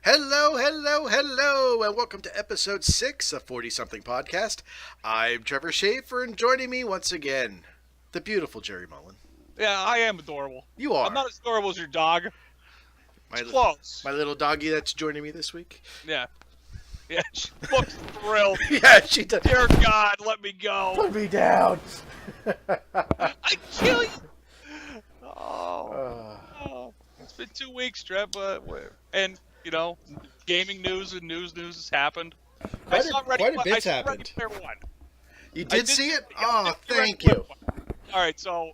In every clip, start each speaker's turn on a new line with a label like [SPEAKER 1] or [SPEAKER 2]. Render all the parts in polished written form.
[SPEAKER 1] Hello, hello, hello, and welcome to episode 6 of 40 Something Podcast. I'm Trevor Schaefer, and joining me once again, the beautiful Jerry Mullen.
[SPEAKER 2] Yeah, I am adorable.
[SPEAKER 1] You
[SPEAKER 2] I'm
[SPEAKER 1] are.
[SPEAKER 2] not as adorable as your dog.
[SPEAKER 1] My,
[SPEAKER 2] It's close.
[SPEAKER 1] my little doggy that's joining me this week.
[SPEAKER 2] Yeah. Yeah, she looks thrilled.
[SPEAKER 1] Yeah, she does.
[SPEAKER 2] Dear God, let me go.
[SPEAKER 1] Put me down.
[SPEAKER 2] I kill you. Oh. It's been 2 weeks, Trev. And, gaming news and news has happened.
[SPEAKER 1] Quite a bit's
[SPEAKER 2] Ready
[SPEAKER 1] happened.
[SPEAKER 2] Player One.
[SPEAKER 1] You did see it?
[SPEAKER 2] Yeah,
[SPEAKER 1] Oh,
[SPEAKER 2] Ready
[SPEAKER 1] thank
[SPEAKER 2] Player
[SPEAKER 1] you.
[SPEAKER 2] One. All right, so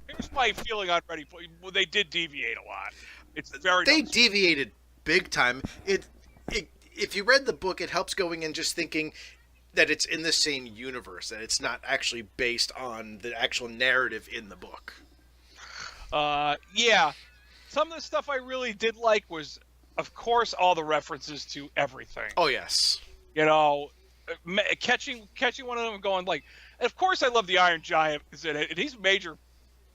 [SPEAKER 2] here's my feeling on Ready Player. Well, they did deviate a lot. It's very.
[SPEAKER 1] They
[SPEAKER 2] noticeable.
[SPEAKER 1] deviated big time. If you read the book, it helps going in just thinking that it's in the same universe, that it's not actually based on the actual narrative in the book.
[SPEAKER 2] Yeah. Some of the stuff I really did like was, of course, all the references to everything.
[SPEAKER 1] Oh, yes.
[SPEAKER 2] Catching one of them and going like, and of course I love the Iron Giant is in it, and he's a major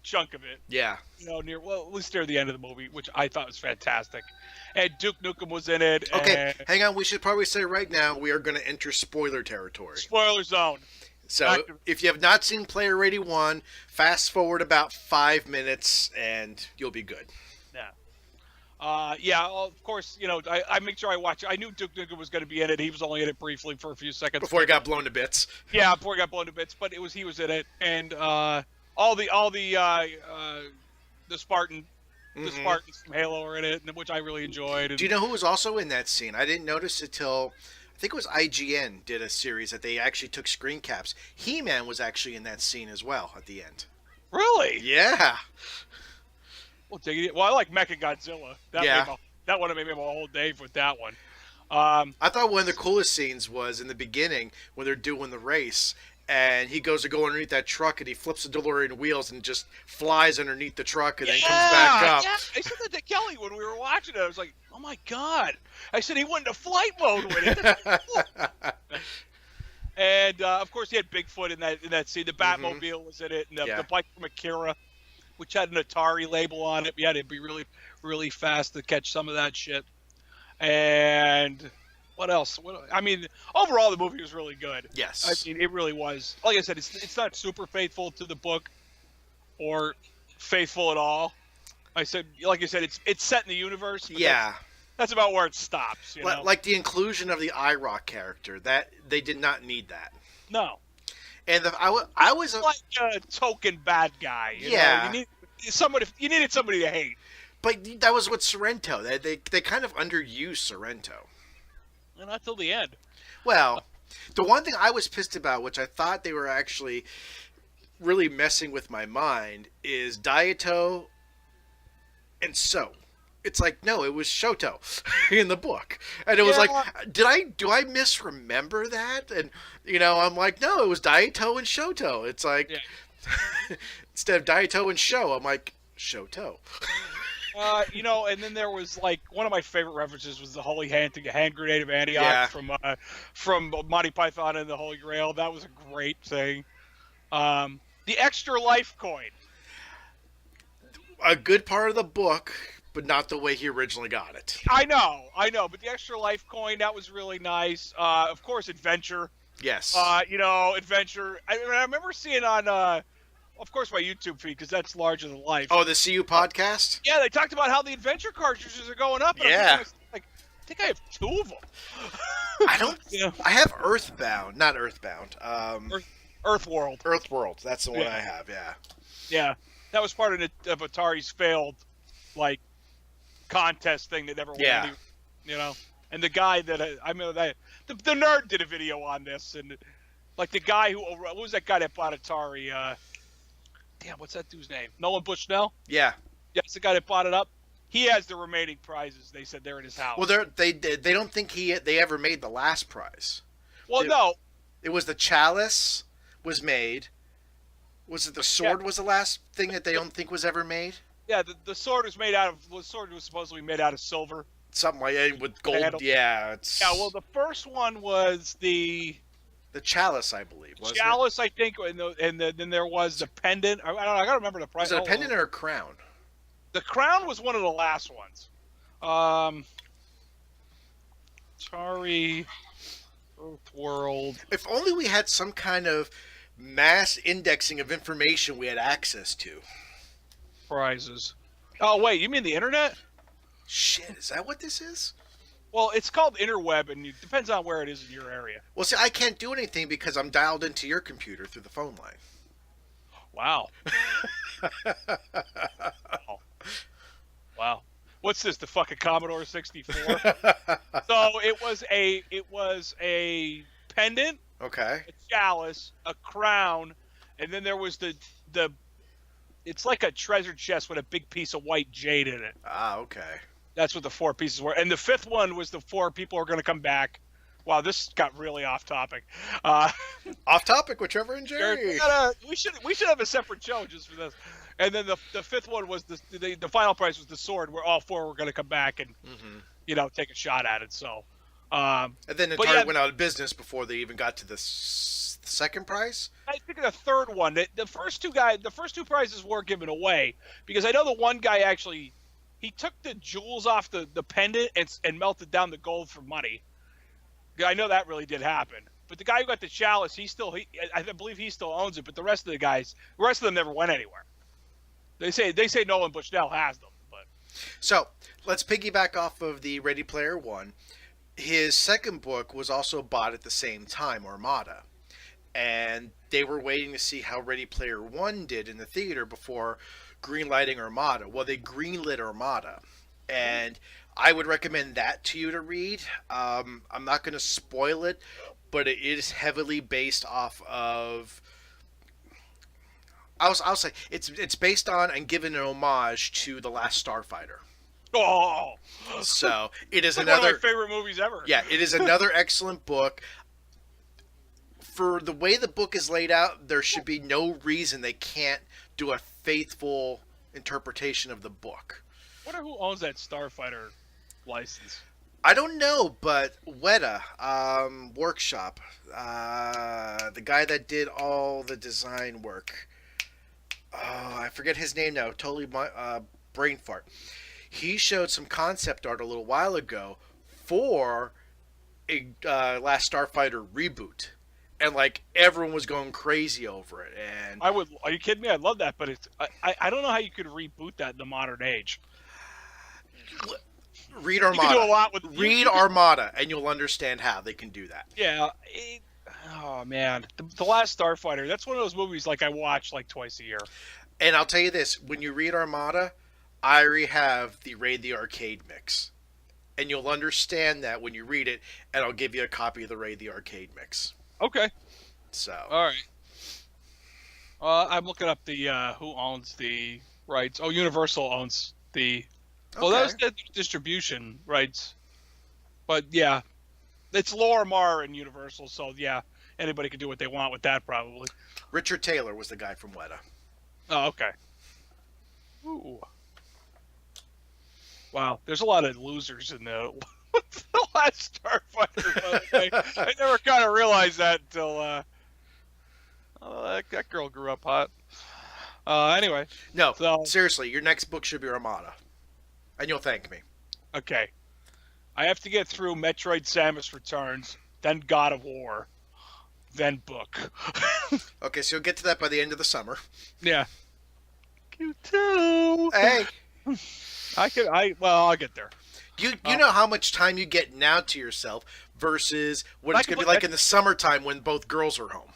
[SPEAKER 2] chunk of it.
[SPEAKER 1] Yeah.
[SPEAKER 2] At least near the end of the movie, which I thought was fantastic. And Duke Nukem was in it.
[SPEAKER 1] Okay, hang on. We should probably say right now we are going to enter spoiler territory.
[SPEAKER 2] Spoiler zone.
[SPEAKER 1] So if you have not seen Player Ready 1, fast forward about 5 minutes and you'll be good.
[SPEAKER 2] Yeah. Of course, I make sure I watch it. I knew Duke Nukem was going to be in it. He was only in it briefly for a few seconds.
[SPEAKER 1] Before he got blown to bits.
[SPEAKER 2] Yeah, before he got blown to bits. But he was in it. And all the Spartans from Halo are in it, which I really enjoyed.
[SPEAKER 1] Do you know who was also in that scene? I didn't notice it till, I think it was IGN did a series that they actually took screen caps. He-Man was actually in that scene as well at the end.
[SPEAKER 2] Really?
[SPEAKER 1] Yeah.
[SPEAKER 2] Well, I like Mechagodzilla. That one made me a whole day with that one.
[SPEAKER 1] I thought one of the coolest scenes was in the beginning when they're doing the race, and he goes to go underneath that truck, and he flips the DeLorean wheels and just flies underneath the truck and then comes back up.
[SPEAKER 2] Yeah, I said that to Kelly when we were watching it. I was like, oh my God. I said he went into flight mode with it. And, of course, he had Bigfoot in that scene. The Batmobile was in it, and the bike from Akira, which had an Atari label on it. You had to be really, really fast to catch some of that shit. And what else? Overall, the movie was really good.
[SPEAKER 1] Yes.
[SPEAKER 2] I mean, it really was. Like I said, it's not super faithful to the book or faithful at all. Like I said, it's set in the universe. But
[SPEAKER 1] yeah.
[SPEAKER 2] That's about where it stops.
[SPEAKER 1] Like the inclusion of the IROC character, that they did not need that.
[SPEAKER 2] No.
[SPEAKER 1] And I was
[SPEAKER 2] like a token bad guy. You needed somebody to hate.
[SPEAKER 1] But that was with Sorrento. They kind of underused Sorrento.
[SPEAKER 2] And not till the end.
[SPEAKER 1] Well, the one thing I was pissed about, which I thought they were actually really messing with my mind, is Daito and So. It's like, no, it was Shoto in the book. And it was like, do I misremember that? And, I'm like, no, it was Daito and Shoto. It's like, instead of Daito and Sho, I'm like, Shoto.
[SPEAKER 2] And then there was like one of my favorite references was the Holy Hand Grenade of Antioch from Monty Python and the Holy Grail. That was a great thing. The extra life coin.
[SPEAKER 1] A good part of the book, but not the way he originally got it.
[SPEAKER 2] I know, but the extra life coin, that was really nice. Of course, Adventure.
[SPEAKER 1] Yes.
[SPEAKER 2] Adventure. I remember seeing on, of course, my YouTube feed, because that's larger than life.
[SPEAKER 1] Oh, the CU podcast?
[SPEAKER 2] Yeah, they talked about how the Adventure cartridges are going up. And
[SPEAKER 1] yeah.
[SPEAKER 2] I think I have 2 of them.
[SPEAKER 1] I don't. I have Earthbound, not Earthbound.
[SPEAKER 2] Earthworld.
[SPEAKER 1] Earthworld. That's the one I have. Yeah.
[SPEAKER 2] Yeah, that was part of Atari's failed, contest thing that never went. And the guy that the nerd did a video on this, and the guy what was that guy that bought Atari? What's that dude's name? Nolan Bushnell?
[SPEAKER 1] Yeah.
[SPEAKER 2] Yeah, it's the guy that bought it up. He has the remaining prizes. They said they're in his house.
[SPEAKER 1] Well, they don't think they ever made the last prize.
[SPEAKER 2] Well, no.
[SPEAKER 1] It was the chalice was made. Was it the sword was the last thing that they don't think was ever made?
[SPEAKER 2] Yeah, the sword was supposedly made out of silver.
[SPEAKER 1] Something like that with gold.
[SPEAKER 2] Handle.
[SPEAKER 1] Yeah,
[SPEAKER 2] well, the first one was the
[SPEAKER 1] chalice, I believe. Wasn't
[SPEAKER 2] chalice, I think, and then there was the pendant. I don't know. I gotta remember the price.
[SPEAKER 1] Was it a pendant or a crown?
[SPEAKER 2] The crown was one of the last ones. Atari Earth World
[SPEAKER 1] If only we had some kind of mass indexing of information we had access to.
[SPEAKER 2] prizes. Oh wait, you mean the internet?
[SPEAKER 1] Shit, is that what this is?
[SPEAKER 2] Well, it's called interweb, and it depends on where it is in your area.
[SPEAKER 1] Well, see, I can't do anything because I'm dialed into your computer through the phone line.
[SPEAKER 2] Wow. Wow. What's this? The fucking Commodore 64? So it was a pendant,
[SPEAKER 1] Okay.
[SPEAKER 2] a chalice, a crown, and then there was the it's like a treasure chest with a big piece of white jade in it.
[SPEAKER 1] Ah, okay.
[SPEAKER 2] That's what the 4 pieces were. And the 5th one was the 4 people are going to come back. Wow, this got really off topic.
[SPEAKER 1] Off topic with Trevor and Jerry.
[SPEAKER 2] We should have a separate show just for this. And then the 5th one was the final prize was the sword, where all 4 were going to come back and take a shot at it. So,
[SPEAKER 1] and then Atari went out of business before they even got to the second prize.
[SPEAKER 2] I think the 3rd one, the first 2 prizes were given away because I know the one guy actually. He took the jewels off the pendant and melted down the gold for money. I know that really did happen. But the guy who got the chalice, I believe he still owns it. But the rest of them never went anywhere. They say Nolan Bushnell has them. But
[SPEAKER 1] so let's piggyback off of the Ready Player One. His second book was also bought at the same time, Armada, and they were waiting to see how Ready Player One did in the theater before greenlighting Armada. Well, they greenlit Armada, and I would recommend that to you to read. I'm not going to spoil it, but it is heavily based off of. I'll say it's based on and given an homage to The Last Starfighter.
[SPEAKER 2] Oh,
[SPEAKER 1] so it is
[SPEAKER 2] another one of my favorite movies ever.
[SPEAKER 1] Yeah, it is another excellent book. For the way the book is laid out, there should be no reason they can't do a faithful interpretation of the book.
[SPEAKER 2] I wonder who owns that Starfighter license.
[SPEAKER 1] I don't know, but Weta Workshop, the guy that did all the design work. Oh, I forget his name now. Totally brain fart. He showed some concept art a little while ago for a Last Starfighter reboot. And like everyone was going crazy over it, and
[SPEAKER 2] are you kidding me? I love that, but I don't know how you could reboot that in the modern age.
[SPEAKER 1] Read Armada.
[SPEAKER 2] You can do a lot with
[SPEAKER 1] Armada, and you'll understand how they can do that.
[SPEAKER 2] Yeah. Oh man, the Last Starfighter. That's one of those movies like I watch like twice a year.
[SPEAKER 1] And I'll tell you this: when you read Armada, I already have the Raid the Arcade mix, and you'll understand that when you read it. And I'll give you a copy of the Raid the Arcade mix.
[SPEAKER 2] Okay.
[SPEAKER 1] So.
[SPEAKER 2] All right. I'm looking up the who owns the rights. Oh, Universal owns the. Well, that was the distribution rights. But yeah, it's Lorimar and Universal, so yeah, anybody can do what they want with that probably.
[SPEAKER 1] Richard Taylor was the guy from Weta.
[SPEAKER 2] Oh, okay. Ooh. Wow, there's a lot of losers in the Last Starfighter. I never kind of realized that until that girl grew up hot. Anyway.
[SPEAKER 1] No, seriously, your next book should be Armada. And you'll thank me.
[SPEAKER 2] Okay. I have to get through Metroid Samus Returns, then God of War, then book.
[SPEAKER 1] Okay, so you'll get to that by the end of the summer.
[SPEAKER 2] Yeah. You too.
[SPEAKER 1] Hey.
[SPEAKER 2] I'll get there.
[SPEAKER 1] You know how much time you get now to yourself versus what it's going to be like in the summertime when both girls are home.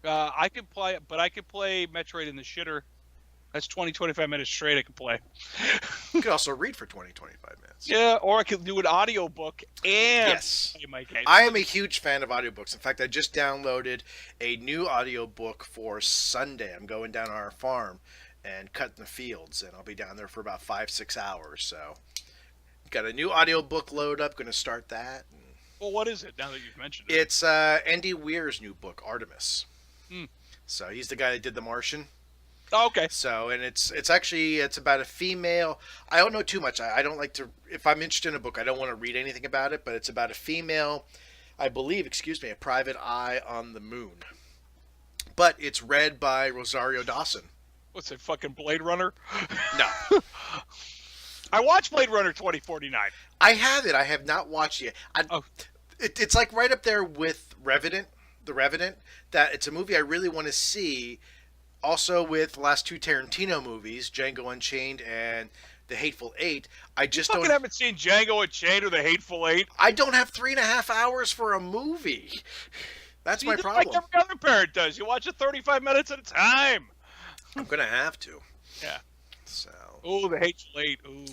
[SPEAKER 2] I could play Metroid in the shitter. That's 20-25 minutes straight I can play.
[SPEAKER 1] You could also read for 20-25 minutes.
[SPEAKER 2] Yeah, or I could do an audiobook and play my game.
[SPEAKER 1] I am a huge fan of audiobooks. In fact, I just downloaded a new audiobook for Sunday. I'm going down on our farm and cutting the fields, and I'll be down there for about 5-6 hours. So, got a new audiobook load up. Going to start that.
[SPEAKER 2] Well, what is it now that you've mentioned it?
[SPEAKER 1] It's Andy Weir's new book, Artemis.
[SPEAKER 2] Hmm.
[SPEAKER 1] So he's the guy that did The Martian.
[SPEAKER 2] Oh, okay.
[SPEAKER 1] So, and it's about a female. I don't know too much. I don't like to. If I'm interested in a book, I don't want to read anything about it. But it's about a female, I believe. A private eye on the moon. But it's read by Rosario Dawson.
[SPEAKER 2] What's it? Fucking Blade Runner?
[SPEAKER 1] No.
[SPEAKER 2] I watched Blade Runner 2049.
[SPEAKER 1] I have it. I have not watched it.
[SPEAKER 2] Oh.
[SPEAKER 1] It's like right up there with Revenant, The Revenant. That it's a movie I really want to see. Also with the last two Tarantino movies, Django Unchained and The Hateful Eight. I just
[SPEAKER 2] fucking haven't seen Django Unchained or The Hateful Eight.
[SPEAKER 1] I don't have 3.5 hours for a movie. That's my problem.
[SPEAKER 2] Like every other parent does. You watch it 35 minutes at a time.
[SPEAKER 1] I'm gonna have to.
[SPEAKER 2] Yeah.
[SPEAKER 1] So.
[SPEAKER 2] Oh, The Hateful Eight. Ooh.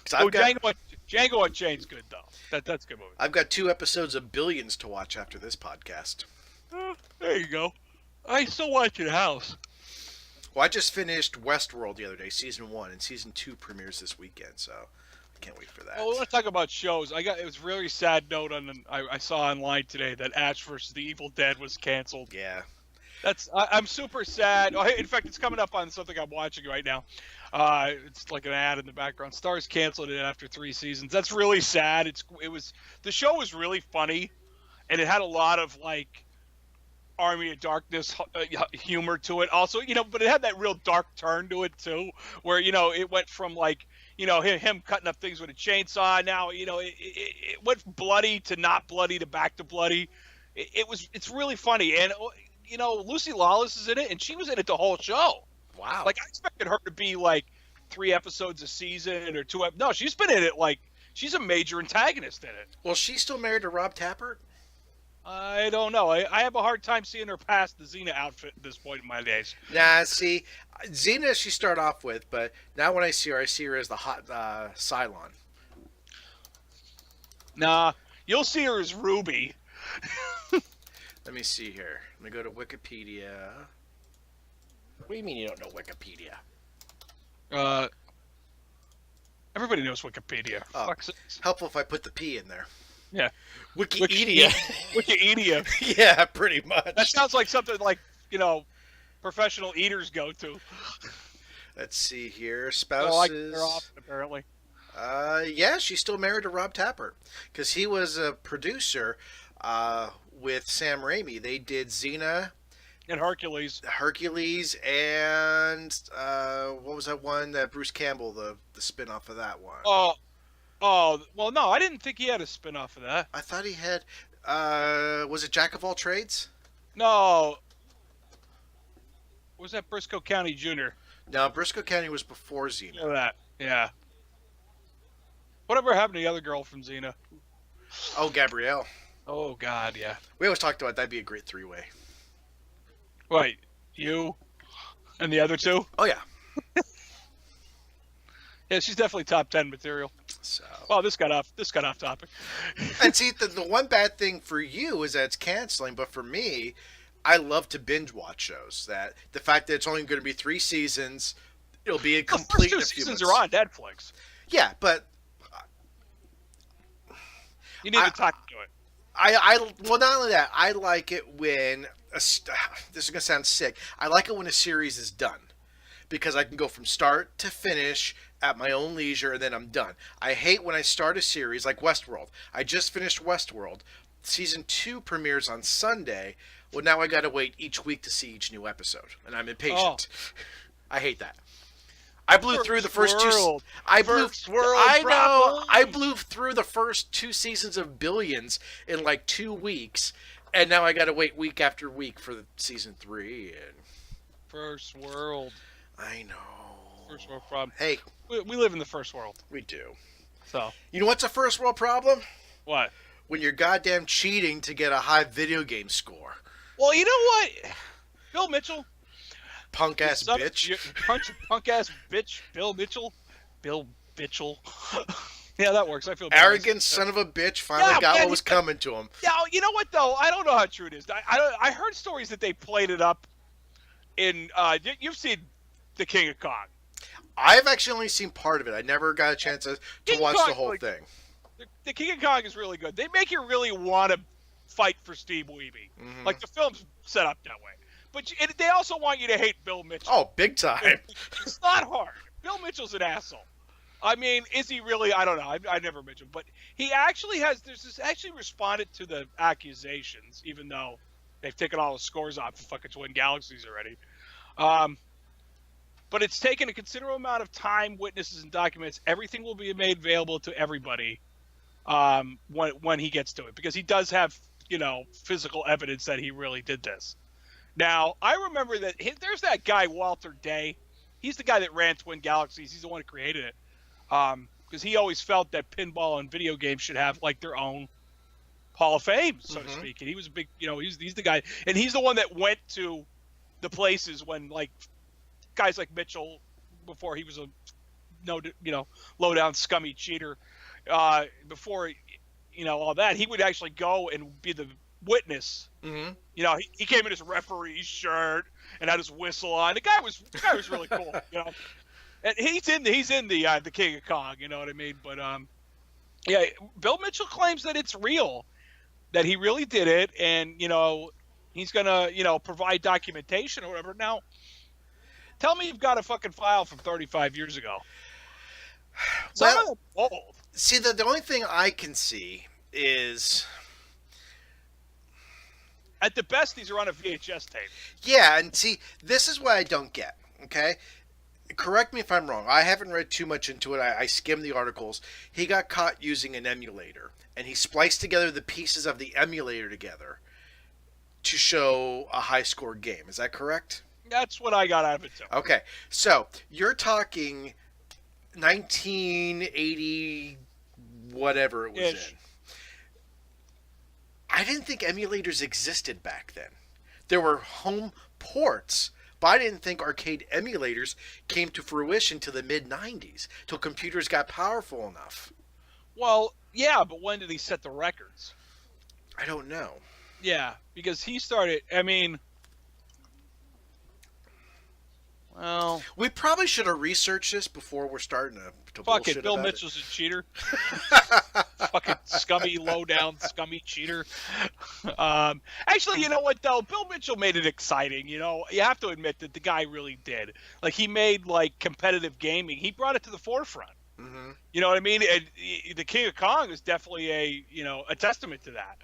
[SPEAKER 2] Django Unchained's good though. That's a good movie.
[SPEAKER 1] I've got 2 episodes of Billions to watch after this podcast.
[SPEAKER 2] There you go. I still watch it House.
[SPEAKER 1] Well, I just finished Westworld the other day, season 1, and season 2 premieres this weekend, so I can't wait for that.
[SPEAKER 2] Oh, let's talk about shows. It was a really sad note I saw online today that Ash vs. the Evil Dead was canceled.
[SPEAKER 1] Yeah.
[SPEAKER 2] I'm super sad. Oh, in fact, it's coming up on something I'm watching right now. It's like an ad in the background. Starz canceled it after 3 seasons. That's really sad. The show was really funny, and it had a lot of like Army of Darkness humor to it. Also, but it had that real dark turn to it too, where it went from like him cutting up things with a chainsaw. Now it went bloody to not bloody to back to bloody. It's really funny, and Lucy Lawless is in it, and she was in it the whole show.
[SPEAKER 1] Wow.
[SPEAKER 2] Like, I expected her to be like 3 episodes a season or 2. No, she's been in it like she's a major antagonist in it.
[SPEAKER 1] Well, she's still married to Rob Tapert?
[SPEAKER 2] I don't know. I have a hard time seeing her past the Xena outfit at this point in my days.
[SPEAKER 1] Nah, see, Xena she started off with, but now when I see her as the hot Cylon.
[SPEAKER 2] Nah, you'll see her as Ruby.
[SPEAKER 1] Let me see here. Let me go to Wikipedia. What do you mean you don't know Wikipedia?
[SPEAKER 2] Everybody knows Wikipedia.
[SPEAKER 1] Oh, helpful if I put the P in there.
[SPEAKER 2] Yeah.
[SPEAKER 1] Wikipedia.
[SPEAKER 2] Wikipedia.
[SPEAKER 1] Yeah, pretty much.
[SPEAKER 2] That sounds like something like, professional eaters go to.
[SPEAKER 1] Let's see here. Spouses.
[SPEAKER 2] Oh, I get her off, apparently.
[SPEAKER 1] Yeah, she's still married to Rob Tapert. Because he was a producer with Sam Raimi. They did Xena.
[SPEAKER 2] And Hercules.
[SPEAKER 1] And what was that one? That Bruce Campbell, the spin-off of that one.
[SPEAKER 2] Oh, well, no, I didn't think he had a spin-off of that.
[SPEAKER 1] I thought he had, was it Jack of All Trades?
[SPEAKER 2] No. Was that Briscoe County Jr.?
[SPEAKER 1] No, Briscoe County was before Xena.
[SPEAKER 2] You know that, yeah. Whatever happened to the other girl from Xena?
[SPEAKER 1] Oh, Gabrielle.
[SPEAKER 2] Oh, God, yeah.
[SPEAKER 1] We always talked about that'd be a great 3-way.
[SPEAKER 2] Wait, you and the other 2?
[SPEAKER 1] Oh, yeah.
[SPEAKER 2] Yeah, she's definitely top 10 material.
[SPEAKER 1] So.
[SPEAKER 2] Well, this got off topic.
[SPEAKER 1] And see, the one bad thing for you is that it's canceling, but for me, I love to binge watch shows. That the fact that it's only going to be 3 seasons, it'll be a complete.
[SPEAKER 2] The first 2 seasons are on Netflix.
[SPEAKER 1] Yeah, but
[SPEAKER 2] you need to talk to it.
[SPEAKER 1] Well, not only that, I like it when this is going to sound sick. I like it when a series is done because I can go from start to finish at my own leisure, and then I'm done. I hate when I start a series like Westworld. I just finished Westworld. Season 2 premieres on Sunday. Well, now I got to wait each week to see each new episode, and I'm impatient. Oh. I hate that. I blew through the first 2. I blew through the first 2 seasons of Billions in like 2 weeks, and now I got to wait week after week for season 3. And
[SPEAKER 2] First world.
[SPEAKER 1] I know.
[SPEAKER 2] First world problem.
[SPEAKER 1] Hey,
[SPEAKER 2] we live in the first world.
[SPEAKER 1] We do.
[SPEAKER 2] So.
[SPEAKER 1] You know what's a first world problem?
[SPEAKER 2] What?
[SPEAKER 1] When you're goddamn cheating to get a high video game score.
[SPEAKER 2] Well, you know what? Bill Mitchell.
[SPEAKER 1] Punk ass bitch.
[SPEAKER 2] Punk ass bitch. Bill Mitchell. Yeah, that works. I feel
[SPEAKER 1] arrogant son of a bitch finally got what was coming to him.
[SPEAKER 2] Yeah, you know what though? I don't know how true it is. I heard stories that they played it up in. You've seen The King of Kong.
[SPEAKER 1] I've actually only seen part of it. I never got a chance to watch the whole thing.
[SPEAKER 2] The King of Kong is really good. They make you really want to fight for Steve Wiebe. Mm-hmm. Like, the film's set up that way. But they also want you to hate Bill Mitchell.
[SPEAKER 1] Oh, big time.
[SPEAKER 2] It's not hard. Bill Mitchell's an asshole. I mean, is he really? I don't know. I never met him. But he actually actually responded to the accusations, even though they've taken all the scores off the fucking Twin Galaxies already. But it's taken a considerable amount of time, witnesses, and documents. Everything will be made available to everybody when he gets to it, because he does have, physical evidence that he really did this. Now, I remember that there's that guy, Walter Day. He's the guy that ran Twin Galaxies. He's the one who created it. Because he always felt that pinball and video games should have like their own Hall of Fame, so to speak. And he was a big, he's the guy. And he's the one that went to the places when, like, guys like Mitchell, before he was a low down scummy cheater, before all that, he would actually go and be the witness.
[SPEAKER 1] Mm-hmm.
[SPEAKER 2] He came in his referee shirt and had his whistle on. The guy was really cool. And he's in the King of Kong. You know what I mean? But yeah, Bill Mitchell claims that it's real, that he really did it, and he's gonna provide documentation or whatever. Now, tell me you've got a fucking file from 35 years ago.
[SPEAKER 1] Well,
[SPEAKER 2] old.
[SPEAKER 1] See, the only thing I can see is,
[SPEAKER 2] at the best, these are on a VHS tape.
[SPEAKER 1] Yeah, and see, this is what I don't get, okay? Correct me if I'm wrong. I haven't read too much into it. I skimmed the articles. He got caught using an emulator, and he spliced together the pieces of the emulator together to show a high-score game. Is that correct?
[SPEAKER 2] That's what I got out of it, too.
[SPEAKER 1] Okay, so you're talking 1980, whatever it was
[SPEAKER 2] Ish.
[SPEAKER 1] in. I didn't think emulators existed back then. There were home ports, but I didn't think arcade emulators came to fruition till the mid-90s, till computers got powerful enough.
[SPEAKER 2] Well, yeah, but when did he set the records?
[SPEAKER 1] I don't know.
[SPEAKER 2] Yeah, because he started, well,
[SPEAKER 1] we probably should have researched this before we're starting to
[SPEAKER 2] fuck
[SPEAKER 1] bullshit
[SPEAKER 2] it. Bill
[SPEAKER 1] about
[SPEAKER 2] Mitchell's a cheater. Fucking scummy, low down, scummy cheater. Actually, you know what though? Bill Mitchell made it exciting. You have to admit that the guy really did. Like, he made like competitive gaming. He brought it to the forefront.
[SPEAKER 1] Mm-hmm.
[SPEAKER 2] You know what I mean? And the King of Kong is definitely a testament to that.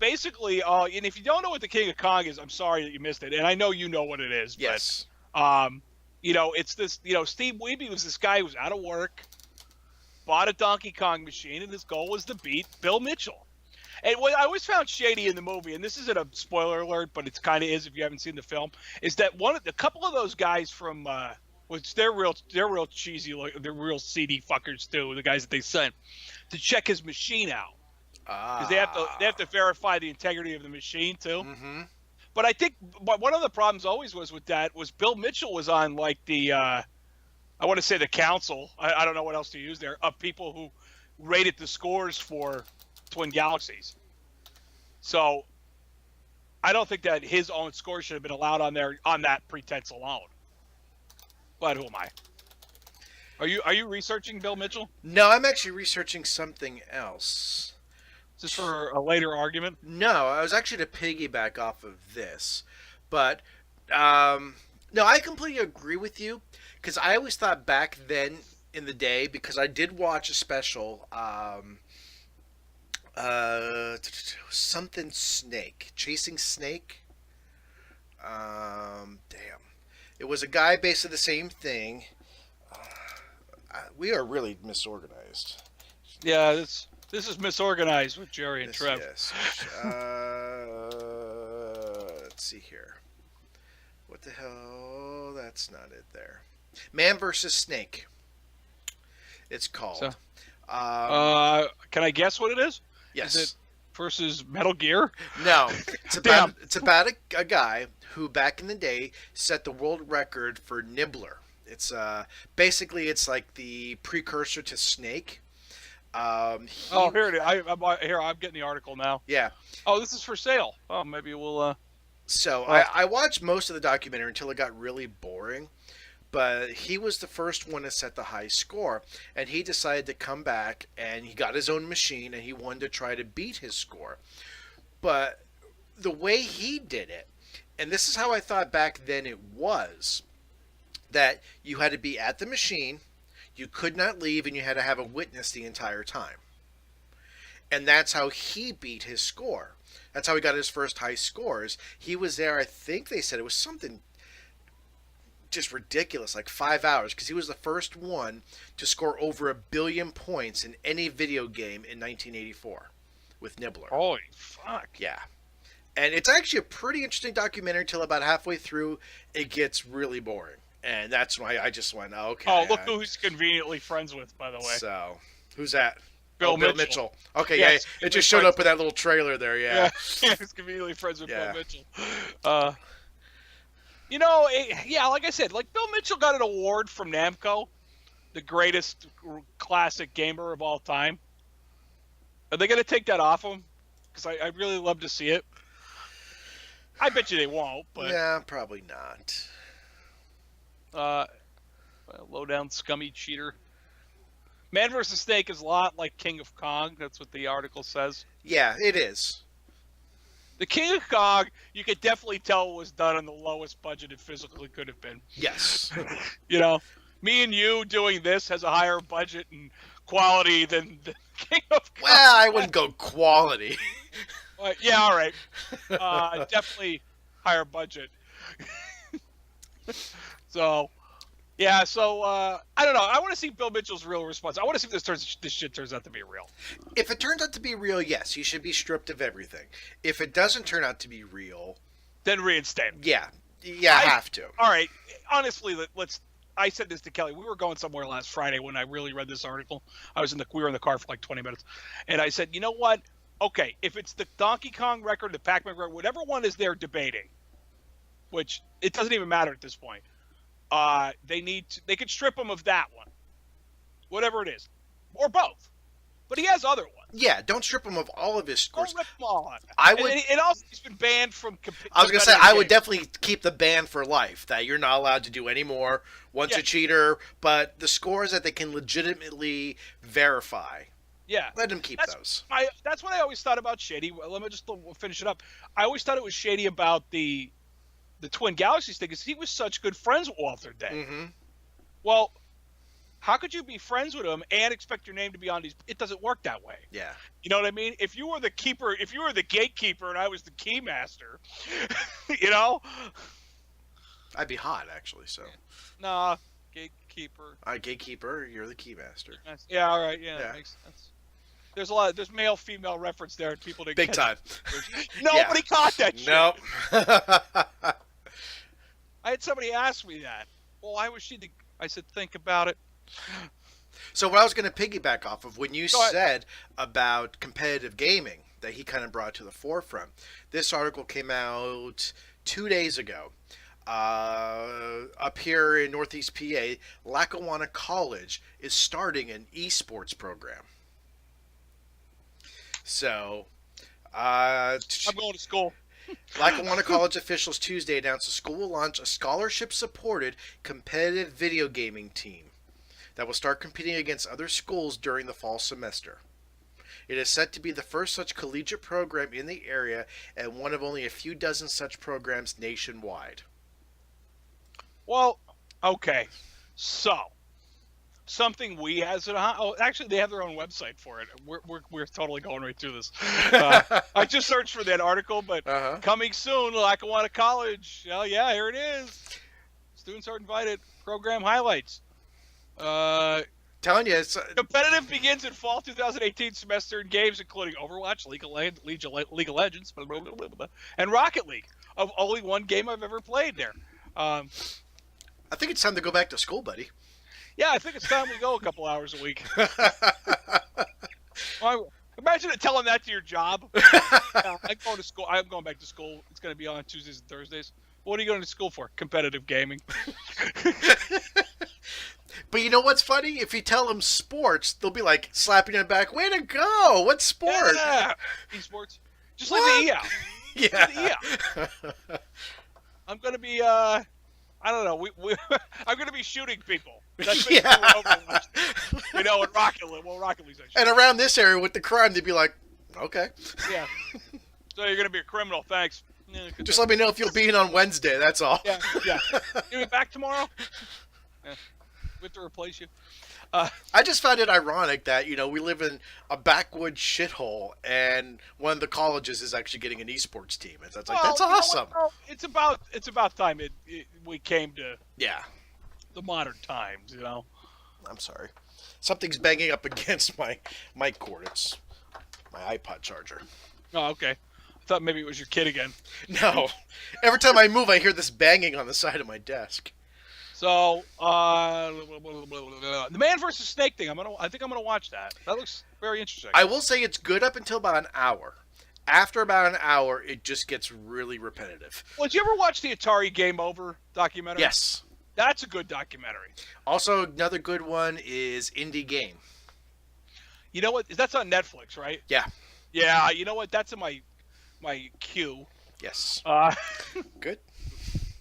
[SPEAKER 2] Basically, and if you don't know what the King of Kong is, I'm sorry that you missed it, and I know you know what it is.
[SPEAKER 1] Yes.
[SPEAKER 2] But, it's this. Steve Wiebe was this guy who was out of work, bought a Donkey Kong machine, and his goal was to beat Bill Mitchell. And what I always found shady in the movie, and this isn't a spoiler alert, but it kind of is if you haven't seen the film, is that a couple of those guys from, which they're real cheesy, they're real seedy fuckers too, the guys that they sent to check his machine out. Because they have to verify the integrity of the machine too.
[SPEAKER 1] Mm-hmm.
[SPEAKER 2] But I think one of the problems always was with that was Bill Mitchell was on like the I want to say the council. I don't know what else to use there, of people who rated the scores for Twin Galaxies. So I don't think that his own score should have been allowed on there on that pretense alone. But who am I? Are you researching Bill Mitchell?
[SPEAKER 1] No, I'm actually researching something else.
[SPEAKER 2] Is this for a later argument?
[SPEAKER 1] No, I was actually to piggyback off of this. But, no, I completely agree with you. Because I always thought back then in the day, because I did watch a special, something Snake. Chasing Snake? Damn. It was a guy basically the same thing. We are really misorganized.
[SPEAKER 2] Yeah, this is misorganized with Jerry and Trev.
[SPEAKER 1] Yes. Let's see here. What the hell? That's not it there. Man versus Snake. It's called.
[SPEAKER 2] So, can I guess what it is?
[SPEAKER 1] Yes.
[SPEAKER 2] Is it versus Metal Gear?
[SPEAKER 1] No. It's about a guy who back in the day set the world record for Nibbler. It's basically it's like the precursor to Snake.
[SPEAKER 2] Here it is. I'm getting the article now.
[SPEAKER 1] Yeah.
[SPEAKER 2] Oh, this is for sale. Oh, maybe we'll.
[SPEAKER 1] So I watched most of the documentary until it got really boring, but he was the first one to set the high score, and he decided to come back and he got his own machine and he wanted to try to beat his score. But the way he did it, and this is how I thought back then it was, that you had to be at the machine. You could not leave, and you had to have a witness the entire time. And that's how he beat his score. That's how he got his first high scores. He was there, I think they said it was something just ridiculous, like 5 hours, because he was the first one to score over 1 billion points in any video game in 1984 with Nibbler.
[SPEAKER 2] Holy fuck.
[SPEAKER 1] Yeah. And it's actually a pretty interesting documentary until about halfway through it gets really boring. And that's why I just went, okay.
[SPEAKER 2] Oh, look who he's conveniently friends with, by the way.
[SPEAKER 1] So, who's that?
[SPEAKER 2] Bill
[SPEAKER 1] Mitchell. Okay,
[SPEAKER 2] yes,
[SPEAKER 1] yeah, it just showed up in that little trailer there, yeah.
[SPEAKER 2] Yeah, he's conveniently friends with Bill Mitchell. You know, yeah, like I said, like Bill Mitchell got an award from Namco, the greatest classic gamer of all time. Are they going to take that off him? Because I really love to see it. I bet you they won't, but...
[SPEAKER 1] Yeah, probably not.
[SPEAKER 2] Low down, scummy cheater. Man vs. Snake is a lot like King of Kong. That's what the article says.
[SPEAKER 1] Yeah, it is.
[SPEAKER 2] The King of Kong, you could definitely tell was done on the lowest budget it physically could have been.
[SPEAKER 1] Yes.
[SPEAKER 2] You know, me and you doing this has a higher budget and quality than the King of Kong.
[SPEAKER 1] Well, I wouldn't go quality.
[SPEAKER 2] Yeah, all right. Definitely higher budget. So, yeah. So I don't know. I want to see Bill Mitchell's real response. I want to see if this shit turns out to be real.
[SPEAKER 1] If it turns out to be real, yes, he should be stripped of everything. If it doesn't turn out to be real,
[SPEAKER 2] then reinstate him.
[SPEAKER 1] Yeah, I have to.
[SPEAKER 2] All right. Honestly, let's. I said this to Kelly. We were going somewhere last Friday when I really read this article. We were in the car for like 20 minutes, and I said, you know what? Okay, if it's the Donkey Kong record, the Pac-Man record, whatever one is they're debating, which it doesn't even matter at this point. They could strip him of that one, whatever it is, or both. But he has other ones.
[SPEAKER 1] Yeah, don't strip him of all of his scores.
[SPEAKER 2] Don't rip them all on.
[SPEAKER 1] I would.
[SPEAKER 2] And also, he's been banned from.
[SPEAKER 1] I was gonna say I would definitely keep the ban for life. That you're not allowed to do any more once a cheater. But the scores that they can legitimately verify.
[SPEAKER 2] Yeah,
[SPEAKER 1] let him keep those.
[SPEAKER 2] That's what I always thought about shady. Let me just finish it up. I always thought it was shady about the Twin Galaxies thing because he was such good friends with Walter Day.
[SPEAKER 1] Mm-hmm.
[SPEAKER 2] Well, how could you be friends with him and expect your name to be on these? It doesn't work that way.
[SPEAKER 1] Yeah.
[SPEAKER 2] You know what I mean? If you were the keeper, if you were the gatekeeper and I was the keymaster, you know?
[SPEAKER 1] I'd be hot, actually, so.
[SPEAKER 2] Nah, gatekeeper.
[SPEAKER 1] Gatekeeper, you're the keymaster.
[SPEAKER 2] Yeah, all right, yeah, that makes sense. There's male-female reference there. People didn't
[SPEAKER 1] Big time.
[SPEAKER 2] Nobody caught that shit.
[SPEAKER 1] Nope.
[SPEAKER 2] I had somebody ask me that. Well, why was she I said, think about it.
[SPEAKER 1] So what I was going to piggyback off of when you said about competitive gaming that he kind of brought to the forefront, this article came out 2 days ago. Up here in Northeast PA, Lackawanna College is starting an esports program. So,
[SPEAKER 2] I'm going to school.
[SPEAKER 1] Lackawanna College officials Tuesday announced the school will launch a scholarship-supported competitive video gaming team that will start competing against other schools during the fall semester. It is set to be the first such collegiate program in the area and one of only a few dozen such programs nationwide.
[SPEAKER 2] Well, okay. So, something we has it on. Oh, actually, they have their own website for it. We're totally going right through this. I just searched for that article, but coming soon, Lackawanna College. Oh yeah, here it is. Students are invited. Program highlights.
[SPEAKER 1] Telling you, it's
[SPEAKER 2] competitive begins in fall 2018 semester in games including Overwatch, League of Legends, and Rocket League. Of only one game I've ever played there.
[SPEAKER 1] I think it's time to go back to school, buddy.
[SPEAKER 2] Yeah, I think it's time we go a couple hours a week. Imagine telling that to your job. I'm going to school. I'm going back to school. It's going to be on Tuesdays and Thursdays. What are you going to school for? Competitive gaming.
[SPEAKER 1] But you know what's funny? If you tell them sports, they'll be like slapping your back. Way to go! What sport?
[SPEAKER 2] Yeah, esports. Just like the EA.
[SPEAKER 1] Yeah.
[SPEAKER 2] I'm going to be. I don't know. I'm going to be shooting people. That's
[SPEAKER 1] yeah.
[SPEAKER 2] You know, in Rocket League. Well, Rocket League's
[SPEAKER 1] and around this area with the crime, they'd be like, okay.
[SPEAKER 2] Yeah. So you're going to be a criminal. Thanks. Yeah,
[SPEAKER 1] just let me know if you'll be in on Wednesday. That's all.
[SPEAKER 2] Yeah. You be back tomorrow? Yeah. We have to replace you.
[SPEAKER 1] I just found it ironic that we live in a backwoods shithole, and one of the colleges is actually getting an esports team. And that's like
[SPEAKER 2] Well,
[SPEAKER 1] that's
[SPEAKER 2] you know what,
[SPEAKER 1] awesome.
[SPEAKER 2] though? It's about time we came to
[SPEAKER 1] Yeah,
[SPEAKER 2] the modern times.
[SPEAKER 1] I'm sorry. Something's banging up against my mic cord. It's my iPod charger.
[SPEAKER 2] Oh, okay. I thought maybe it was your kid again.
[SPEAKER 1] No, every time I move, I hear this banging on the side of my desk.
[SPEAKER 2] So, the Man versus Snake thing. I think I'm gonna watch that. That looks very interesting.
[SPEAKER 1] I will say it's good up until about an hour. After about an hour, it just gets really repetitive.
[SPEAKER 2] Well, did you ever watch the Atari Game Over documentary?
[SPEAKER 1] Yes.
[SPEAKER 2] That's a good documentary.
[SPEAKER 1] Also, another good one is Indie Game.
[SPEAKER 2] You know what? That's on Netflix, right?
[SPEAKER 1] Yeah.
[SPEAKER 2] Yeah. You know what? That's in my queue.
[SPEAKER 1] Yes. Good.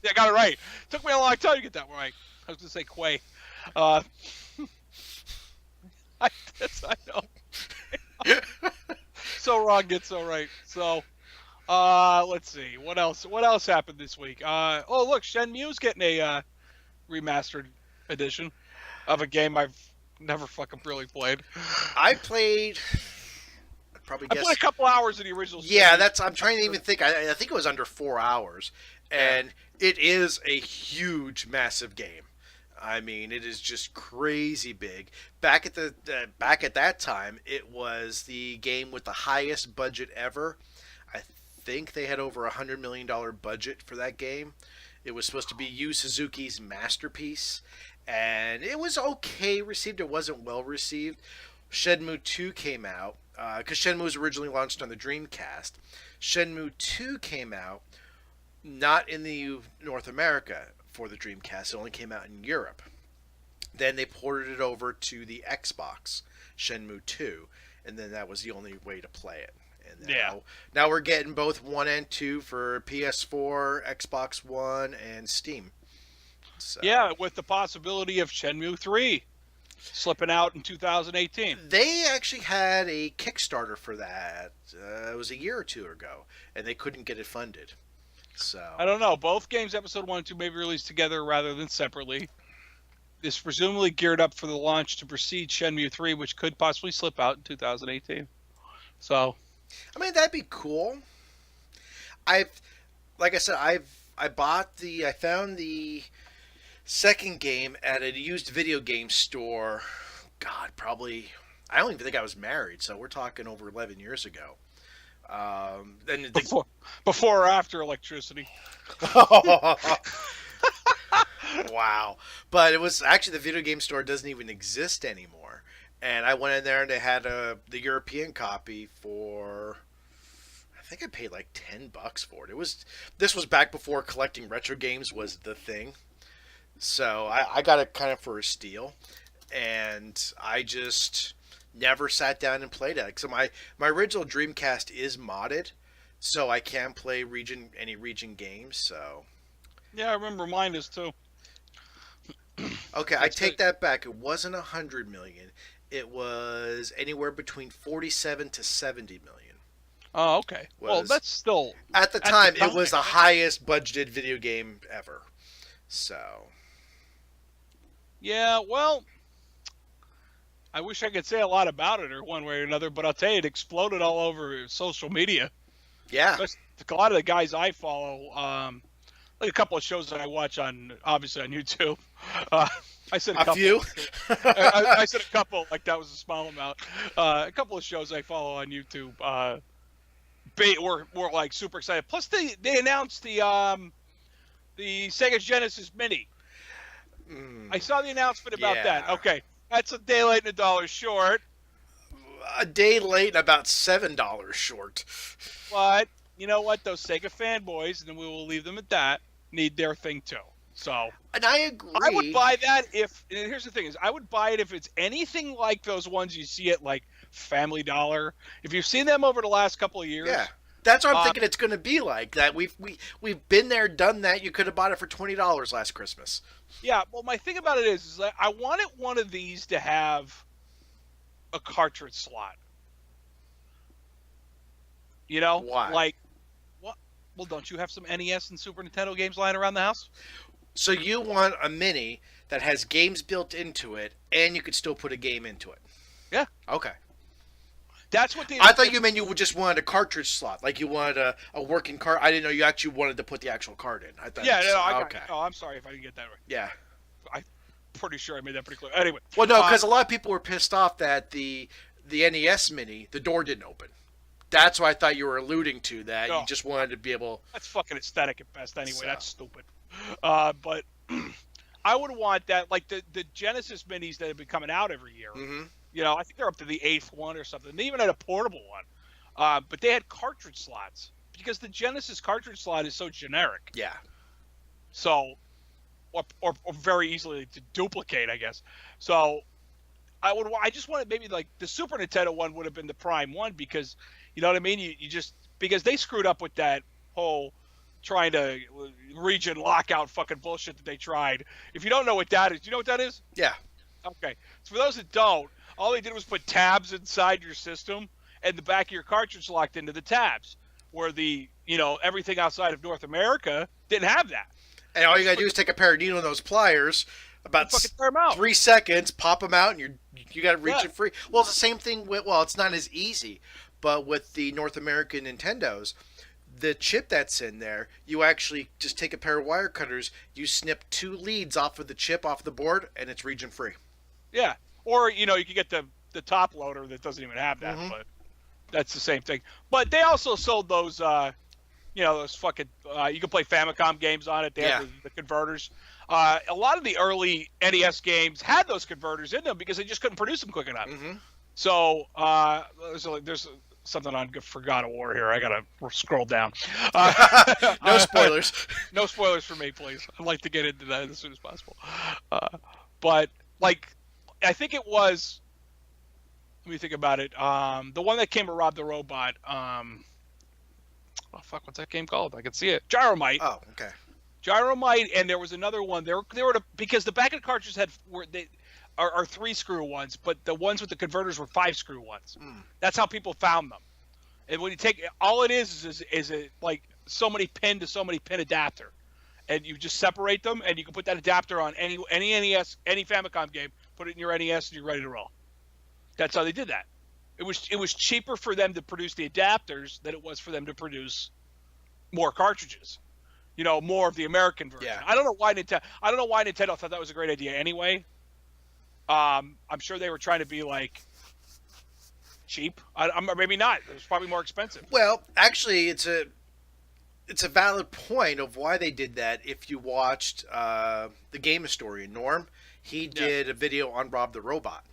[SPEAKER 2] Yeah, I got it right. Took me a long time to get that right. I was gonna say Quay. I know. So wrong, get so right. So, let's see. What else? What else happened this week? Oh, look, Shenmue's getting a remastered edition of a game I've never fucking really played.
[SPEAKER 1] I played. I
[SPEAKER 2] played a couple hours of the original.
[SPEAKER 1] Yeah, I'm trying to even think. I think it was under 4 hours, and it is a huge, massive game. I mean, it is just crazy big. Back at that time, it was the game with the highest budget ever. I think they had over $100 million budget for that game. It was supposed to be Yu Suzuki's masterpiece, and it was okay received. It wasn't well received. Shenmue 2 came out, because Shenmue was originally launched on the Dreamcast. Shenmue 2 came out, not in the North America for the Dreamcast. It only came out in Europe. Then they ported it over to the Xbox, Shenmue 2, and then that was the only way to play it. And now we're getting both 1 and 2 for PS4, Xbox One, and Steam. So,
[SPEAKER 2] yeah, with the possibility of Shenmue 3 slipping out in 2018.
[SPEAKER 1] They actually had a Kickstarter for that. It was a year or two ago, and they couldn't get it funded. So
[SPEAKER 2] I don't know. Both games, episode 1 and 2, may be released together rather than separately. This presumably geared up for the launch to precede Shenmue 3, which could possibly slip out in 2018. So,
[SPEAKER 1] I mean, that'd be cool. I found the second game at a used video game store. God, probably. I don't even think I was married, so we're talking over 11 years ago.
[SPEAKER 2] Before or after electricity.
[SPEAKER 1] Wow. But it was actually, the video game store doesn't even exist anymore. And I went in there and they had the European copy for, I think I paid like $10 for it. This was back before collecting retro games was the thing. So I got it kind of for a steal. And I just never sat down and played it. So my original Dreamcast is modded, so I can play any region games. So
[SPEAKER 2] yeah, I remember mine is too.
[SPEAKER 1] Okay, I take that back. It wasn't 100 million. It was anywhere between 47 to 70 million.
[SPEAKER 2] Oh, okay. Well, that's still
[SPEAKER 1] at the time it was the highest budgeted video game ever. So
[SPEAKER 2] yeah, well, I wish I could say a lot about it or one way or another, but I'll tell you, it exploded all over social media.
[SPEAKER 1] Yeah.
[SPEAKER 2] A lot of the guys I follow, like a couple of shows that I watch obviously on YouTube. I said a couple.
[SPEAKER 1] Few?
[SPEAKER 2] I said a couple, like that was a small amount. A couple of shows I follow on YouTube were like super excited. Plus they announced the Sega Genesis Mini. I saw the announcement about that. Okay. That's a day late and a dollar short.
[SPEAKER 1] A day late and about $7 short.
[SPEAKER 2] But you know what? Those Sega fanboys, and we will leave them at that, need their thing too. So,
[SPEAKER 1] and I agree.
[SPEAKER 2] I would buy that if. And here's the thing: I would buy it if it's anything like those ones you see at like Family Dollar. If you've seen them over the last couple of years,
[SPEAKER 1] yeah, that's what I'm thinking. It's going to be like that. We've been there, done that. You could have bought it for $20 last Christmas.
[SPEAKER 2] Yeah. Well, my thing about it is that I wanted one of these to have a cartridge slot. You know,
[SPEAKER 1] why?
[SPEAKER 2] Like, what? Well, don't you have some NES and Super Nintendo games lying around the house?
[SPEAKER 1] So you want a mini that has games built into it, and you could still put a game into it.
[SPEAKER 2] Yeah.
[SPEAKER 1] Okay.
[SPEAKER 2] That's what they.
[SPEAKER 1] I thought you meant you just wanted a cartridge slot, like you wanted a working card. I didn't know you actually wanted to put the actual card in. I thought.
[SPEAKER 2] Yeah, no, I got
[SPEAKER 1] okay.
[SPEAKER 2] it. Oh, I'm sorry if I didn't get that right.
[SPEAKER 1] Yeah.
[SPEAKER 2] I'm pretty sure I made that pretty clear. Anyway.
[SPEAKER 1] Well, no, because a lot of people were pissed off that the NES Mini, the door didn't open. That's what I thought you were alluding to. That
[SPEAKER 2] no,
[SPEAKER 1] you just wanted to be able.
[SPEAKER 2] That's fucking aesthetic at best. Anyway, so. That's stupid. But I would want that, like the Genesis Minis that have been coming out every year.
[SPEAKER 1] Mm-hmm.
[SPEAKER 2] You know, I think they're up to the 8th one or something. They even had a portable one. But they had cartridge slots because the Genesis cartridge slot is so generic.
[SPEAKER 1] Yeah.
[SPEAKER 2] So, or very easily to duplicate, I guess. So, I just wanted maybe like the Super Nintendo one would have been the prime one because, you know what I mean? You just, because they screwed up with that whole trying to region lockout fucking bullshit that they tried. If you don't know what that is, do you know what that is?
[SPEAKER 1] Yeah.
[SPEAKER 2] Okay. So for those that don't, all they did was put tabs inside your system, and the back of your cartridge locked into the tabs. Where the, you know, everything outside of North America didn't have that.
[SPEAKER 1] And all you gotta do is take a pair of needle nose pliers, about 3 seconds, pop them out, and you got to reach it free. Well, it's the same thing with. Well, it's not as easy, but with the North American Nintendos, the chip that's in there, you actually just take a pair of wire cutters, you snip 2 leads off of the chip off the board, and it's region free.
[SPEAKER 2] Yeah. Or, you know, you could get the top loader that doesn't even have that, but that's the same thing. But they also sold those, you know, those fucking, you can play Famicom games on it. They have the converters. A lot of the early NES games had those converters in them because they just couldn't produce them quick enough.
[SPEAKER 1] Mm-hmm.
[SPEAKER 2] So there's something on for God of War here. I got to scroll down.
[SPEAKER 1] No spoilers.
[SPEAKER 2] No spoilers for me, please. I'd like to get into that as soon as possible. But, like, I think it was, let me think about it. The one that came to Rob the Robot. What's that game called? I can see it. Gyromite.
[SPEAKER 1] Oh, okay.
[SPEAKER 2] Gyromite, and there was another one. They were because the back of the cartridges are 3-screw ones, but the ones with the converters were 5-screw ones. That's how people found them. And when you take all it is a like so many pin to so many pin adapter, and you just separate them, and you can put that adapter on any NES, any Famicom game. Put it in your NES, and you're ready to roll. That's how they did that. It was cheaper for them to produce the adapters than it was for them to produce more cartridges. You know, more of the American version.
[SPEAKER 1] Yeah.
[SPEAKER 2] I don't know why Nintendo thought that was a great idea anyway. I'm sure they were trying to be like cheap. Maybe not. It was probably more expensive.
[SPEAKER 1] Well, actually, it's a valid point of why they did that. If you watched the Game Historian, Norm, he did a video on Rob the Robot,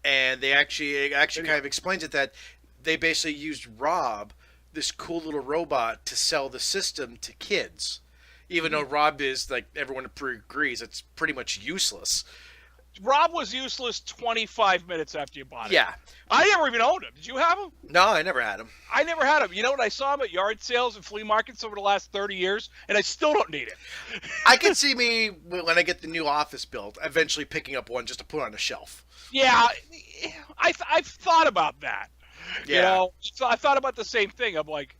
[SPEAKER 1] and they actually kind of explains it that they basically used Rob, this cool little robot, to sell the system to kids, even though Rob is, like everyone agrees, it's pretty much useless.
[SPEAKER 2] Rob was useless 25 minutes after you bought it.
[SPEAKER 1] Yeah.
[SPEAKER 2] I never even owned him. Did you have him?
[SPEAKER 1] No, I never had him.
[SPEAKER 2] I never had him. You know what? I saw him at yard sales and flea markets over the last 30 years, and I still don't need it.
[SPEAKER 1] I can see me, when I get the new office built, eventually picking up one just to put on a shelf.
[SPEAKER 2] Yeah, I've thought about that.
[SPEAKER 1] Yeah.
[SPEAKER 2] You know, so I thought about the same thing. I'm like,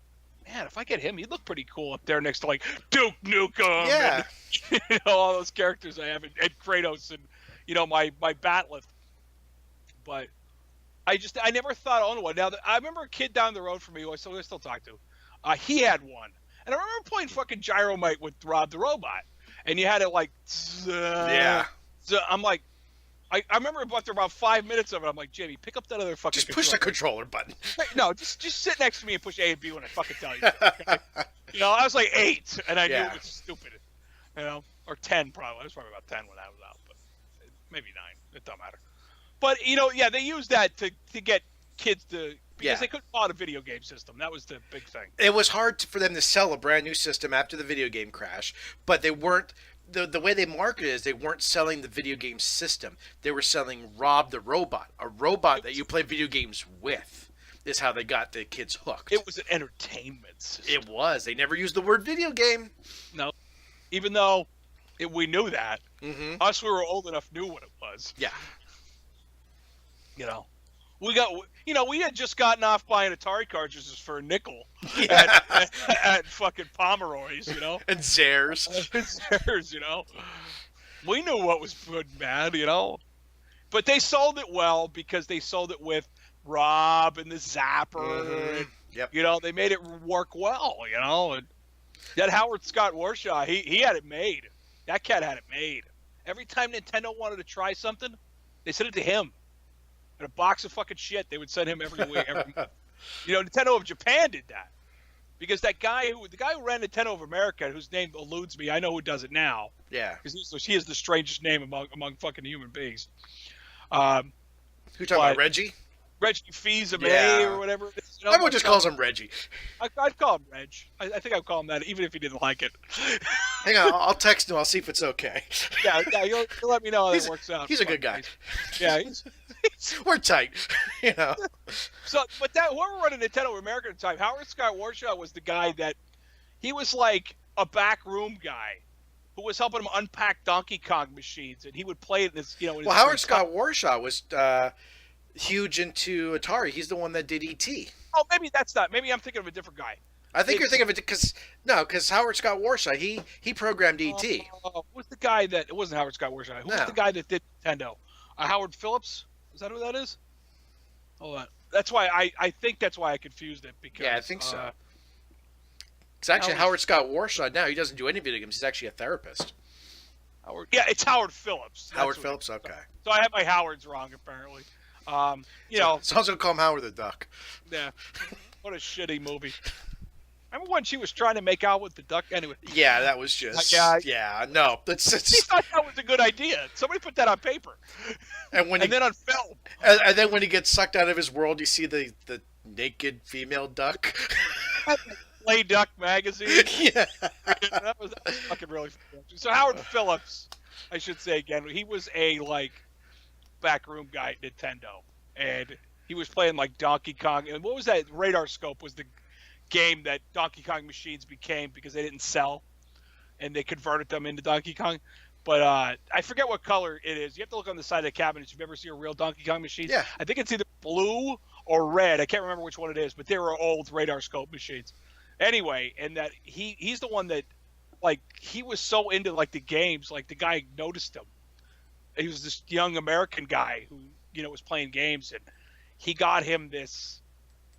[SPEAKER 2] man, if I get him, he'd look pretty cool up there next to, like, Duke Nukem.
[SPEAKER 1] Yeah.
[SPEAKER 2] And, you know, all those characters I have, and Kratos, and, you know, my Batleth. But I never thought on one. Now, I remember a kid down the road from me who I still talk to. He had one. And I remember playing fucking Gyromite with Rob the Robot. And you had it like,
[SPEAKER 1] yeah.
[SPEAKER 2] So I'm like, I remember after about 5 minutes of it, I'm like, Jamie, pick up that other fucking
[SPEAKER 1] Just push the controller button.
[SPEAKER 2] No, just sit next to me and push A and B when I fucking tell you. Okay? You know, I was like 8, and I knew it was stupid. You know, or 10 probably. I was probably about 10 when I was out, but maybe 9. It don't matter. But, you know, yeah, they used that to get kids to, because they couldn't buy a video game system. That was the big thing.
[SPEAKER 1] It was hard for them to sell a brand new system after the video game crash, but they weren't, the way they marketed it is they weren't selling the video game system. They were selling Rob the Robot, a robot that you play video games with, is how they got the kids hooked.
[SPEAKER 2] It was an entertainment system.
[SPEAKER 1] It was. They never used the word video game.
[SPEAKER 2] No. Even though we knew that.
[SPEAKER 1] Mm-hmm.
[SPEAKER 2] Us who were old enough knew what it was.
[SPEAKER 1] Yeah.
[SPEAKER 2] You know. We had just gotten off buying Atari cartridges for a nickel at fucking Pomeroy's, you know.
[SPEAKER 1] And Zares.
[SPEAKER 2] Zares, you know. We knew what was good and bad, you know. But they sold it well because they sold it with Rob and the Zapper. And,
[SPEAKER 1] Yep.
[SPEAKER 2] you know, they made it work well, you know. And that Howard Scott Warshaw, he had it made. That cat had it made. Every time Nintendo wanted to try something, they sent it to him. And a box of fucking shit they would send him every week. You know, Nintendo of Japan did that. Because the guy who ran Nintendo of America, whose name eludes me, I know who does it now.
[SPEAKER 1] Yeah.
[SPEAKER 2] Because he is the strangest name among fucking human beings.
[SPEAKER 1] Who talking about Reggie?
[SPEAKER 2] Reggie Fils-Aimé or whatever it is. You know,
[SPEAKER 1] Everyone just calls him Reggie.
[SPEAKER 2] I'd call him Reg. I think I'd call him that, even if he didn't like it.
[SPEAKER 1] Hang on, I'll text him. I'll see if it's okay.
[SPEAKER 2] Yeah, you'll let me know how that works out.
[SPEAKER 1] He's a good guy.
[SPEAKER 2] Yeah,
[SPEAKER 1] we're tight, you know.
[SPEAKER 2] So, but whoever running Nintendo of America at the time, Howard Scott Warshaw was the guy that he was like a backroom guy who was helping him unpack Donkey Kong machines, and he would play it in his, you know.
[SPEAKER 1] Well, Howard Scott Warshaw was huge into Atari. He's the one that did E.T.
[SPEAKER 2] Oh, maybe that's not. Maybe I'm thinking of a different guy.
[SPEAKER 1] I think you're thinking of it because Howard Scott Warshaw he programmed E.T.
[SPEAKER 2] Who's the guy that it wasn't Howard Scott Warshaw? Who was the guy that did Nintendo? Howard Phillips? Is that who that is? Hold on. That's why I think that's why I confused it because
[SPEAKER 1] I think so. It's actually Howard Scott Warshaw now. He doesn't do any video games. He's actually a therapist.
[SPEAKER 2] It's Howard Phillips.
[SPEAKER 1] Howard Phillips. Okay.
[SPEAKER 2] So I have my Howards wrong apparently. You know,
[SPEAKER 1] someone's gonna call him Howard the Duck.
[SPEAKER 2] Yeah. What a shitty movie. Remember when she was trying to make out with the duck? Anyway.
[SPEAKER 1] Yeah, that was just. No. She
[SPEAKER 2] thought that was a good idea. Somebody put that on paper. And then on film.
[SPEAKER 1] And then when he gets sucked out of his world, you see the naked female duck.
[SPEAKER 2] Play Duck magazine.
[SPEAKER 1] Yeah.
[SPEAKER 2] That was fucking really funny. So Howard Phillips, I should say again, he was a backroom guy at Nintendo, and he was playing Donkey Kong. And what was that? Radar Scope was the game that Donkey Kong machines became because they didn't sell, and they converted them into Donkey Kong. But I forget what color it is. You have to look on the side of the cabinet if you've ever seen a real Donkey Kong machine.
[SPEAKER 1] Yeah.
[SPEAKER 2] I think it's either blue or red. I can't remember which one it is, but they were old Radar Scope machines. Anyway, and that he's the one that he was so into the games, the guy noticed him. He was this young American guy who was playing games, and he got him this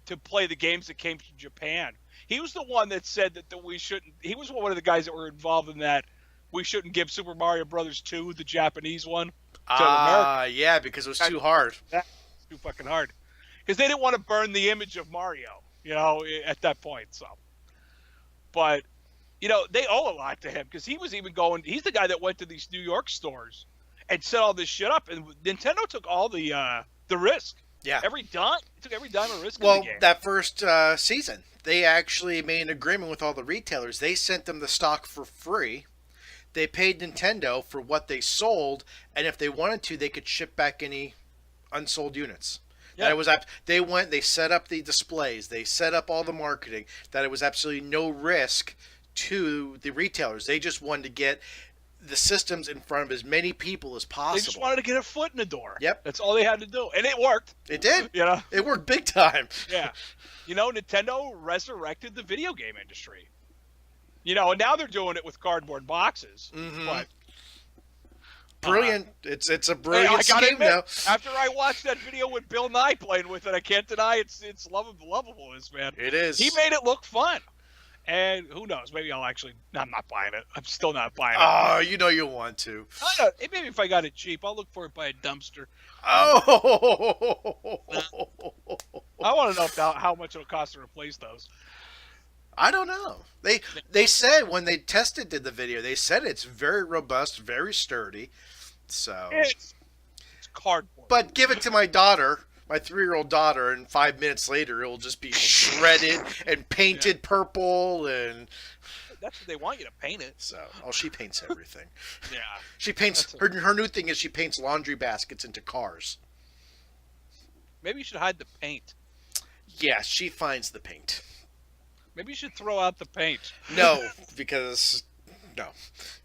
[SPEAKER 2] to play the games that came from Japan. He was the one that said that we shouldn't. He was one of the guys that were involved in that. We shouldn't give Super Mario Brothers 2, the Japanese one, to America.
[SPEAKER 1] Yeah, because it was too hard.
[SPEAKER 2] That was too fucking hard. Because they didn't want to burn the image of Mario, at that point. So, but they owe a lot to him because he was even going. He's the guy that went to these New York stores and set all this shit up, and Nintendo took all the risk.
[SPEAKER 1] Yeah,
[SPEAKER 2] It took every dime of risk.
[SPEAKER 1] Well,
[SPEAKER 2] in the game.
[SPEAKER 1] that first season, they actually made an agreement with all the retailers. They sent them the stock for free. They paid Nintendo for what they sold, and if they wanted to, they could ship back any unsold units. Yeah. That it was they set up the displays, they set up all the marketing. That it was absolutely no risk to the retailers. They just wanted to get the systems in front of as many people as possible.
[SPEAKER 2] They just wanted to get a foot in the door.
[SPEAKER 1] Yep,
[SPEAKER 2] that's all they had to do, and it worked.
[SPEAKER 1] It did. It worked big time.
[SPEAKER 2] Yeah, Nintendo resurrected the video game industry. And now they're doing it with cardboard boxes.
[SPEAKER 1] Mm-hmm.
[SPEAKER 2] But
[SPEAKER 1] brilliant! It's a brilliant scheme now.
[SPEAKER 2] After I watched that video with Bill Nye playing with it, I can't deny it's lovable. This man,
[SPEAKER 1] it is.
[SPEAKER 2] He made it look fun, and who knows? Maybe I'll actually. No, I'm not buying it. I'm still not buying it.
[SPEAKER 1] Oh, you want to?
[SPEAKER 2] Maybe if I got it cheap, I'll look for it by a dumpster.
[SPEAKER 1] Oh!
[SPEAKER 2] I want to know how much it'll cost to replace those.
[SPEAKER 1] I don't know. They said when they did the video, they said it's very robust, very sturdy. So
[SPEAKER 2] it's cardboard.
[SPEAKER 1] But give it to my daughter, my 3-year-old daughter, and 5 minutes later it will just be shredded and painted purple and.
[SPEAKER 2] That's what they want you to paint it.
[SPEAKER 1] So, she paints everything.
[SPEAKER 2] Yeah.
[SPEAKER 1] She paints her new thing is she paints laundry baskets into cars.
[SPEAKER 2] Maybe you should hide the paint.
[SPEAKER 1] Yeah, she finds the paint.
[SPEAKER 2] Maybe you should throw out the paint.
[SPEAKER 1] No, because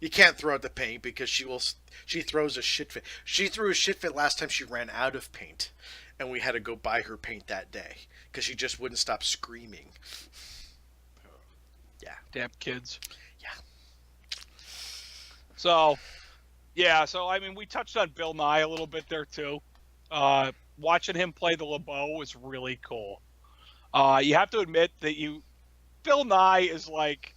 [SPEAKER 1] you can't throw out the paint because she throws a shit fit. She threw a shit fit last time she ran out of paint, and we had to go buy her paint that day because she just wouldn't stop screaming. Yeah,
[SPEAKER 2] damn kids.
[SPEAKER 1] Yeah.
[SPEAKER 2] So, Yeah, so I mean, we touched on Bill Nye a little bit there too. Watching him play the Labo was really cool. You have to admit that Bill Nye is like,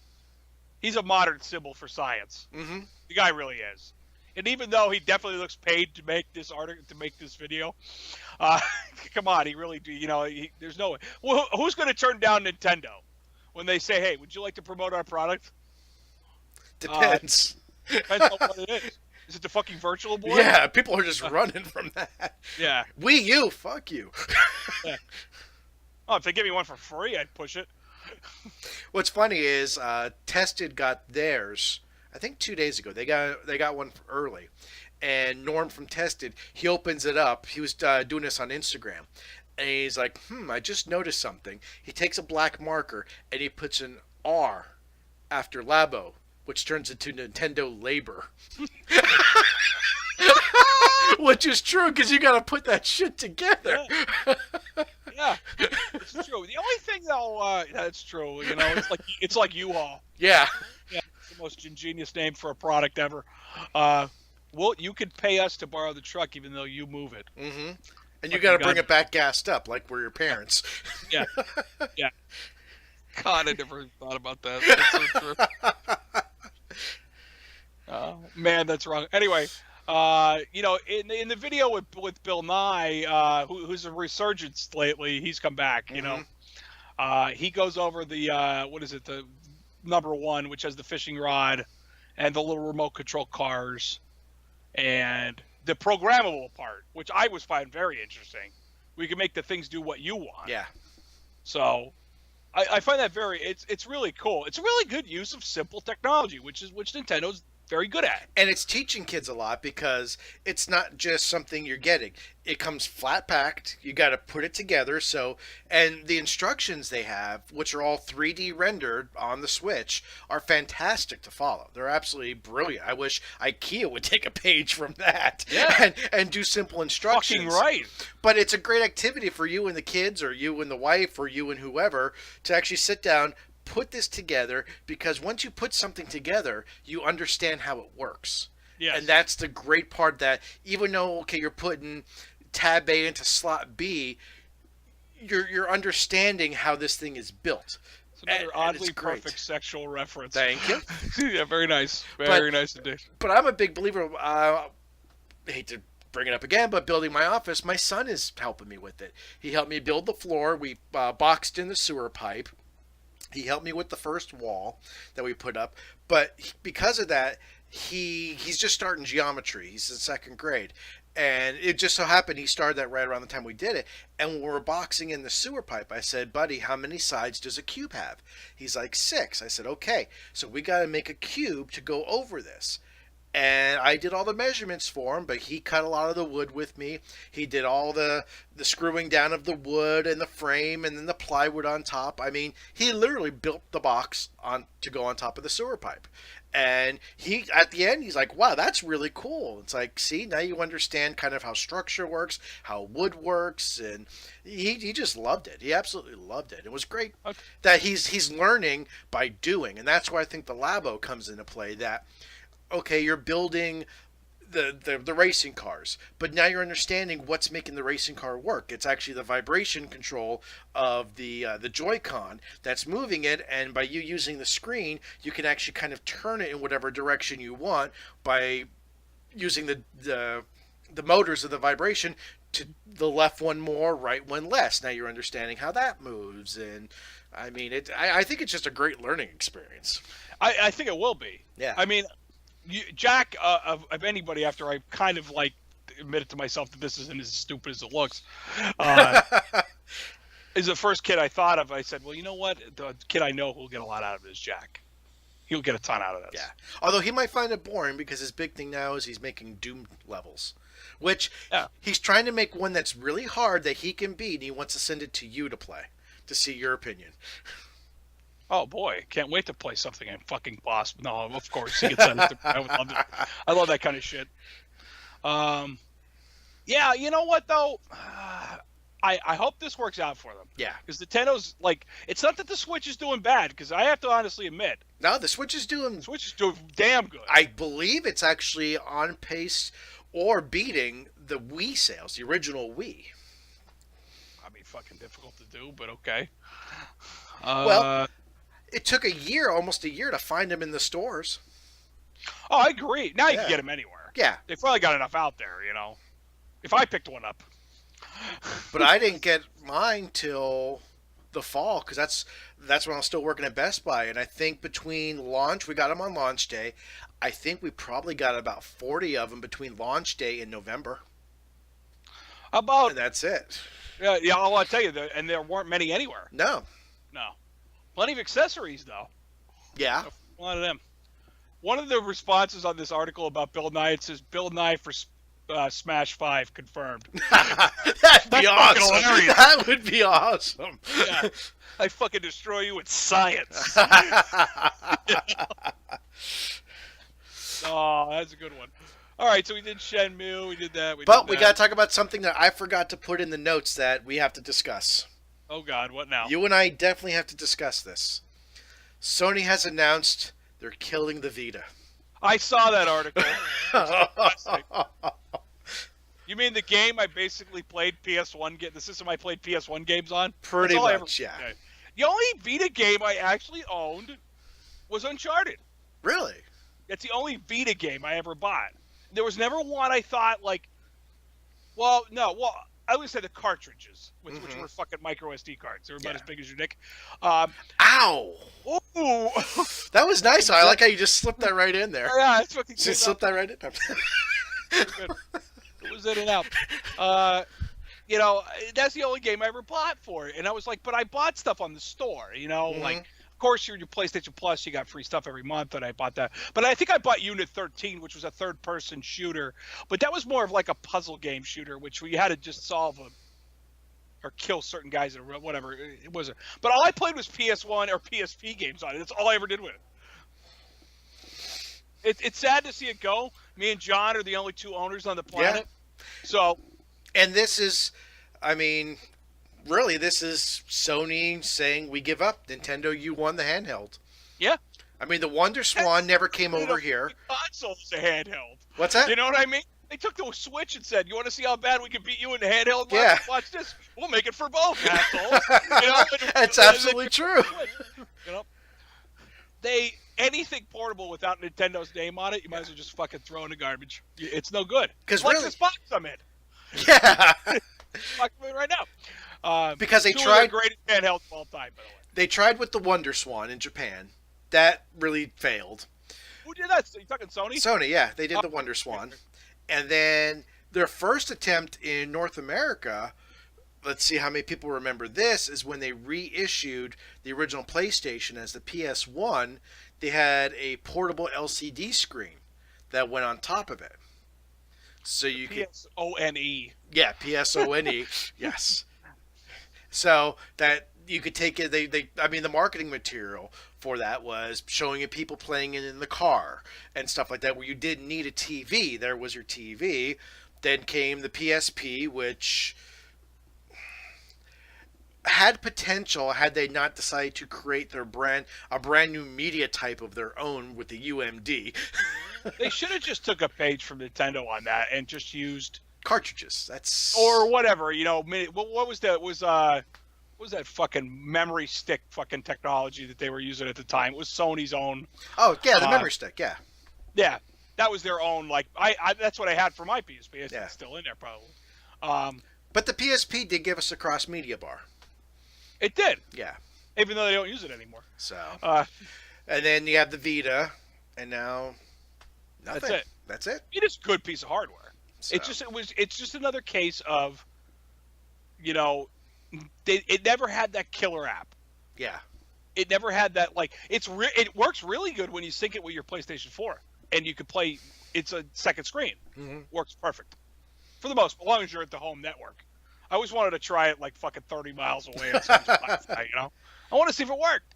[SPEAKER 2] he's a modern symbol for science.
[SPEAKER 1] Mm-hmm.
[SPEAKER 2] The guy really is. And even though he definitely looks paid to make this article, to make this video, come on, he really do. There's no way. Well, who's going to turn down Nintendo when they say, "Hey, would you like to promote our product?"
[SPEAKER 1] Depends.
[SPEAKER 2] Depends on what it is. Is it the fucking Virtual Boy?
[SPEAKER 1] Yeah, people are just running from that.
[SPEAKER 2] Yeah.
[SPEAKER 1] Wii U, fuck you.
[SPEAKER 2] Yeah. Oh, if they give me one for free, I'd push it.
[SPEAKER 1] What's funny is Tested got theirs. I think 2 days ago. They got one early, and Norm from Tested, he opens it up. He was doing this on Instagram, and he's like, I just noticed something. He takes a black marker and he puts an R after Labo, which turns into Nintendo Labor. Which is true, because you got to put that shit together.
[SPEAKER 2] Yeah, it's true. The only thing though, that's true. It's like U-Haul.
[SPEAKER 1] Yeah.
[SPEAKER 2] Yeah, it's the most ingenious name for a product ever. Well, you could pay us to borrow the truck, even though you move it.
[SPEAKER 1] Mm-hmm. And you got to bring it back gassed up, like we're your parents.
[SPEAKER 2] Yeah. Yeah. God, I never thought about that. That's so true. Man, that's wrong. Anyway, in the video with Bill Nye, who's a resurgence lately, he's come back. He goes over the the number 1, which has the fishing rod and the little remote control cars and the programmable part, which I was finding very interesting. We can make the things do what you want.
[SPEAKER 1] Yeah.
[SPEAKER 2] So I find that it's really cool. It's a really good use of simple technology, which Nintendo's very good at.
[SPEAKER 1] And it's teaching kids a lot, because it's not just something you're getting. It comes flat packed. You got to put it together. And the instructions they have, which are all 3D rendered on the Switch, are fantastic to follow. They're absolutely brilliant. I wish IKEA would take a page from that.
[SPEAKER 2] Yeah.
[SPEAKER 1] and do simple instructions.
[SPEAKER 2] Fucking right.
[SPEAKER 1] But it's a great activity for you and the kids, or you and the wife, or you and whoever, to actually sit down, put this together, because once you put something together, you understand how it works.
[SPEAKER 2] Yes.
[SPEAKER 1] And that's the great part, that even though, okay, you're putting tab A into slot B, you're understanding how this thing is built.
[SPEAKER 2] It's another oddly perfect sexual reference.
[SPEAKER 1] Thank you.
[SPEAKER 2] Yeah, very nice. Very nice addition.
[SPEAKER 1] But I'm a big believer, I hate to bring it up again, but building my office, my son is helping me with it. He helped me build the floor. We boxed in the sewer pipe. He helped me with the first wall that we put up, but because of that, he's just starting geometry. He's in 2nd grade, and it just so happened he started that right around the time we did it. And when we were boxing in the sewer pipe, I said, "Buddy, how many sides does a cube have?" He's like, 6. I said, "Okay, so we got to make a cube to go over this." And I did all the measurements for him, but he cut a lot of the wood with me. He did all the screwing down of the wood and the frame, and then the plywood on top. I mean, he literally built the box to go on top of the sewer pipe. And at the end, he's like, "Wow, that's really cool." It's like, see, now you understand kind of how structure works, how wood works, and he just loved it. He absolutely loved it. It was great that he's learning by doing, and that's where I think the Labo comes into play. That, okay, you're building the racing cars, but now you're understanding what's making the racing car work. It's actually the vibration control of the Joy-Con that's moving it, and by you using the screen, you can actually kind of turn it in whatever direction you want by using the motors of the vibration, to the left one more, right one less. Now you're understanding how that moves, and I mean, I think it's just a great learning experience.
[SPEAKER 2] I think it will be.
[SPEAKER 1] Yeah.
[SPEAKER 2] I mean, Jack, of anybody, after I kind of like admitted to myself that this isn't as stupid as it looks, is the first kid I thought of. I said, well, you know what? The kid I know who'll get a lot out of it is Jack. He'll get a ton out of this.
[SPEAKER 1] Yeah. Although he might find it boring, because his big thing now is he's making Doom levels, which he's trying to make one that's really hard that he can beat, and he wants to send it to you to play, to see your opinion.
[SPEAKER 2] Oh boy, can't wait to play something I'm fucking boss. No, of course he can send it to me. I would love it. I love that kind of shit. Yeah, you know what though? I hope this works out for them.
[SPEAKER 1] Yeah.
[SPEAKER 2] Because Nintendo's like, it's not that the Switch is doing bad, because I have to honestly admit,
[SPEAKER 1] No, the Switch is doing
[SPEAKER 2] damn good.
[SPEAKER 1] I believe it's actually on pace or beating the Wii sales, the original Wii.
[SPEAKER 2] I mean, fucking difficult to do, but okay.
[SPEAKER 1] Well, it took almost a year to find them in the stores.
[SPEAKER 2] Oh, I agree. Now you
[SPEAKER 1] Yeah.
[SPEAKER 2] can get them anywhere.
[SPEAKER 1] Yeah.
[SPEAKER 2] They finally got enough out there, If I picked one up.
[SPEAKER 1] But I didn't get mine till the fall because that's when I was still working at Best Buy, and I think between launch, we got them on launch day. I think we probably got about 40 of them between launch day and November.
[SPEAKER 2] About
[SPEAKER 1] And that's it.
[SPEAKER 2] yeah, I'll tell you, and there weren't many anywhere.
[SPEAKER 1] No.
[SPEAKER 2] No, plenty of accessories though.
[SPEAKER 1] Yeah.
[SPEAKER 2] A lot of them. One of the responses on this article about Bill Nye, it says Bill Nye for Smash 5 confirmed.
[SPEAKER 1] That'd be awesome.
[SPEAKER 2] Hilarious.
[SPEAKER 1] That would be awesome.
[SPEAKER 2] Yeah. I fucking destroy you with science. Oh, that's a good one. All right, so we did Shenmue, we did that.
[SPEAKER 1] We got to talk about something that I forgot to put in the notes that we have to discuss.
[SPEAKER 2] Oh, God, what now?
[SPEAKER 1] You and I definitely have to discuss this. Sony has announced they're killing the Vita.
[SPEAKER 2] I saw that article. You mean the game I basically played PS1, the system I played PS1 games on?
[SPEAKER 1] Pretty much, yeah.
[SPEAKER 2] The only Vita game I actually owned was Uncharted.
[SPEAKER 1] Really?
[SPEAKER 2] It's the only Vita game I ever bought. There was never one I thought I always said the cartridges, which were fucking micro SD cards. They were about as big as your dick.
[SPEAKER 1] Ow!
[SPEAKER 2] Ooh!
[SPEAKER 1] That was nice. I like how you just slipped that right in there.
[SPEAKER 2] Yeah, it's fucking
[SPEAKER 1] just slipped that right in.
[SPEAKER 2] Good. It was in and out. That's the only game I ever bought for it. And I was like, but I bought stuff on the store, like, of course, your PlayStation Plus, you got free stuff every month, and I bought that. But I think I bought Unit 13, which was a third-person shooter. But that was more of like a puzzle game shooter, which we had to just solve or kill certain guys or whatever. It wasn't. But all I played was PS1 or PSP games on it. That's all I ever did with it. It's sad to see it go. Me and John are the only two owners on the planet. Yeah. So,
[SPEAKER 1] and this is, really, this is Sony saying we give up. Nintendo, you won the handheld.
[SPEAKER 2] Yeah.
[SPEAKER 1] The Wonder Swan never came over here.
[SPEAKER 2] Console's a handheld.
[SPEAKER 1] What's that?
[SPEAKER 2] You know what I mean? They took the Switch and said, "You want to see how bad we can beat you in the handheld?
[SPEAKER 1] Yeah.
[SPEAKER 2] Watch this. We'll make it for both, assholes."
[SPEAKER 1] That's absolutely true.
[SPEAKER 2] Anything portable without Nintendo's name on it, you might as well just fucking throw in the garbage. It's no good.
[SPEAKER 1] Because
[SPEAKER 2] like this box I'm in.
[SPEAKER 1] Yeah.
[SPEAKER 2] Box I'm in right now.
[SPEAKER 1] Because they
[SPEAKER 2] two
[SPEAKER 1] tried.
[SPEAKER 2] Of the greatest handhelds of all time, by the way.
[SPEAKER 1] They tried with the Wonder Swan in Japan. That really failed.
[SPEAKER 2] Who did that? You talking Sony?
[SPEAKER 1] Sony, yeah, they did the Wonder Swan, and then their first attempt in North America. Let's see how many people remember this, is when they reissued the original PlayStation as the PS1, they had a portable LCD screen that went on top of it. So you could
[SPEAKER 2] PSONE.
[SPEAKER 1] Yeah, PSONE. Yes. So that you could take it, the marketing material for that was showing you people playing it in the car and stuff like that, where you didn't need a TV. There was your TV. Then came the PSP, which had potential had they not decided to create a brand new media type of their own with the UMD.
[SPEAKER 2] They should have just took a page from Nintendo on that and just used
[SPEAKER 1] cartridges. That's
[SPEAKER 2] or whatever. What was that? What was that fucking memory stick fucking technology that they were using at the time? It was Sony's own.
[SPEAKER 1] Oh yeah, the memory stick. Yeah.
[SPEAKER 2] Yeah, that was their own. Like that's what I had for my PSP. It's still in there probably.
[SPEAKER 1] But the PSP did give us a cross media bar.
[SPEAKER 2] It did.
[SPEAKER 1] Yeah.
[SPEAKER 2] Even though they don't use it anymore.
[SPEAKER 1] So. And then you have the Vita, and now. Nothing. That's it.
[SPEAKER 2] It is a good piece of hardware.
[SPEAKER 1] So.
[SPEAKER 2] It's just another case of, it never had that killer app.
[SPEAKER 1] Yeah.
[SPEAKER 2] It never had that it works really good when you sync it with your PlayStation 4 and you can play. It's a second screen.
[SPEAKER 1] Mm-hmm.
[SPEAKER 2] Works perfect for the most, as long as you're at the home network. I always wanted to try it like fucking 30 miles away on some Wi-Fi, I want to see if it worked.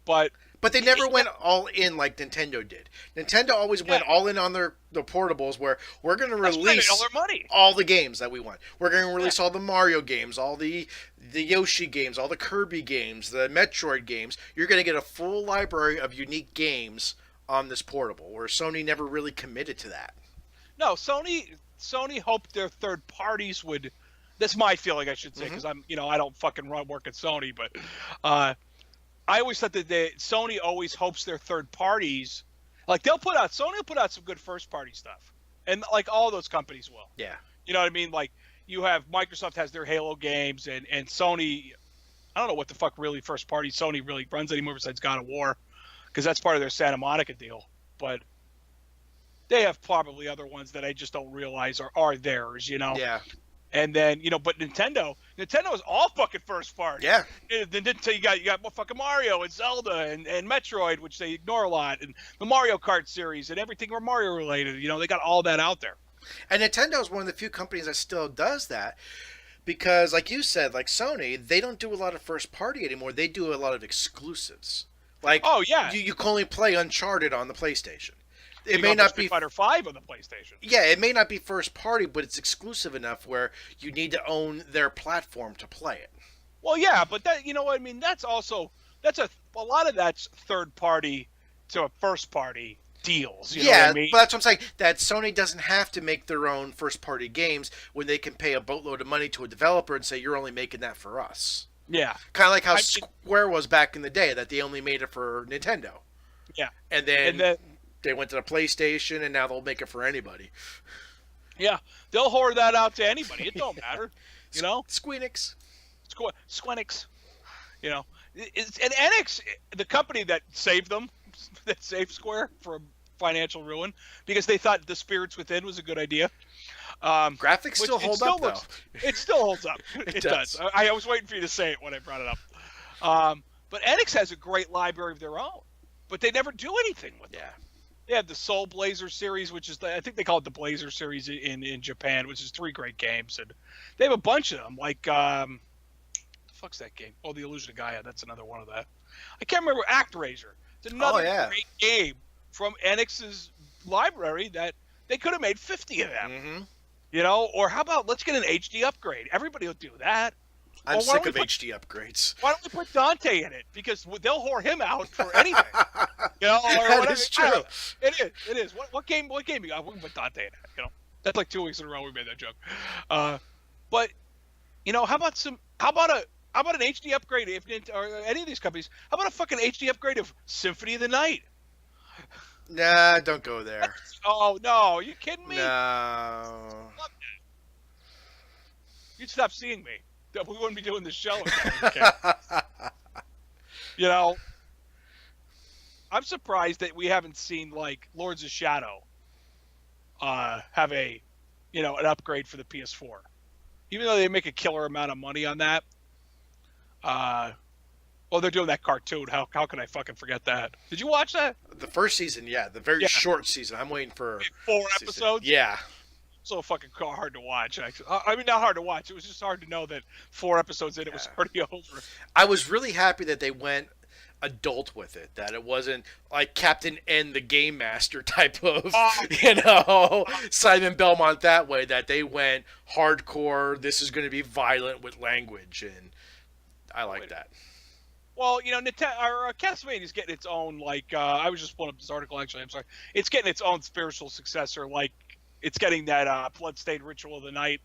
[SPEAKER 2] But
[SPEAKER 1] But they never went all in like Nintendo did. Nintendo always went all in on the portables, where we're going to release
[SPEAKER 2] all their money,
[SPEAKER 1] all the games that we want. We're going to release all the Mario games, all the Yoshi games, all the Kirby games, the Metroid games. You're going to get a full library of unique games on this portable, where Sony never really committed to that.
[SPEAKER 2] No, Sony hoped their third parties would. That's my feeling, I should say, because I don't fucking work at Sony, but I always thought that Sony always hopes their third parties, like Sony will put out some good first party stuff, and like all those companies will.
[SPEAKER 1] Yeah.
[SPEAKER 2] You know what I mean? Like you have Microsoft has their Halo games, and Sony, I don't know what the fuck really first party Sony really runs anymore besides God of War, because that's part of their Santa Monica deal. But they have probably other ones that I just don't realize are theirs.
[SPEAKER 1] Yeah.
[SPEAKER 2] And then, but Nintendo is all fucking first party.
[SPEAKER 1] Yeah.
[SPEAKER 2] Then you got fucking Mario and Zelda and Metroid, which they ignore a lot, and the Mario Kart series and everything Mario related. They got all that out there.
[SPEAKER 1] And Nintendo is one of the few companies that still does that, because, like you said, like Sony, they don't do a lot of first party anymore. They do a lot of exclusives. Like,
[SPEAKER 2] oh yeah,
[SPEAKER 1] you can only play Uncharted on the PlayStation. It may not be
[SPEAKER 2] Street Fighter 5 on the PlayStation.
[SPEAKER 1] Yeah, it may not be first party, but it's exclusive enough where you need to own their platform to play it.
[SPEAKER 2] Well, yeah, but that what I mean. That's a lot of that's third party to a first party deals. You know what I mean?
[SPEAKER 1] But that's what I'm saying. That Sony doesn't have to make their own first party games when they can pay a boatload of money to a developer and say, you're only making that for us.
[SPEAKER 2] Yeah.
[SPEAKER 1] Kind of like how Square was back in the day, that they only made it for Nintendo.
[SPEAKER 2] Yeah.
[SPEAKER 1] And then they went to the PlayStation, and now they'll make it for anybody.
[SPEAKER 2] Yeah, they'll whore that out to anybody. It don't matter,
[SPEAKER 1] Squeenix.
[SPEAKER 2] Squenix. And Enix, the company that saved them, that saved Square from financial ruin, because they thought The Spirits Within was a good idea.
[SPEAKER 1] Graphics still hold up, though.
[SPEAKER 2] It still holds up. It does. I was waiting for you to say it when I brought it up. But Enix has a great library of their own, but they never do anything with it. They have the Soul Blazer series, which is I think they call it the Blazer series in Japan, which is 3 great games, and they have a bunch of them. Like, the fuck's that game? Oh, the Illusion of Gaia. That's another one of that. I can't remember. ActRaiser. It's another great game from Enix's library that they could have made 50 of them. Or how about let's get an HD upgrade? Everybody will do that.
[SPEAKER 1] I'm sick of HD upgrades.
[SPEAKER 2] Why don't we put Dante in it? Because they'll whore him out for anything.
[SPEAKER 1] That is true.
[SPEAKER 2] It is. What game you got? We can put Dante in it. That's like 2 weeks in a row we made that joke. But how about an HD upgrade or any of these companies? How about a fucking HD upgrade of Symphony of the Night?
[SPEAKER 1] Nah, don't go there.
[SPEAKER 2] Oh no, you kidding me?
[SPEAKER 1] No.
[SPEAKER 2] You'd stop seeing me. We wouldn't be doing this show. I'm surprised that we haven't seen like Lords of Shadow have an upgrade for the PS4, even though they make a killer amount of money on that. They're doing that cartoon. How can I fucking forget that? Did you watch that?
[SPEAKER 1] The first season, the very short season. I'm waiting for
[SPEAKER 2] 4 episodes.
[SPEAKER 1] Yeah.
[SPEAKER 2] So fucking hard to watch. Actually, I mean, not hard to watch. It was just hard to know that 4 episodes in, it was already over. I
[SPEAKER 1] was really happy that they went adult with it. That it wasn't like Captain N, the Game Master type of, Simon Belmont that way. That they went hardcore. This is going to be violent with language, and I like that.
[SPEAKER 2] Well, Castlevania's getting its own, like, I was just pulling up this article, actually, I'm sorry. It's getting its own spiritual successor, like, it's getting that Bloodstained Ritual of the Night,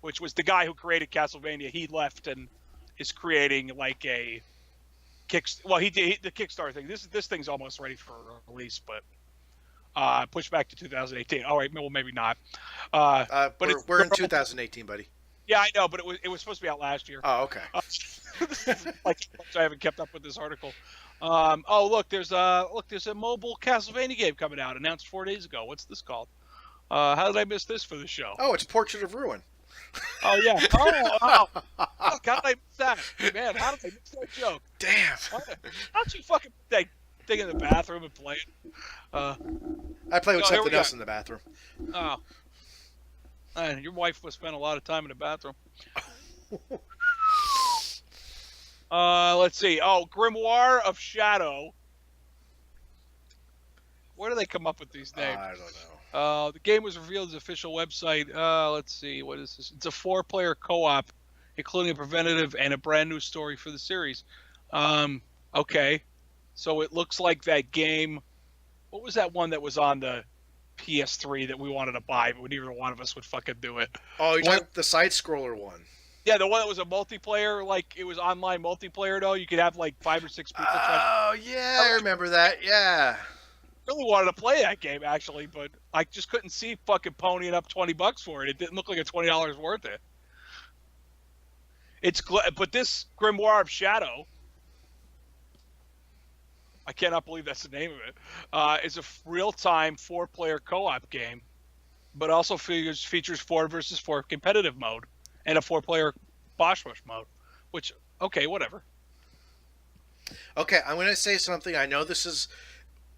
[SPEAKER 2] which was the guy who created Castlevania. He left and is creating, like, a the Kickstarter thing. This thing's almost ready for release, but pushed back to 2018. All right, well, maybe not.
[SPEAKER 1] But we're in 2018, buddy.
[SPEAKER 2] Yeah, I know, but it was supposed to be out last year.
[SPEAKER 1] Oh, okay.
[SPEAKER 2] Like, I haven't kept up with this article. Look, there's a mobile Castlevania game coming out, announced 4 days ago. What's this called? How did I miss this for the show?
[SPEAKER 1] Oh, it's Portrait of Ruin.
[SPEAKER 2] Oh yeah. Oh, look, how did I miss that? Man, how did I miss that joke?
[SPEAKER 1] Damn.
[SPEAKER 2] How don't you fucking that thing in the bathroom and play it?
[SPEAKER 1] I play with something else in the bathroom.
[SPEAKER 2] Oh. Your wife must spend a lot of time in the bathroom. Let's see. Oh, Grimoire of Shadow Where do they come up with these names?
[SPEAKER 1] I don't know.
[SPEAKER 2] The game was revealed as official website. Let's see. What is this? It's a 4-player co-op, including a preventative and a brand new story for the series. Okay. So it looks like that game. What was that one that was on the PS3 that we wanted to buy, but neither one of us would fucking do it?
[SPEAKER 1] Oh, you're talking the side-scroller one.
[SPEAKER 2] Yeah, the one that was a multiplayer, like it was online multiplayer though. You could have like 5 or 6 people.
[SPEAKER 1] Oh, yeah, I remember that. Yeah.
[SPEAKER 2] Really wanted to play that game actually, but I just couldn't see fucking ponying up $20 for it. It didn't look like a $20 worth it. But this Grimoire of Shadow, I cannot believe that's the name of it, is a real-time 4-player co-op game, but also features 4 versus 4 competitive mode and a 4-player boss rush mode, which, okay, whatever.
[SPEAKER 1] Okay, I'm going to say something. I know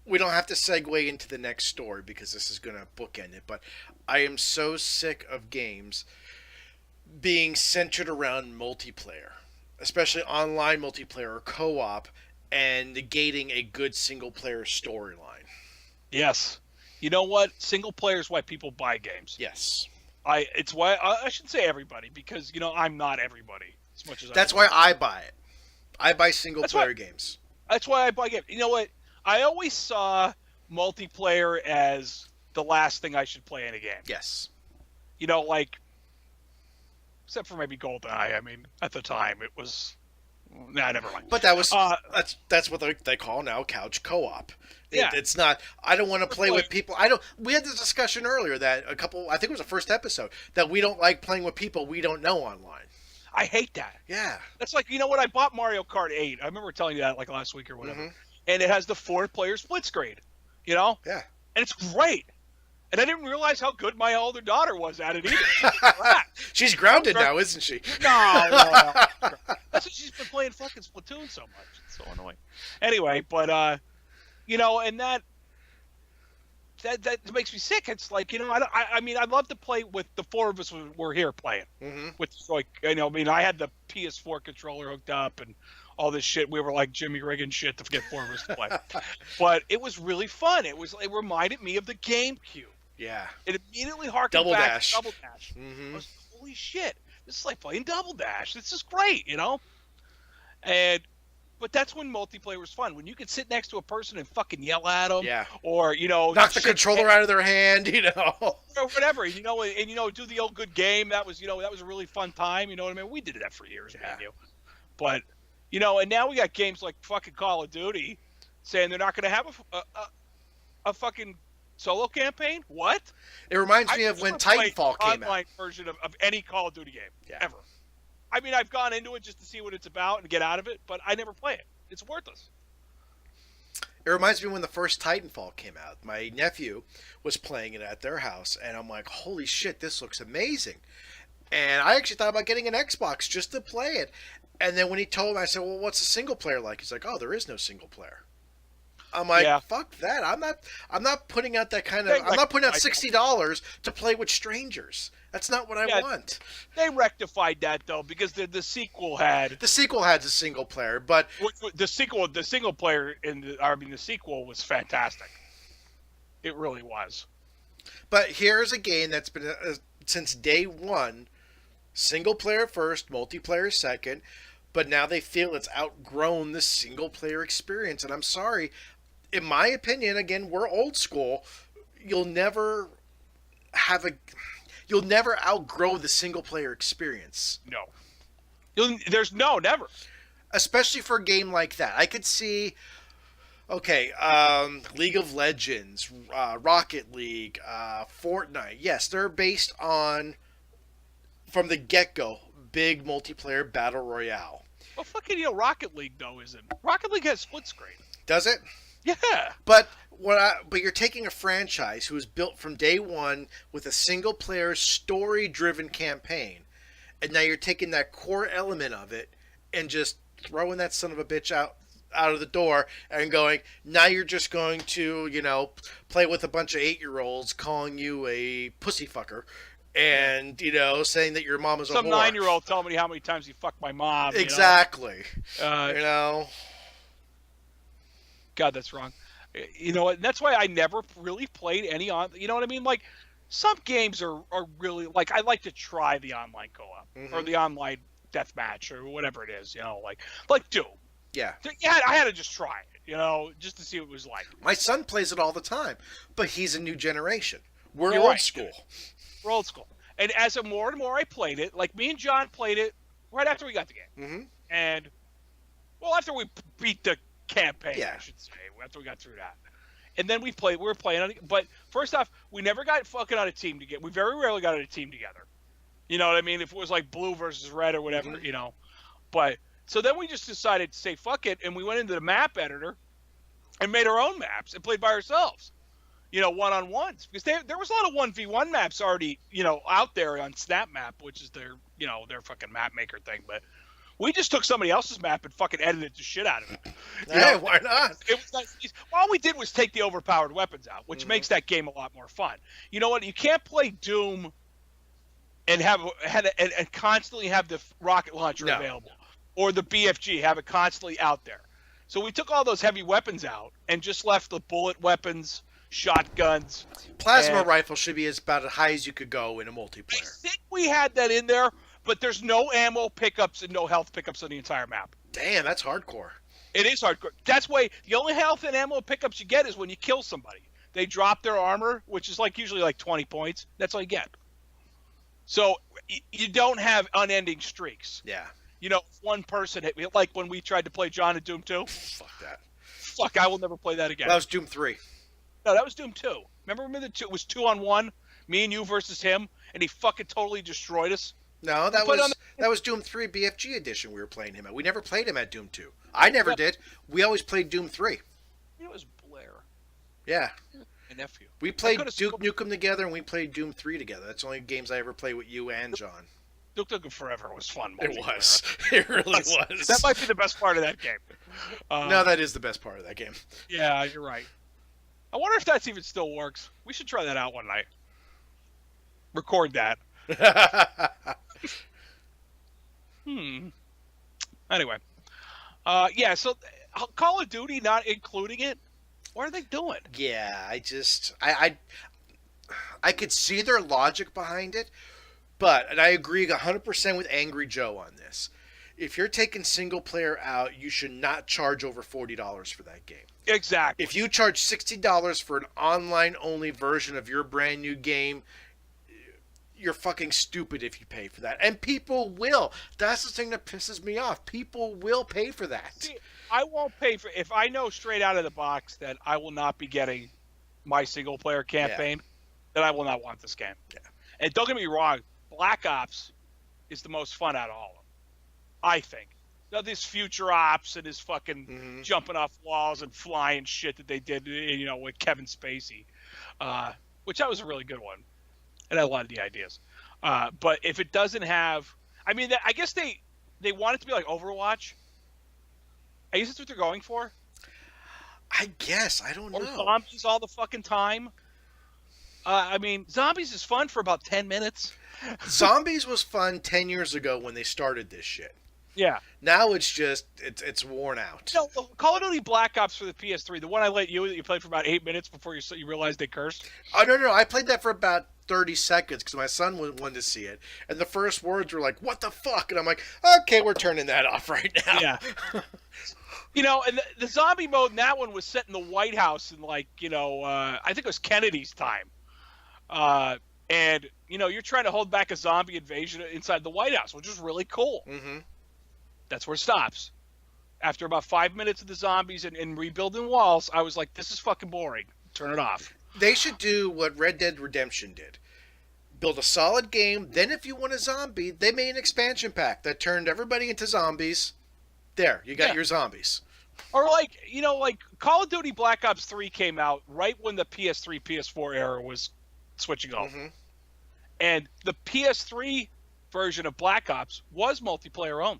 [SPEAKER 1] we don't have to segue into the next story because this is going to bookend it, but I am so sick of games being centered around multiplayer, especially online multiplayer or co-op, and negating a good single-player storyline.
[SPEAKER 2] Yes. You know what? Single player is why people buy games.
[SPEAKER 1] Yes.
[SPEAKER 2] It's why I should say everybody, because I'm not everybody as much as
[SPEAKER 1] that's why I buy it. I buy single-player games.
[SPEAKER 2] That's why I buy games. You know what? I always saw multiplayer as the last thing I should play in a game.
[SPEAKER 1] Yes.
[SPEAKER 2] Like, except for maybe GoldenEye. I mean, at the time it was. Nah, never mind.
[SPEAKER 1] But that was that's what they call now couch co-op.
[SPEAKER 2] Yeah.
[SPEAKER 1] It's not. I don't want to play with people. We had this discussion earlier that I think it was the first episode, that we don't like playing with people we don't know online.
[SPEAKER 2] I hate that.
[SPEAKER 1] Yeah.
[SPEAKER 2] That's like, what? I bought Mario Kart 8. I remember telling you that like last week or whatever. Mm-hmm. And it has the 4-player split screen. Yeah. And it's great. And I didn't realize how good my older daughter was at it either.
[SPEAKER 1] She's grounded now, isn't she?
[SPEAKER 2] No. That's what she's been playing fucking Splatoon so much. It's so annoying. Anyway, but and that makes me sick. It's like, I mean, I'd love to play with the 4 of us were here playing.
[SPEAKER 1] Mm-hmm.
[SPEAKER 2] With like, I had the PS4 controller hooked up and all this shit. We were like Jimmy Riggin shit to get 4 of us to play. But it was really fun. It reminded me of the GameCube.
[SPEAKER 1] Yeah.
[SPEAKER 2] It immediately harkened back to Double Dash.
[SPEAKER 1] Mm-hmm.
[SPEAKER 2] I was, holy shit, this is like playing Double Dash. This is great, But that's when multiplayer was fun. When you could sit next to a person and fucking yell at them.
[SPEAKER 1] Yeah.
[SPEAKER 2] Or,
[SPEAKER 1] knock the controller out of their hand,
[SPEAKER 2] Or whatever, and do the old good game. That was, that was a really fun time. You know what I mean? We did that for years, man. But, and now we got games like fucking Call of Duty saying they're not going to have a fucking solo campaign? What?
[SPEAKER 1] It reminds me of when Titanfall came out.
[SPEAKER 2] Online version of any Call of Duty game ever. I mean, I've gone into it just to see what it's about and get out of it, but I never play it. It's worthless.
[SPEAKER 1] It reminds me when the first Titanfall came out. My nephew was playing it at their house, and I'm like, holy shit, this looks amazing. And I actually thought about getting an Xbox just to play it. And then when he told me, I said, well, what's a single player like? He's like, oh, there is no single player. I'm like, fuck that. I'm not putting out that kind of. I'm not putting out $60 to play with strangers. That's not what I want.
[SPEAKER 2] They rectified that though, because the sequel had
[SPEAKER 1] a single player, but
[SPEAKER 2] the sequel was fantastic. It really was.
[SPEAKER 1] But here's a game that's been since day one, single player first, multiplayer second. But now they feel it's outgrown the single player experience, and I'm sorry. In my opinion, again, we're old school. You'll never outgrow the single player experience.
[SPEAKER 2] No. Never.
[SPEAKER 1] Especially for a game like that. I could see, League of Legends, Rocket League, Fortnite. Yes, they're based on, from the get-go, big multiplayer battle royale.
[SPEAKER 2] Well, fucking, Rocket League, though, isn't. Rocket League has split screen.
[SPEAKER 1] Does it?
[SPEAKER 2] Yeah.
[SPEAKER 1] But you're taking a franchise who was built from day one with a single player story driven campaign, and now you're taking that core element of it and just throwing that son of a bitch out of the door and going, now you're just going to, play with a bunch of 8-year-olds calling you a pussy fucker and, saying that your mom is a whore.
[SPEAKER 2] Some 9-year-old telling me how many times he fucked my mom.
[SPEAKER 1] Exactly.
[SPEAKER 2] God, that's wrong. You know, and that's why I never really played any on. You know what I mean? Like some games are really like I like to try the online co-op or the online deathmatch or whatever it is. You know, like Doom.
[SPEAKER 1] Yeah.
[SPEAKER 2] Yeah, I had to just try it. You know, just to see what it was like.
[SPEAKER 1] My son plays it all the time, but he's a new generation. We're
[SPEAKER 2] You're
[SPEAKER 1] old
[SPEAKER 2] right.
[SPEAKER 1] school.
[SPEAKER 2] We're old school. And as a more and more I played it, like me and John played it right after we got the game. And, well, after we beat the campaign, I should say, after we got through that. And then we were playing on it. But first off, we never got fucking on a team together. We very rarely got on a team together. You know what I mean? If it was like blue versus red or whatever, you know. But, so then we just decided to say fuck it, and we went into the map editor and made our own maps and played by ourselves. You know, one-on-ones. Because there was a lot of 1v1 maps already, you know, out there on Snap Map, which is their, you know, their fucking map maker thing. But we just took somebody else's map and fucking edited the shit out of it.
[SPEAKER 1] Hey, why not?
[SPEAKER 2] It was like, all we did was take the overpowered weapons out, which makes that game a lot more fun. You know what? You can't play Doom and and constantly have the rocket launcher available. Or the BFG, have it constantly out there. So we took all those heavy weapons out and just left the bullet weapons, shotguns.
[SPEAKER 1] Plasma rifle should be about as high as you could go in a multiplayer.
[SPEAKER 2] I think we had that in there, but there's no ammo pickups and no health pickups on the entire map.
[SPEAKER 1] Damn, that's hardcore.
[SPEAKER 2] It is hardcore. That's why the only health and ammo pickups you get is when you kill somebody. They drop their armor, which is like usually like 20 points. That's all you get. So you don't have unending streaks.
[SPEAKER 1] Yeah.
[SPEAKER 2] You know, one person hit me, like when we tried to play John in Doom 2.
[SPEAKER 1] Fuck that.
[SPEAKER 2] Fuck, I will never play that again.
[SPEAKER 1] That was Doom 3.
[SPEAKER 2] No, that was Doom 2. Remember the 2? It was 2-on-1, me and you versus him, and he fucking totally destroyed us.
[SPEAKER 1] No, that was Doom 3 BFG edition we were playing him at. We never played him at Doom 2. I never did. We always played Doom 3.
[SPEAKER 2] You know, it was Blair.
[SPEAKER 1] Yeah.
[SPEAKER 2] My nephew.
[SPEAKER 1] We played Duke Nukem together, and we played Doom 3 together. That's the only games I ever played with you and John.
[SPEAKER 2] Duke Nukem Forever was fun.
[SPEAKER 1] It was. It really was.
[SPEAKER 2] That might be the best part of that game.
[SPEAKER 1] No, that is the best part of that game.
[SPEAKER 2] Yeah, you're right. I wonder if that's even still works. We should try that out one night. Record that. Anyway. Yeah, so Call of Duty not including it? What are they doing?
[SPEAKER 1] Yeah, I could see their logic behind it, and I agree 100% with Angry Joe on this. If you're taking single player out, you should not charge over $40 for that game.
[SPEAKER 2] Exactly.
[SPEAKER 1] If you charge $60 for an online-only version of your brand new game, you're fucking stupid if you pay for that. And people will. That's the thing that pisses me off. People will pay for that.
[SPEAKER 2] See, I won't pay for if I know straight out of the box that I will not be getting my single player campaign, then I will not want this game.
[SPEAKER 1] Yeah.
[SPEAKER 2] And don't get me wrong, Black Ops is the most fun out of all of them, I think. Now, this Future Ops and his fucking jumping off walls and flying shit that they did, you know, with Kevin Spacey, which that was a really good one. And I had a lot of the ideas. But if it doesn't have, I mean, I guess they want it to be like Overwatch. I guess that's what they're going for.
[SPEAKER 1] I guess. I don't know.
[SPEAKER 2] Zombies all the fucking time. I mean, Zombies is fun for about 10 minutes.
[SPEAKER 1] Zombies was fun 10 years ago when they started this shit.
[SPEAKER 2] Yeah.
[SPEAKER 1] Now it's just, it's worn out.
[SPEAKER 2] No, Call of Duty Black Ops for the PS3, the one I let you that you played for about 8 minutes before you realized they cursed.
[SPEAKER 1] Oh, no. I played that for about 30 seconds because my son wanted to see it. And the first words were like, what the fuck? And I'm like, okay, we're turning that off right now.
[SPEAKER 2] Yeah. You know, and the zombie mode in that one was set in the White House in, like, you know, I think it was Kennedy's time. And, you know, you're trying to hold back a zombie invasion inside the White House, which is really cool. Mm-hmm. That's where it stops. After about 5 minutes of the zombies and rebuilding walls, I was like, this is fucking boring. Turn it off.
[SPEAKER 1] They should do what Red Dead Redemption did. Build a solid game, then if you want a zombie, they made an expansion pack that turned everybody into zombies. There, you got your zombies.
[SPEAKER 2] Or like, you know, like Call of Duty Black Ops 3 came out right when the PS3, PS4 era was switching over. Mm-hmm. And the PS3 version of Black Ops was multiplayer only.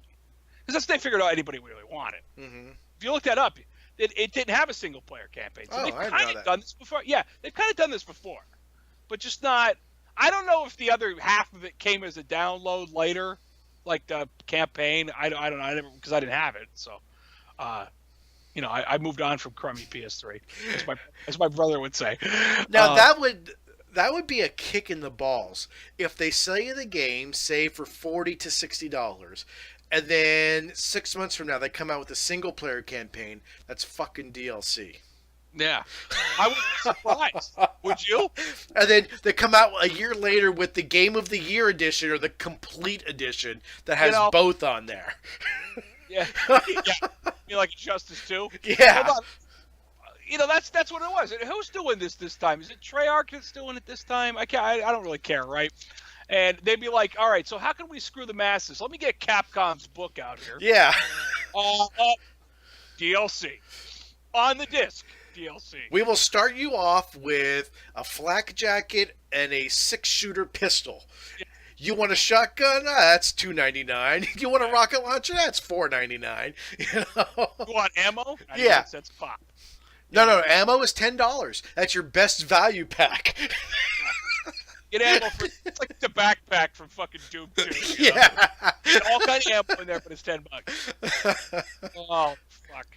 [SPEAKER 2] Because that's what they figured out anybody really wanted. Mm-hmm. If you look that up, it didn't have a single player campaign. So they've kind of done this before. Yeah, they've kind of done this before. But just not... I don't know if the other half of it came as a download later, like the campaign. I don't know, because I didn't have it. So, I moved on from crummy PS3, as my brother would say.
[SPEAKER 1] Now that would be a kick in the balls if they sell you the game, say for $40 to $60, and then 6 months from now they come out with a single player campaign that's fucking DLC.
[SPEAKER 2] Yeah, I would be surprised. Would you?
[SPEAKER 1] And then they come out a year later with the Game of the Year edition or the Complete edition that has both on there.
[SPEAKER 2] Yeah, yeah. You like Injustice 2?
[SPEAKER 1] Yeah.
[SPEAKER 2] That's what it was. Who's doing this time? Is it Treyarch that's doing it this time? I don't really care, right? And they'd be like, all right, so how can we screw the masses? Let me get Capcom's book out here.
[SPEAKER 1] Yeah.
[SPEAKER 2] DLC. On the disc, DLC.
[SPEAKER 1] We will start you off with a flak jacket and a 6-shooter pistol. Yeah. You want a shotgun? That's $2.99. You want a rocket launcher? That's $4.99.
[SPEAKER 2] You want ammo?
[SPEAKER 1] Yeah.
[SPEAKER 2] That's pop.
[SPEAKER 1] No. Ammo is $10. That's your best value pack.
[SPEAKER 2] Get ammo for it's like the backpack from fucking Doom 2.
[SPEAKER 1] Yeah.
[SPEAKER 2] All kind of ammo in there, but it's $10. Oh fuck.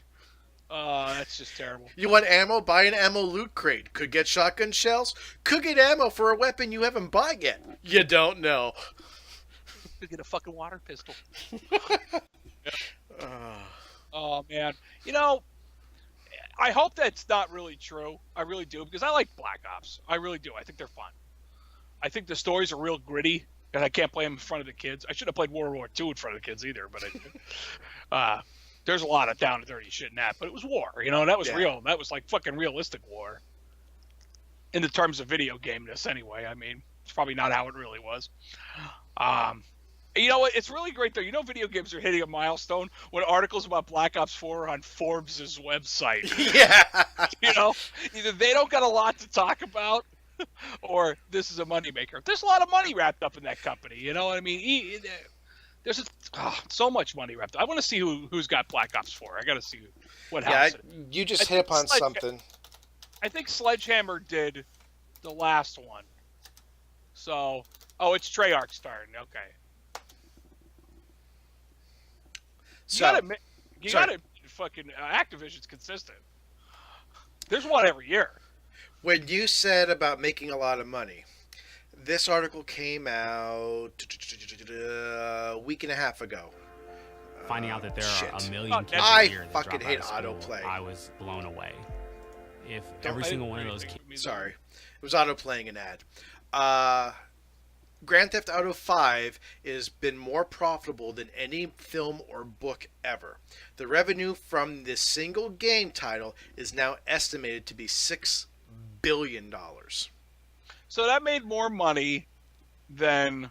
[SPEAKER 2] That's just terrible.
[SPEAKER 1] You want ammo? Buy an ammo loot crate. Could get shotgun shells. Could get ammo for a weapon you haven't bought yet. You don't know.
[SPEAKER 2] Could get a fucking water pistol. Oh man. I hope that's not really true. I really do, because I like Black Ops. I really do. I think they're fun. I think the stories are real gritty, and I can't play them in front of the kids. I should have played World War II in front of the kids either, but there's a lot of down and dirty shit in that. But it was war, that was real. That was like fucking realistic war. In the terms of video game-ness, anyway. I mean, it's probably not how it really was. You know what? It's really great, though. Video games are hitting a milestone when articles about Black Ops 4 are on Forbes' website.
[SPEAKER 1] Yeah.
[SPEAKER 2] Either they don't got a lot to talk about, or this is a moneymaker. There's a lot of money wrapped up in that company. You know what I mean? There's so much money wrapped up. I want to see who's got Black Ops 4. I got to see what happens.
[SPEAKER 1] Yeah, you just hit upon something.
[SPEAKER 2] I think Sledgehammer did the last one. So, it's Treyarch starting. Okay. You gotta fucking Activision's consistent. There's one every year.
[SPEAKER 1] When you said about making a lot of money, this article came out a week and a half ago.
[SPEAKER 3] Finding out that there are a million kids
[SPEAKER 1] I
[SPEAKER 3] a year that
[SPEAKER 1] fucking
[SPEAKER 3] drop
[SPEAKER 1] hate
[SPEAKER 3] out of school,
[SPEAKER 1] autoplay.
[SPEAKER 3] I was blown away. If every single one of those kids...
[SPEAKER 1] Sorry. It was autoplaying an ad. Grand Theft Auto 5 has been more profitable than any film or book ever. The revenue from this single game title is now estimated to be $6 billion.
[SPEAKER 2] So that made more money than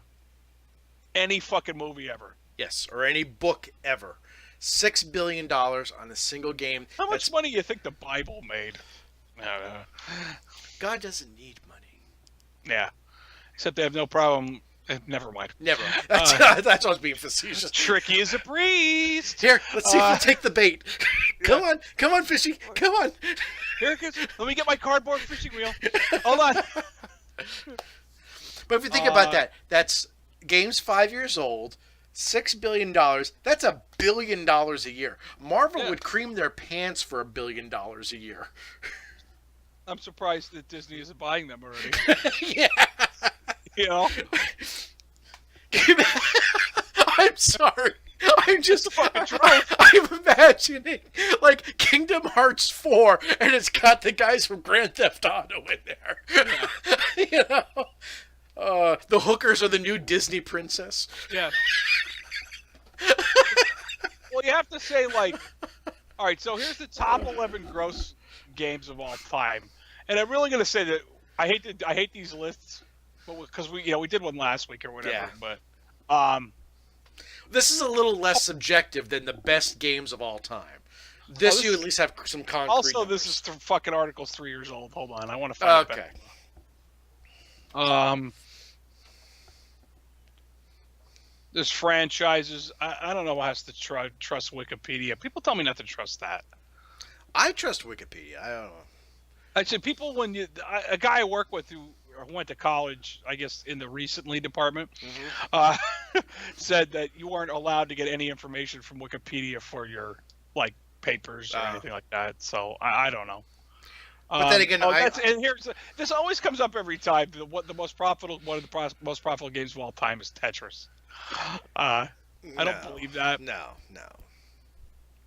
[SPEAKER 2] any fucking movie ever.
[SPEAKER 1] Yes, or any book ever. $6 billion on a single game.
[SPEAKER 2] How much money do you think the Bible made? I don't know.
[SPEAKER 1] God doesn't need money.
[SPEAKER 2] Yeah. Except they have no problem. Never mind.
[SPEAKER 1] Never. That's I was being facetious.
[SPEAKER 2] Tricky as a priest.
[SPEAKER 1] Here, let's see if you'll take the bait. Come on, fishy. Come on.
[SPEAKER 2] Here it goes. Let me get my cardboard fishing reel. Hold on.
[SPEAKER 1] But if you think about that, that's game's 5 years old, $6 billion. That's $1 billion a year. Marvel would cream their pants for $1 billion a year.
[SPEAKER 2] I'm surprised that Disney isn't buying them already.
[SPEAKER 1] Yeah. I'm sorry. I'm just fucking I'm imagining like Kingdom Hearts 4 and it's got the guys from Grand Theft Auto in there. Yeah. The hookers are the new Disney princess.
[SPEAKER 2] Yeah. Well, you have to say all right, so here's the top 11 gross games of all time. And I'm really going to say that I hate these lists. Because we did one last week or whatever, but
[SPEAKER 1] this is a little less subjective than the best games of all time. This you at least have some concrete.
[SPEAKER 2] Also,
[SPEAKER 1] numbers.
[SPEAKER 2] This is fucking article's 3 years old. Hold on, I want to find it. Okay. There's franchises. I don't know who has to trust Wikipedia. People tell me not to trust that.
[SPEAKER 1] I trust Wikipedia. I don't know.
[SPEAKER 2] I said people a guy I work with who went to college, I guess, in the recently department, said that you weren't allowed to get any information from Wikipedia for your papers or
[SPEAKER 1] Oh.
[SPEAKER 2] anything like that. So I don't know.
[SPEAKER 1] But then again,
[SPEAKER 2] this always comes up every time. One of the most profitable games of all time is Tetris. I don't believe that.
[SPEAKER 1] No.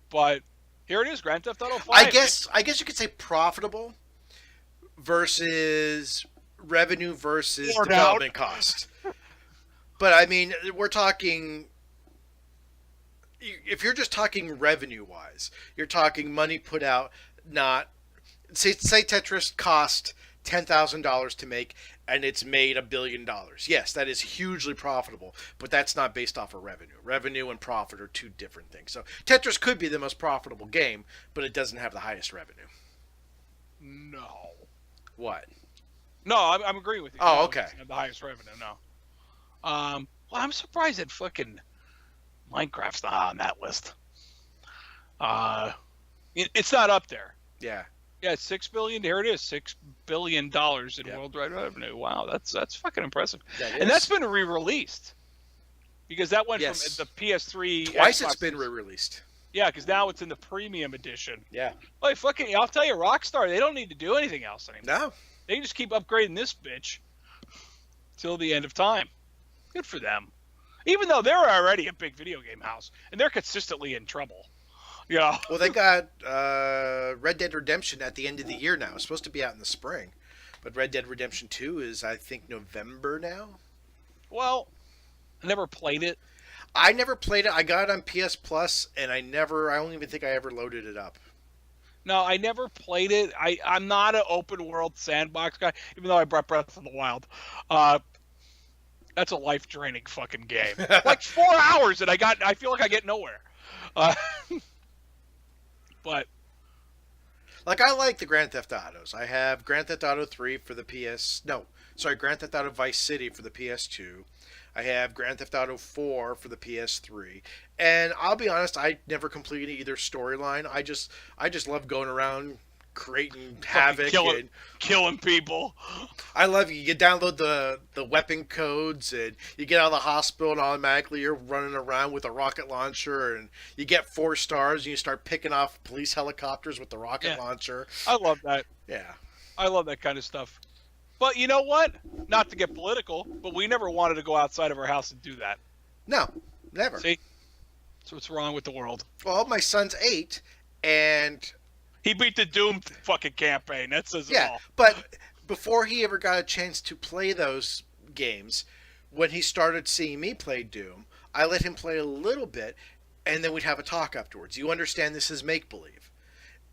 [SPEAKER 2] But here it is, Grand Theft Auto 5.
[SPEAKER 1] I guess you could say profitable versus revenue versus
[SPEAKER 2] Poured
[SPEAKER 1] development cost. But I mean, we're talking. If you're just talking revenue-wise, you're talking money put out. Not say Tetris cost $10,000 to make, and it's made $1 billion. Yes, that is hugely profitable, but that's not based off of revenue. Revenue and profit are two different things. So Tetris could be the most profitable game, but it doesn't have the highest revenue.
[SPEAKER 2] No.
[SPEAKER 1] What?
[SPEAKER 2] No, I'm agreeing with you.
[SPEAKER 1] Oh,
[SPEAKER 2] No,
[SPEAKER 1] okay.
[SPEAKER 2] it doesn't have the highest revenue, no. Well, I'm surprised that fucking Minecraft's not on that list. It's not up there.
[SPEAKER 1] Yeah.
[SPEAKER 2] Yeah, it's $6 billion. Here it is, $6 billion in worldwide revenue. Wow, that's fucking impressive. And that's been re-released because that went from the PS3.
[SPEAKER 1] Twice
[SPEAKER 2] Xbox.
[SPEAKER 1] it's been re-released.
[SPEAKER 2] Yeah, because now it's in the premium edition.
[SPEAKER 1] Yeah.
[SPEAKER 2] Like fucking, I'll tell you, Rockstar, they don't need to do anything else anymore.
[SPEAKER 1] No.
[SPEAKER 2] They can just keep upgrading this bitch till the end of time. Good for them. Even though they're already a big video game house and they're consistently in trouble. Yeah.
[SPEAKER 1] Well, they got Red Dead Redemption at the end of the year now. It's supposed to be out in the spring, but Red Dead Redemption 2 is, I think, November now.
[SPEAKER 2] Well, I never played it.
[SPEAKER 1] I never played it. I got it on PS Plus, and I don't even think I ever loaded it up.
[SPEAKER 2] No, I never played it. I'm not an open world sandbox guy, even though I brought Breath of the Wild. That's a life draining fucking game. Like 4 hours, and I feel like I get nowhere. But
[SPEAKER 1] like, I like the Grand Theft Autos. I have Grand Theft Auto 3 for the Grand Theft Auto Vice City for the PS2. I have Grand Theft Auto 4 for the PS3. And I'll be honest, I never completed either storyline. I just love going around creating havoc and
[SPEAKER 2] killing people.
[SPEAKER 1] I love you download the weapon codes, and you get out of the hospital, and automatically you're running around with a rocket launcher, and you get 4 stars, and you start picking off police helicopters with the rocket launcher.
[SPEAKER 2] I love that.
[SPEAKER 1] Yeah.
[SPEAKER 2] I love that kind of stuff. But you know what? Not to get political, but we never wanted to go outside of our house and do that.
[SPEAKER 1] No, never.
[SPEAKER 2] See? That's what's wrong with the world.
[SPEAKER 1] Well, my son's 8, and
[SPEAKER 2] he beat the Doom fucking campaign. That says it all.
[SPEAKER 1] But before he ever got a chance to play those games, when he started seeing me play Doom, I let him play a little bit, and then we'd have a talk afterwards. You understand this is make-believe?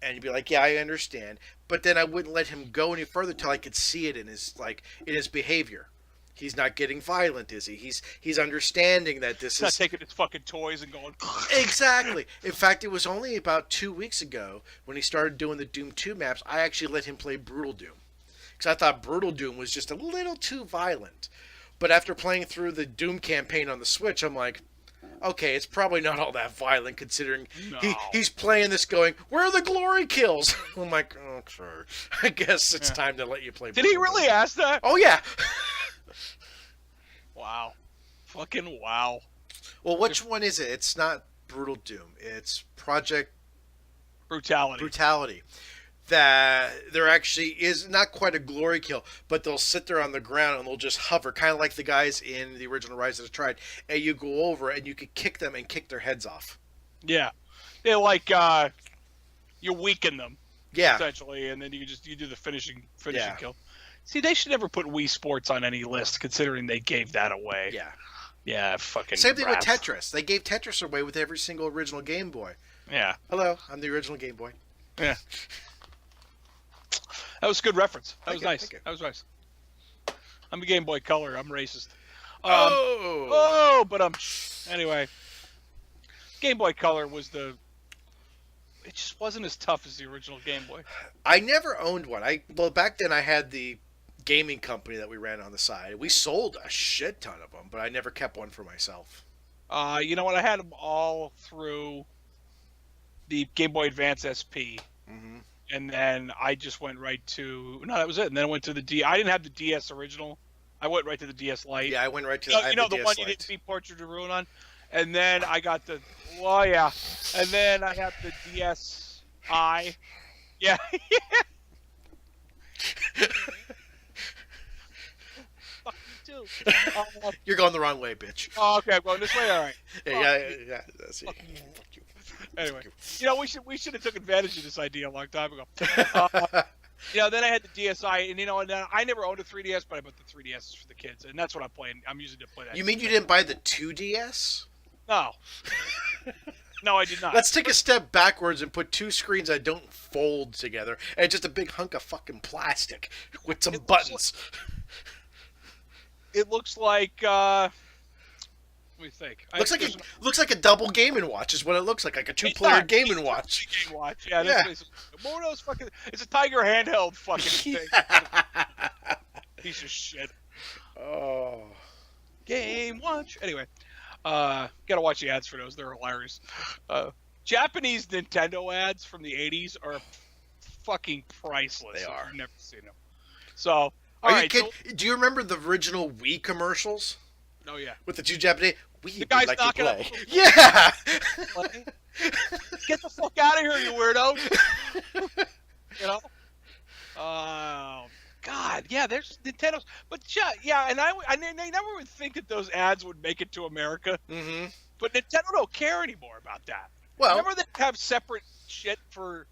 [SPEAKER 1] And he'd be like, yeah, I understand. But then I wouldn't let him go any further till I could see it in his behavior. He's not getting violent, is he? He's understanding that this
[SPEAKER 2] He's not taking his fucking toys and going.
[SPEAKER 1] Exactly. In fact, it was only about 2 weeks ago when he started doing the Doom 2 maps, I actually let him play Brutal Doom. Because I thought Brutal Doom was just a little too violent. But after playing through the Doom campaign on the Switch, I'm like, okay, it's probably not all that violent considering he's playing this going, where are the glory kills? I'm like, oh, sure. I guess it's time to let you play
[SPEAKER 2] Did he really ask that?
[SPEAKER 1] Oh, yeah.
[SPEAKER 2] Wow. Fucking wow.
[SPEAKER 1] Well, which one is it? It's not Brutal Doom. It's Project Brutality. That there actually is not quite a glory kill, but they'll sit there on the ground and they'll just hover, kind of like the guys in the original Rise of the Triad, and you go over and you could kick them and kick their heads off.
[SPEAKER 2] Yeah. They're like, you weaken them.
[SPEAKER 1] Yeah.
[SPEAKER 2] Essentially, and then you do the finishing kill. See, they should never put Wii Sports on any list, considering they gave that away.
[SPEAKER 1] Yeah.
[SPEAKER 2] Yeah, fucking.
[SPEAKER 1] Same thing with Tetris. They gave Tetris away with every single original Game Boy.
[SPEAKER 2] Yeah.
[SPEAKER 1] Hello, I'm the original Game Boy.
[SPEAKER 2] Yeah. That was a good reference. That was nice.
[SPEAKER 1] Thank you.
[SPEAKER 2] That was nice. I'm a Game Boy Color. I'm racist. But anyway. Game Boy Color was it just wasn't as tough as the original Game Boy.
[SPEAKER 1] I never owned one. Back then I had the gaming company that we ran on the side. We sold a shit ton of them, but I never kept one for myself.
[SPEAKER 2] You know what? I had them all through the Game Boy Advance SP.
[SPEAKER 1] Mm-hmm.
[SPEAKER 2] And then I just went right to... No, that was it. And then I went to the I didn't have the DS original. I went right to the DS Lite.
[SPEAKER 1] Yeah, I went right to
[SPEAKER 2] the
[SPEAKER 1] DS
[SPEAKER 2] one
[SPEAKER 1] Lite.
[SPEAKER 2] you didn't see Portrait of Ruin on? And then I got the... Well, yeah. And then I have the DSi. Yeah. Fuck you too.
[SPEAKER 1] You're going the wrong way, bitch.
[SPEAKER 2] Oh, okay, I'm going this way. All right.
[SPEAKER 1] Yeah. See.
[SPEAKER 2] Fuck you.
[SPEAKER 1] Fuck you.
[SPEAKER 2] Anyway,
[SPEAKER 1] Fuck
[SPEAKER 2] we should have took advantage of this idea a long time ago. Then I had the DSi, and and I never owned a 3DS, but I bought the 3DS for the kids, and that's what I'm playing. I'm using to play that.
[SPEAKER 1] You mean you didn't buy the 2DS?
[SPEAKER 2] No. No, I did not.
[SPEAKER 1] Let's take a step backwards and put two screens that don't fold together, and just a big hunk of fucking plastic with some buttons.
[SPEAKER 2] It looks like. What do you think?
[SPEAKER 1] Looks like a double Game & Watch is what it looks like a two-player Game & Watch.
[SPEAKER 2] Game & Watch, yeah. More of those fucking. It's a Tiger handheld fucking thing. Piece of shit.
[SPEAKER 1] Oh.
[SPEAKER 2] Game Watch. Anyway, gotta watch the ads for those. They're hilarious. Japanese Nintendo ads from the '80s are fucking priceless.
[SPEAKER 1] They are.
[SPEAKER 2] I've never seen them. So,
[SPEAKER 1] do you remember the original Wii commercials?
[SPEAKER 2] Oh yeah.
[SPEAKER 1] With the two Japanese,
[SPEAKER 2] the guy's
[SPEAKER 1] like
[SPEAKER 2] knocking
[SPEAKER 1] to
[SPEAKER 2] up.
[SPEAKER 1] play. Yeah.
[SPEAKER 2] Get the fuck out of here, you weirdo! Oh God, yeah. There's Nintendo's, but yeah, and I never would think that those ads would make it to America.
[SPEAKER 1] Mm-hmm.
[SPEAKER 2] But Nintendo don't care anymore about that.
[SPEAKER 1] Well,
[SPEAKER 2] remember they have separate shit for,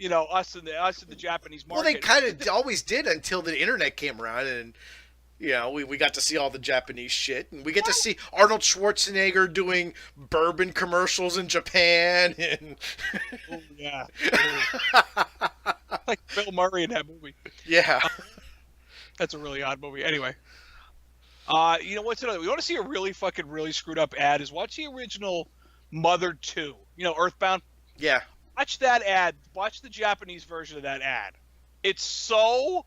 [SPEAKER 2] us in the Japanese market.
[SPEAKER 1] Well, they kind of always did until the internet came around, and we got to see all the Japanese shit, and we get to see Arnold Schwarzenegger doing bourbon commercials in Japan, and
[SPEAKER 2] oh yeah, like Bill Murray in that movie.
[SPEAKER 1] Yeah,
[SPEAKER 2] that's a really odd movie. Anyway, what's another? We want to see a really screwed up ad. Is watch the original Mother 2. Earthbound.
[SPEAKER 1] Yeah.
[SPEAKER 2] Watch that ad. Watch the Japanese version of that ad. It's so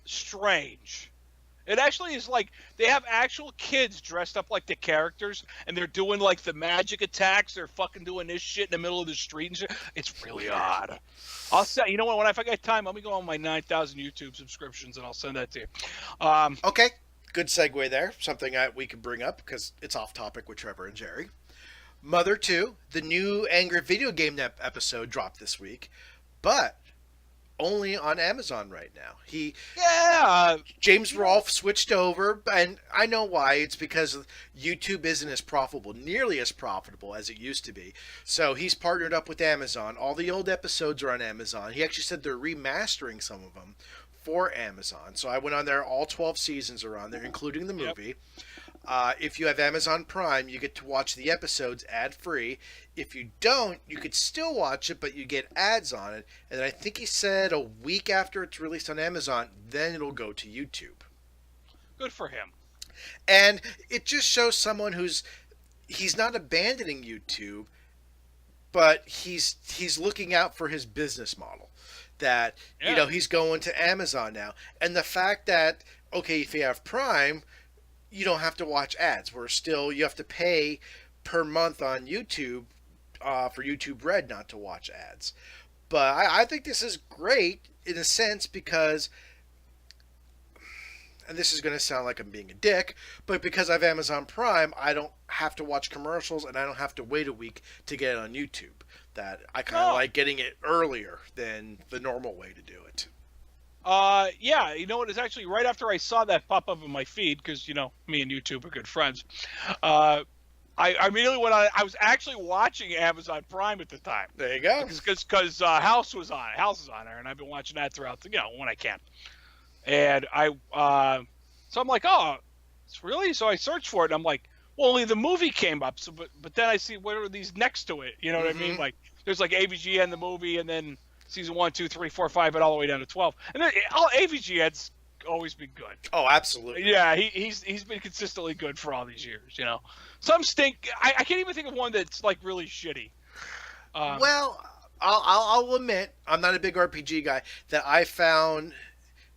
[SPEAKER 2] strange. It actually is like they have actual kids dressed up like the characters, and they're doing like the magic attacks. They're fucking doing this shit in the middle of the street and shit. It's really odd. I'll say, if I got time, let me go on my 9,000 YouTube subscriptions and I'll send that to you.
[SPEAKER 1] Okay, good segue there. Something we could bring up because it's off topic with Trevor and Jerry. Mother 2, the new Angry Video Game episode dropped this week, but only on Amazon right now. James Rolfe switched over, and I know why. It's because YouTube isn't as profitable, nearly as profitable as it used to be. So he's partnered up with Amazon. All the old episodes are on Amazon. He actually said they're remastering some of them for Amazon. So I went on there. All 12 seasons are on there, including the movie. Yep. If you have Amazon Prime, you get to watch the episodes ad-free. If you don't, you could still watch it, but you get ads on it. And I think he said a week after it's released on Amazon, then it'll go to YouTube.
[SPEAKER 2] Good for him.
[SPEAKER 1] And it just shows someone he's not abandoning YouTube, but he's looking out for his business model. That, he's going to Amazon now. And the fact that, okay, if you have Prime, you don't have to watch ads. You have to pay per month on YouTube for YouTube Red not to watch ads. But I think this is great in a sense because, and this is going to sound like I'm being a dick, but because I have Amazon Prime, I don't have to watch commercials and I don't have to wait a week to get it on YouTube. That I kind of like getting it earlier than the normal way to do it.
[SPEAKER 2] Yeah, it's actually right after I saw that pop up in my feed, because, me and YouTube are good friends. I immediately went on. I was actually watching Amazon Prime at the time.
[SPEAKER 1] There you go.
[SPEAKER 2] Because House was on. House is on there, and I've been watching that throughout, when I can. And so I'm like, oh, it's really? So I searched for it, and I'm like, well, only the movie came up. So, but then I see what are these next to it? You know what I mean? Like, there's like AVG and the movie, and then Season 1, 2, 3, 4, 5, and all the way down to 12. And then all AVG ads always been good.
[SPEAKER 1] Oh, absolutely.
[SPEAKER 2] Yeah, he's been consistently good for all these years. Some stink. I can't even think of one that's like really shitty.
[SPEAKER 1] Well, I'll admit I'm not a big RPG guy. That I found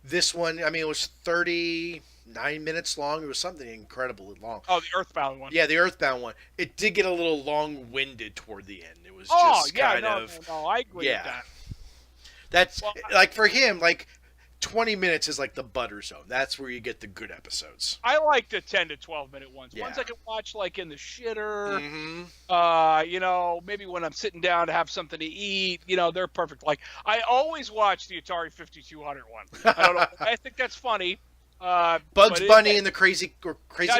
[SPEAKER 1] this one. I mean, it was 39 minutes long. It was something incredibly long.
[SPEAKER 2] Oh, the Earthbound one.
[SPEAKER 1] Yeah, the Earthbound one. It did get a little long-winded toward the end. It was
[SPEAKER 2] No, I agree with that.
[SPEAKER 1] That's like for him, like 20 minutes is like the butter zone. That's where you get the good episodes.
[SPEAKER 2] I like the 10 to 12 minute ones.
[SPEAKER 1] Yeah.
[SPEAKER 2] Ones I can watch like in the shitter.
[SPEAKER 1] Mm-hmm.
[SPEAKER 2] Maybe when I'm sitting down to have something to eat. They're perfect. Like I always watch the Atari 5200 one. I don't know. I think that's funny.
[SPEAKER 1] Bugs Bunny and the Crazy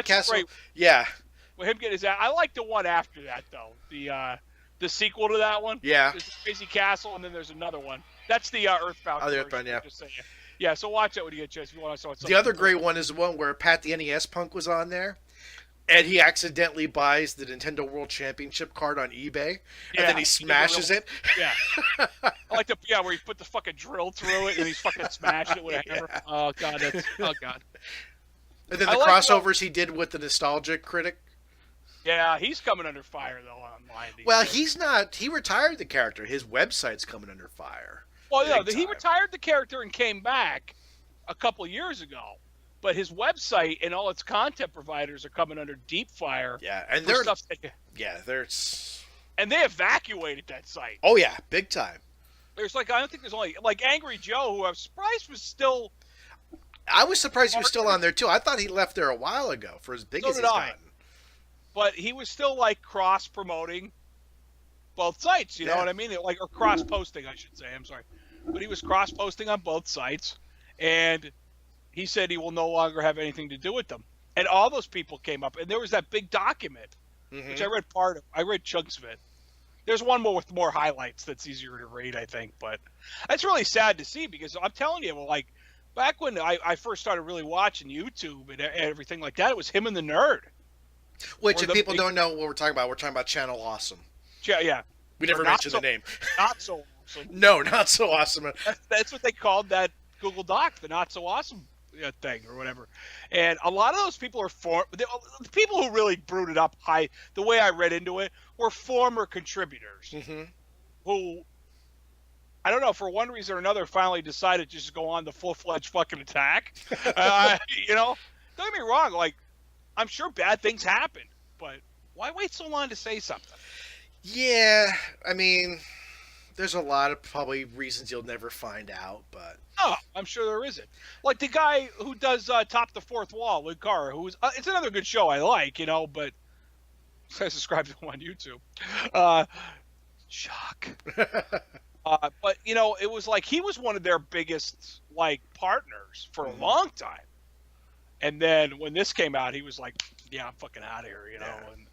[SPEAKER 1] Castle.
[SPEAKER 2] Great.
[SPEAKER 1] Yeah.
[SPEAKER 2] Well, him getting his. I like the one after that though. The sequel to that one.
[SPEAKER 1] Yeah.
[SPEAKER 2] There's the Crazy Castle, and then there's another one. That's the Earthbound.
[SPEAKER 1] Oh, the Earthbound, yeah.
[SPEAKER 2] Just saying. Yeah, so watch that when you get a chance if you want to saw it.
[SPEAKER 1] The other great one is the one where Pat the NES Punk was on there, and he accidentally buys the Nintendo World Championship card on eBay, and then he smashes it.
[SPEAKER 2] Yeah. I like where he put the fucking drill through it, and he's fucking smashed it with a hammer. Yeah. Oh, God. And
[SPEAKER 1] then the crossovers he did with the Nostalgic Critic.
[SPEAKER 2] Yeah, he's coming under fire, though, online.
[SPEAKER 1] Well, he's not. He retired the character. His website's coming under fire.
[SPEAKER 2] Well, yeah, he retired the character and came back a couple years ago. But his website and all its content providers are coming under deep fire.
[SPEAKER 1] Yeah, and
[SPEAKER 2] and they evacuated that site.
[SPEAKER 1] Oh, yeah, big time.
[SPEAKER 2] I don't think there's only, Angry Joe, who I was surprised was still...
[SPEAKER 1] I was surprised he was still on there, too. I thought he left there a while ago for as big as he's gotten.
[SPEAKER 2] But he was still, cross-promoting both sites, you know what I mean? Or cross-posting, I should say. I'm sorry. But he was cross-posting on both sites, and he said he will no longer have anything to do with them. And all those people came up, and there was that big document, which I read part of. I read chunks of it. There's one more with more highlights that's easier to read, I think. But that's really sad to see because I'm telling you, back when I first started really watching YouTube and everything like that, it was him and the Nerd.
[SPEAKER 1] Which, if people don't know what we're talking about Channel Awesome.
[SPEAKER 2] Yeah.
[SPEAKER 1] We never mentioned the name.
[SPEAKER 2] Not so awesome.
[SPEAKER 1] No, not so awesome.
[SPEAKER 2] That's what they called that Google Doc, the not so awesome thing or whatever. And a lot of those people are the people who really brewed it up the way I read into it, were former contributors who, I don't know, for one reason or another, finally decided to just go on the full-fledged fucking attack. Don't get me wrong, I'm sure bad things happen, but why wait so long to say something?
[SPEAKER 1] Yeah, I mean, there's a lot of probably reasons you'll never find out, but...
[SPEAKER 2] Oh, I'm sure there isn't. Like the guy who does Top the Fourth Wall, Luke Carr, who's... it's another good show I like, but... I subscribe to him on YouTube. Shock. But, it was he was one of their biggest, partners for a long time. And then when this came out, he was like, yeah, I'm fucking out of here, And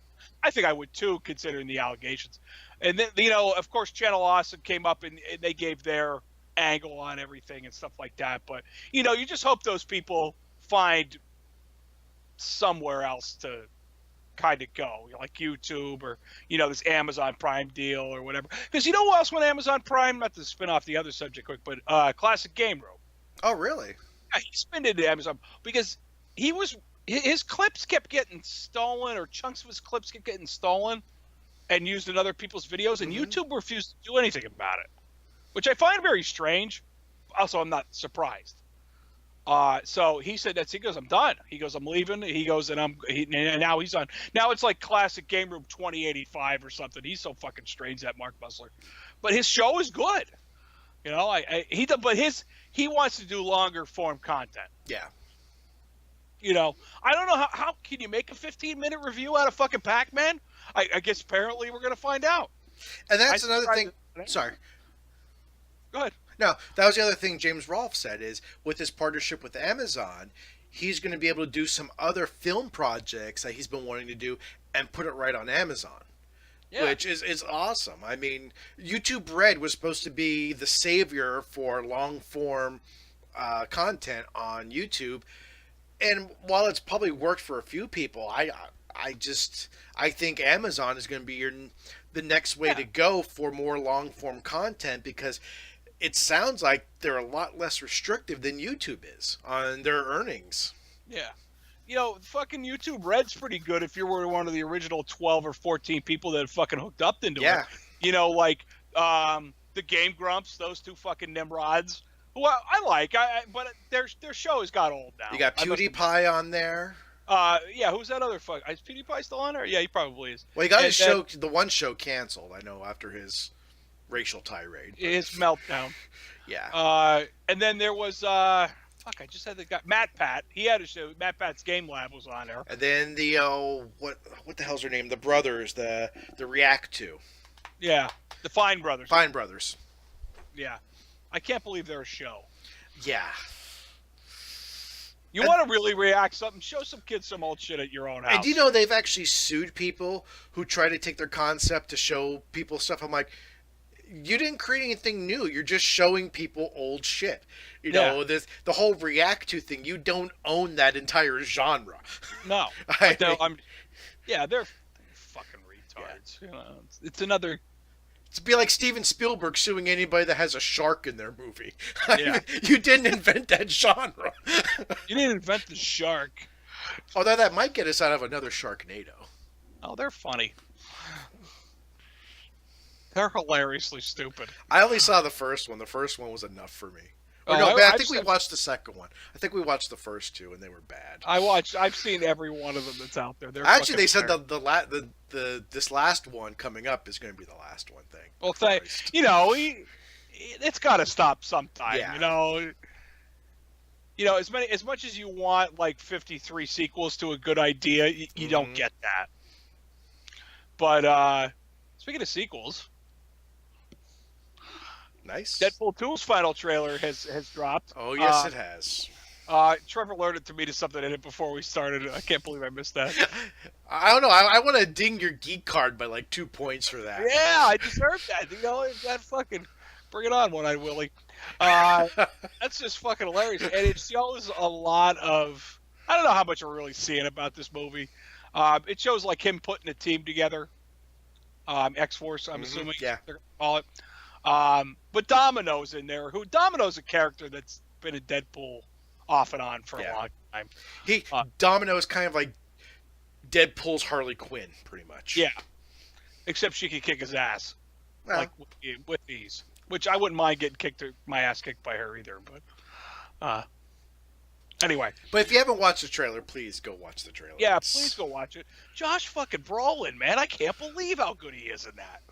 [SPEAKER 2] I think I would, too, considering the allegations. And then, of course, Channel Awesome came up and they gave their angle on everything and stuff like that. But, you just hope those people find somewhere else to kind of go, like YouTube or, this Amazon Prime deal or whatever. Because you know who else went Amazon Prime? Not to spin off the other subject quick, but Classic Game Room.
[SPEAKER 1] Oh, really?
[SPEAKER 2] Yeah, he spun into Amazon because his clips kept getting stolen, or chunks of his clips kept getting stolen and used in other people's videos, and YouTube refused to do anything about it, which I find very strange. Also, I'm not surprised. So he said he goes, I'm done. He goes, I'm leaving. He goes, and now he's on. Now it's like Classic Game Room 2085 or something. He's so fucking strange, that Mark Bussler. But his show is good. He wants to do longer form content.
[SPEAKER 1] Yeah.
[SPEAKER 2] I don't know how can you make a 15-minute review out of fucking Pac-Man? I guess apparently we're going to find out.
[SPEAKER 1] And that's another thing. Sorry.
[SPEAKER 2] Go ahead.
[SPEAKER 1] No, that was the other thing James Rolfe said is with his partnership with Amazon, he's going to be able to do some other film projects that he's been wanting to do and put it right on Amazon. Yeah. Which is awesome. I mean, YouTube Red was supposed to be the savior for long-form content on YouTube. And while it's probably worked for a few people, I think Amazon is going to be the next way to go for more long-form content because it sounds like they're a lot less restrictive than YouTube is on their earnings.
[SPEAKER 2] Yeah. Fucking YouTube Red's pretty good if you were one of the original 12 or 14 people that fucking hooked up into it. The Game Grumps, those two fucking Nimrods, who I like, but their show has got old now.
[SPEAKER 1] You got PewDiePie on there.
[SPEAKER 2] Who's that other fuck? Is PewDiePie still on there? Yeah, he probably is.
[SPEAKER 1] Well, he got his show, the one show canceled, I know, after his racial tirade.
[SPEAKER 2] His meltdown.
[SPEAKER 1] Yeah.
[SPEAKER 2] And then there was I just had the guy Matt Pat. He had a show. Matt Pat's Game Lab was on there.
[SPEAKER 1] And then the what the hell's her name? The brothers, the React to.
[SPEAKER 2] Yeah, the Fine Brothers.
[SPEAKER 1] Fine Brothers.
[SPEAKER 2] Yeah, I can't believe they're a show.
[SPEAKER 1] Yeah.
[SPEAKER 2] You want to really react something? Show some kids some old shit at your own house.
[SPEAKER 1] And do you know they've actually sued people who try to take their concept to show people stuff? I'm like, you didn't create anything new. You're just showing people old shit. You know, the whole react to thing. You don't own that entire genre.
[SPEAKER 2] No. They're fucking retards. Yeah. You know, it's another.
[SPEAKER 1] It'd be like Steven Spielberg suing anybody that has a shark in their movie.
[SPEAKER 2] Yeah.
[SPEAKER 1] You didn't invent that genre.
[SPEAKER 2] You didn't invent the shark.
[SPEAKER 1] Although that might get us out of another Sharknado.
[SPEAKER 2] Oh, they're funny. They're hilariously stupid.
[SPEAKER 1] I only saw the first one. The first one was enough for me. I think we watched the second one. I think we watched the first two, and they were bad.
[SPEAKER 2] I've seen every one of them that's out there.
[SPEAKER 1] Actually, they said this last one coming up is going to be the last one thing.
[SPEAKER 2] Well, it's got to stop sometime.
[SPEAKER 1] Yeah.
[SPEAKER 2] As much as you want like 53 sequels to a good idea, you don't get that. But speaking of sequels.
[SPEAKER 1] Nice.
[SPEAKER 2] Deadpool 2's final trailer has dropped.
[SPEAKER 1] Oh, yes, it has.
[SPEAKER 2] Trevor alerted to me to something in it before we started. I can't believe I missed that.
[SPEAKER 1] I don't know. I want to ding your geek card by like 2 points for that.
[SPEAKER 2] Yeah, I deserve that. That fucking bring it on, One-Eyed Willy. That's just fucking hilarious. And it shows a lot of. I don't know how much we're really seeing about this movie. It shows like him putting a team together. X-Force, I'm assuming.
[SPEAKER 1] Yeah.
[SPEAKER 2] They're gonna call it. But Domino's in there. Domino's a character that's been in Deadpool off and on for a long time.
[SPEAKER 1] Domino is kind of like Deadpool's Harley Quinn, pretty much.
[SPEAKER 2] Yeah, except she can kick his ass, like with ease. Which I wouldn't mind getting my ass kicked by her either. But anyway.
[SPEAKER 1] But if you haven't watched the trailer, please go watch the trailer.
[SPEAKER 2] Yeah, please go watch it. Josh fucking Brolin, man, I can't believe how good he is in that.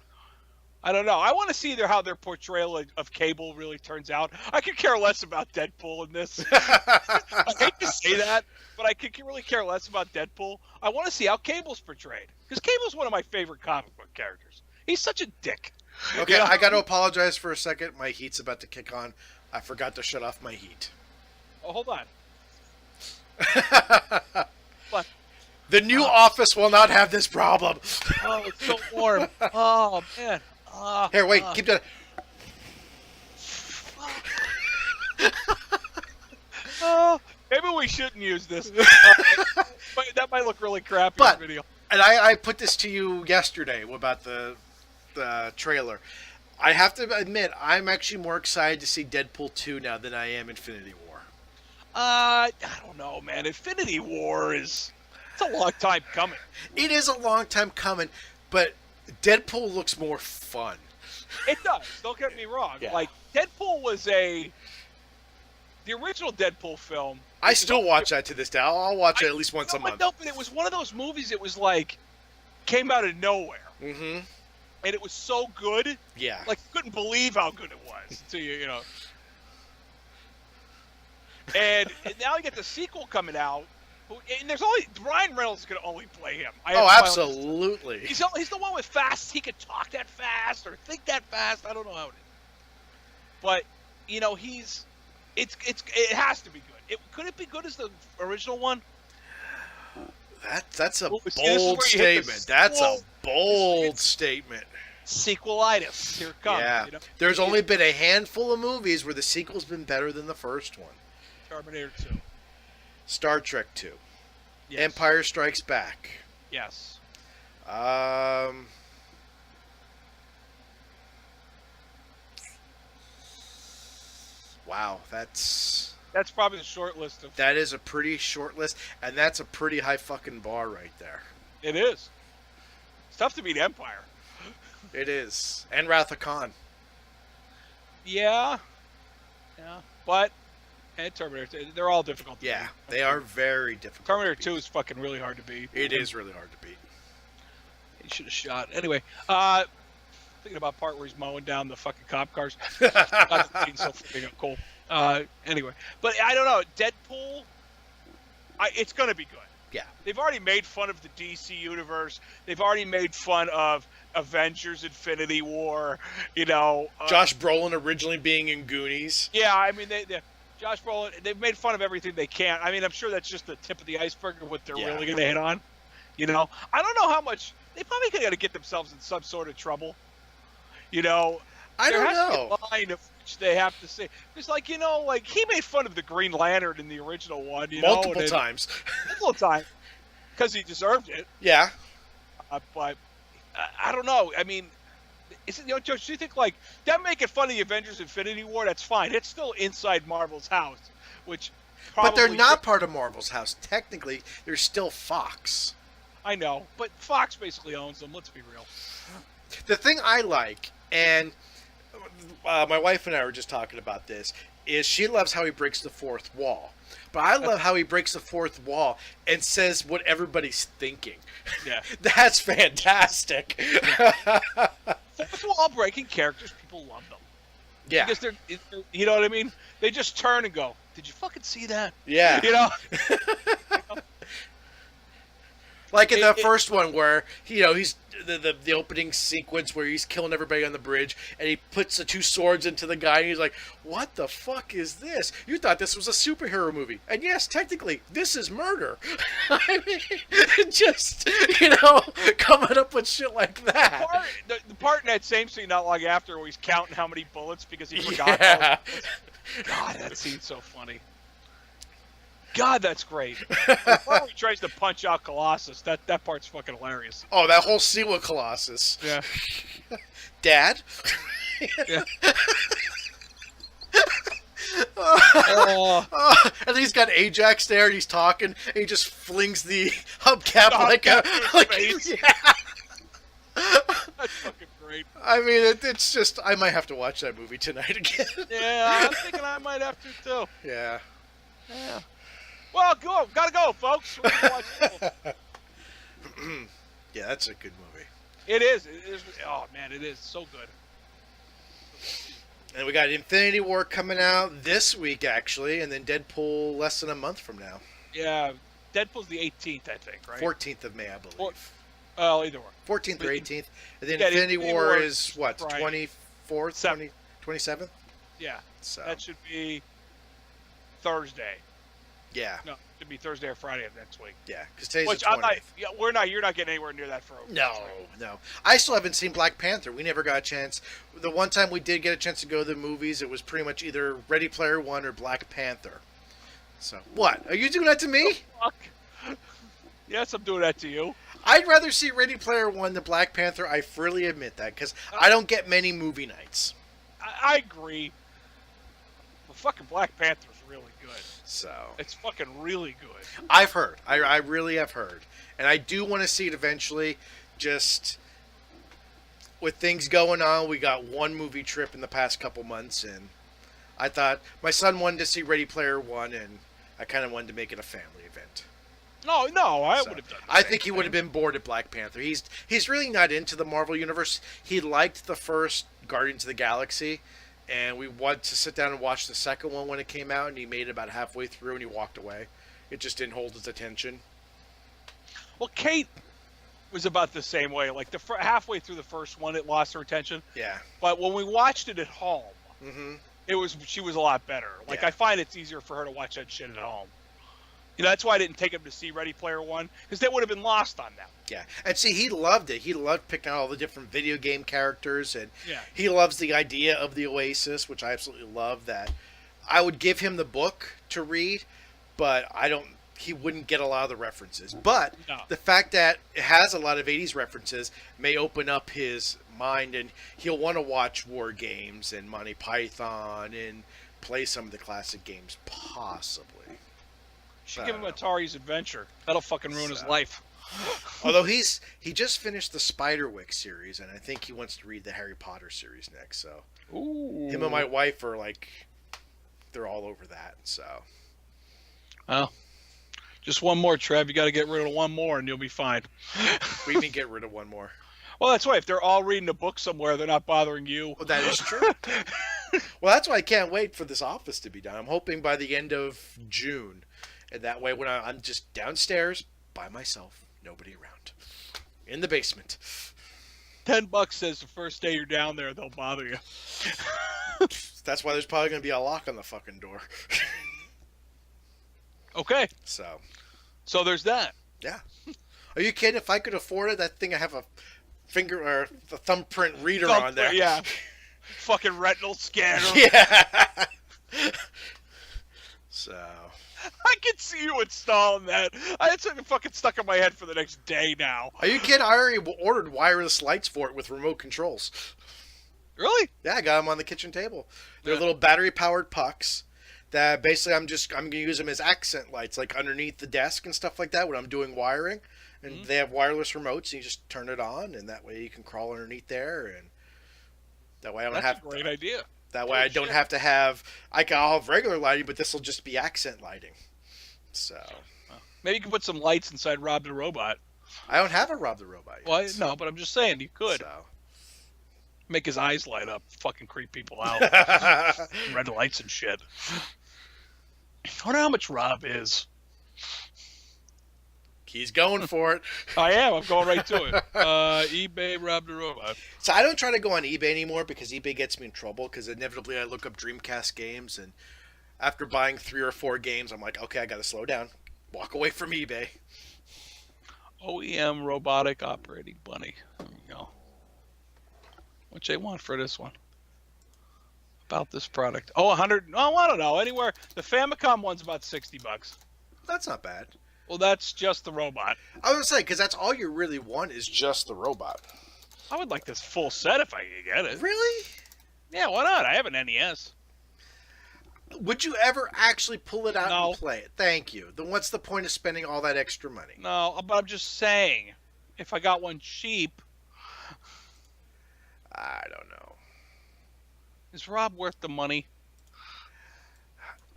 [SPEAKER 2] I don't know. I want to see how their portrayal of Cable really turns out. I could care less about Deadpool in this. I hate to say that, but I could really care less about Deadpool. I want to see how Cable's portrayed. Because Cable's one of my favorite comic book characters. He's such a dick.
[SPEAKER 1] Okay, I got to apologize for a second. My heat's about to kick on. I forgot to shut off my heat.
[SPEAKER 2] Oh, hold on. What?
[SPEAKER 1] The new office will not have this problem.
[SPEAKER 2] Oh, it's so warm. Oh, man.
[SPEAKER 1] Here, wait. Keep that.
[SPEAKER 2] Maybe we shouldn't use this. But that might look really crappy in the video.
[SPEAKER 1] And I put this to you yesterday about the trailer. I have to admit, I'm actually more excited to see Deadpool 2 now than I am Infinity War.
[SPEAKER 2] I don't know, man. Infinity War it's a long time coming.
[SPEAKER 1] It is a long time coming, but Deadpool looks more fun.
[SPEAKER 2] It does. Don't get me wrong.
[SPEAKER 1] Yeah.
[SPEAKER 2] Like, Deadpool was the original Deadpool film.
[SPEAKER 1] I still watch that to this day. I'll watch it at least once a month.
[SPEAKER 2] No, but it was one of those movies. It was like came out of nowhere.
[SPEAKER 1] Mm-hmm.
[SPEAKER 2] And it was so good.
[SPEAKER 1] Yeah.
[SPEAKER 2] Like, you couldn't believe how good it was. Until you know. And now you get the sequel coming out. And there's only Ryan Reynolds can only play him.
[SPEAKER 1] Absolutely.
[SPEAKER 2] He's the one with fast. He can talk that fast or think that fast. I don't know how it is. But it has to be good. Could it be good as the original one?
[SPEAKER 1] That's a bold statement. That's a bold statement.
[SPEAKER 2] Sequelitis. Here it comes.
[SPEAKER 1] Yeah. There's only been a handful of movies where the sequel's been better than the first one.
[SPEAKER 2] Terminator 2.
[SPEAKER 1] Star Trek 2.
[SPEAKER 2] Yes.
[SPEAKER 1] Empire Strikes Back.
[SPEAKER 2] Yes.
[SPEAKER 1] Wow, that's
[SPEAKER 2] probably the short list of.
[SPEAKER 1] That is a pretty short list, and that's a pretty high fucking bar right there.
[SPEAKER 2] It is. It's tough to beat Empire.
[SPEAKER 1] It is, and Wrath of Khan.
[SPEAKER 2] Yeah. But and Terminator, they're all difficult to beat.
[SPEAKER 1] They are very difficult.
[SPEAKER 2] Terminator 2 is fucking really hard to beat.
[SPEAKER 1] It is really hard to beat.
[SPEAKER 2] He should have shot. Anyway, thinking about part where he's mowing down the fucking cop cars. Not being so fucking cool. Anyway, but I don't know. Deadpool, it's gonna be good.
[SPEAKER 1] Yeah.
[SPEAKER 2] They've already made fun of the DC universe. They've already made fun of Avengers: Infinity War. You know,
[SPEAKER 1] Josh Brolin originally being in Goonies.
[SPEAKER 2] Yeah, I mean, they Josh Brolin. They've made fun of everything they can. I mean, I'm sure that's just the tip of the iceberg of what they're really going to hit on. You know, I don't know how much they probably got to get themselves in some sort of trouble. You know,
[SPEAKER 1] I don't know.
[SPEAKER 2] There has to be a line of which they have to say. It's like, you know, like he made fun of the Green Lantern in the original one.
[SPEAKER 1] Multiple times.
[SPEAKER 2] Multiple times. Because he deserved it.
[SPEAKER 1] Yeah.
[SPEAKER 2] But I don't know. I mean, do you think like them making fun of the Avengers: Infinity War? That's fine. It's still inside Marvel's house, which.
[SPEAKER 1] But they're not part of Marvel's house. Technically, they're still Fox.
[SPEAKER 2] I know, but Fox basically owns them. Let's be real.
[SPEAKER 1] The thing I like, and my wife and I were just talking about this, is she loves how he breaks the fourth wall. But I love how he breaks the fourth wall and says what everybody's thinking.
[SPEAKER 2] Yeah.
[SPEAKER 1] That's fantastic.
[SPEAKER 2] Yeah. Fourth wall breaking characters, people love them.
[SPEAKER 1] Yeah.
[SPEAKER 2] Because they're, you know what I mean? They just turn and go, did you fucking see that?
[SPEAKER 1] Yeah.
[SPEAKER 2] You know?
[SPEAKER 1] Like in the first one where, you know, he's the opening sequence where he's killing everybody on the bridge and he puts the two swords into the guy and he's like, what the fuck is this? You thought this was a superhero movie. And yes, technically, this is murder. I mean, just, you know, coming up with shit like that.
[SPEAKER 2] The part in that same scene not long after where he's counting how many bullets because he forgot.
[SPEAKER 1] Yeah.
[SPEAKER 2] God, that scene's so funny. God, that's great. The part where he tries to punch out Colossus, that part's fucking hilarious.
[SPEAKER 1] Oh, that whole scene with Colossus.
[SPEAKER 2] Yeah.
[SPEAKER 1] Dad?
[SPEAKER 2] Yeah.
[SPEAKER 1] And he's got Ajax there and he's talking and he just flings the hubcap like a
[SPEAKER 2] face.
[SPEAKER 1] Yeah.
[SPEAKER 2] That's fucking great.
[SPEAKER 1] I mean, it's just I might have to watch that movie tonight again.
[SPEAKER 2] Yeah, I'm thinking I might have to too.
[SPEAKER 1] Yeah.
[SPEAKER 2] Yeah. Well, gotta go, folks. We're gonna watch
[SPEAKER 1] Yeah, that's a good movie.
[SPEAKER 2] It is. Oh man, it is so good.
[SPEAKER 1] And we got Infinity War coming out this week, actually, and then Deadpool less than a month from now.
[SPEAKER 2] Yeah, Deadpool's the 18th, I think, right?
[SPEAKER 1] 14th of May, I believe.
[SPEAKER 2] Well, either way.
[SPEAKER 1] 14th or 18th. And then
[SPEAKER 2] Yeah,
[SPEAKER 1] Infinity War is, what,
[SPEAKER 2] Friday.
[SPEAKER 1] 24th, 27th?
[SPEAKER 2] Yeah,
[SPEAKER 1] So.
[SPEAKER 2] that should be Thursday.
[SPEAKER 1] Yeah.
[SPEAKER 2] No, it should be Thursday or Friday of next week.
[SPEAKER 1] Yeah, because today's
[SPEAKER 2] Which
[SPEAKER 1] the 20th.
[SPEAKER 2] I'm not. Yeah, you're not getting anywhere near that for.
[SPEAKER 1] No. I still haven't seen Black Panther. We never got a chance. The one time we did get a chance to go to the movies, it was pretty much either Ready Player One or Black Panther. So, what? Are you doing that to me?
[SPEAKER 2] Fuck. Yes, I'm doing that to you.
[SPEAKER 1] I'd rather see Ready Player One than Black Panther. I freely admit that, because I don't get many movie nights.
[SPEAKER 2] I agree. But fucking Black Panther's really good.
[SPEAKER 1] So
[SPEAKER 2] it's fucking really good.
[SPEAKER 1] I've heard. I really have heard. And I do want to see it eventually. Just with things going on, we got one movie trip in the past couple months, and I thought my son wanted to see Ready Player One, and I kind of wanted to make it a family event.
[SPEAKER 2] No, I would have done that.
[SPEAKER 1] I think he would have been bored at Black Panther. He's really not into the Marvel Universe. He liked the first Guardians of the Galaxy, and we wanted to sit down and watch the second one when it came out, and he made it about halfway through, and he walked away. It just didn't hold his attention.
[SPEAKER 2] Well, Kate was about the same way. Like halfway through the first one, it lost her attention.
[SPEAKER 1] Yeah.
[SPEAKER 2] But when we watched it at home,
[SPEAKER 1] Mm-hmm.
[SPEAKER 2] she was a lot better. Like
[SPEAKER 1] Yeah.
[SPEAKER 2] I find it's easier for her to watch that shit at home. You know, that's why I didn't take him to see Ready Player One, because they would have been lost on them.
[SPEAKER 1] Yeah, and see, he loved it. He loved picking out all the different video game characters, and
[SPEAKER 2] Yeah.
[SPEAKER 1] he loves the idea of the Oasis, which I absolutely love. That I would give him the book to read, but he wouldn't get a lot of the references. But
[SPEAKER 2] No.
[SPEAKER 1] the fact that it has a lot of 80s references may open up his mind, and he'll want to watch War Games and Monty Python and play some of the classic games, possibly.
[SPEAKER 2] Should give him Atari's Adventure. That'll fucking ruin his life.
[SPEAKER 1] Although he just finished the Spiderwick series, and I think he wants to read the Harry Potter series next. So
[SPEAKER 2] Ooh.
[SPEAKER 1] him and my wife are like, they're all over that. So
[SPEAKER 2] Well, just one more, Trev. You got to get rid of one more, and you'll be fine.
[SPEAKER 1] we can get rid of one more.
[SPEAKER 2] Well, that's why. If they're all reading a book somewhere, they're not bothering you.
[SPEAKER 1] Well, that is true. Well, that's why I can't wait for this office to be done. I'm hoping by the end of June. And that way, when I'm just downstairs by myself, nobody around. In the basement.
[SPEAKER 2] $10 says the first day you're down there, they'll bother you.
[SPEAKER 1] That's why there's probably going to be a lock on the fucking door.
[SPEAKER 2] Okay.
[SPEAKER 1] So
[SPEAKER 2] there's that.
[SPEAKER 1] Yeah. Are you kidding? If I could afford it, that thing I have a finger or a thumbprint reader on there.
[SPEAKER 2] Yeah. Fucking retinal scanner.
[SPEAKER 1] Yeah. So.
[SPEAKER 2] I can see you installing that. It's fucking stuck in my head for the next day now.
[SPEAKER 1] Are you kidding? I already ordered wireless lights for it with remote controls.
[SPEAKER 2] Really?
[SPEAKER 1] Yeah, I got them on the kitchen table. They're little battery-powered pucks that basically I'm going to use them as accent lights, like underneath the desk and stuff like that when I'm doing wiring. And they have wireless remotes, and you just turn it on, and that way you can crawl underneath there, and that way I don't have.
[SPEAKER 2] That's a great idea.
[SPEAKER 1] That way I don't have to have. I'll have regular lighting, but this will just be accent lighting. So
[SPEAKER 2] maybe you can put some lights inside Rob the Robot.
[SPEAKER 1] I don't have a Rob the Robot yet.
[SPEAKER 2] Well, no, but I'm just saying you could.
[SPEAKER 1] So.
[SPEAKER 2] Make his eyes light up, fucking creep people out. Red lights and shit. I wonder how much Rob is.
[SPEAKER 1] He's going for it.
[SPEAKER 2] I am. I'm going right to it. eBay Rob the Robot.
[SPEAKER 1] So I don't try to go on eBay anymore because eBay gets me in trouble because inevitably I look up Dreamcast games and after buying 3 or 4 games, I'm like, okay, I got to slow down. Walk away from eBay.
[SPEAKER 2] OEM Robotic Operating Bunny. There we go. What they want for this one? About this product. Oh, 100. Oh, I don't know. Anywhere. The Famicom one's about $60.
[SPEAKER 1] That's not bad.
[SPEAKER 2] Well, that's just the robot.
[SPEAKER 1] I was going to say, because that's all you really want is just the robot.
[SPEAKER 2] I would like this full set if I could get it.
[SPEAKER 1] Really?
[SPEAKER 2] Yeah, why not? I have an NES.
[SPEAKER 1] Would you ever actually pull it out
[SPEAKER 2] No.
[SPEAKER 1] and play it? Thank you. Then what's the point of spending all that extra money?
[SPEAKER 2] No, but I'm just saying, if I got one cheap,
[SPEAKER 1] I don't know.
[SPEAKER 2] is Rob worth the money?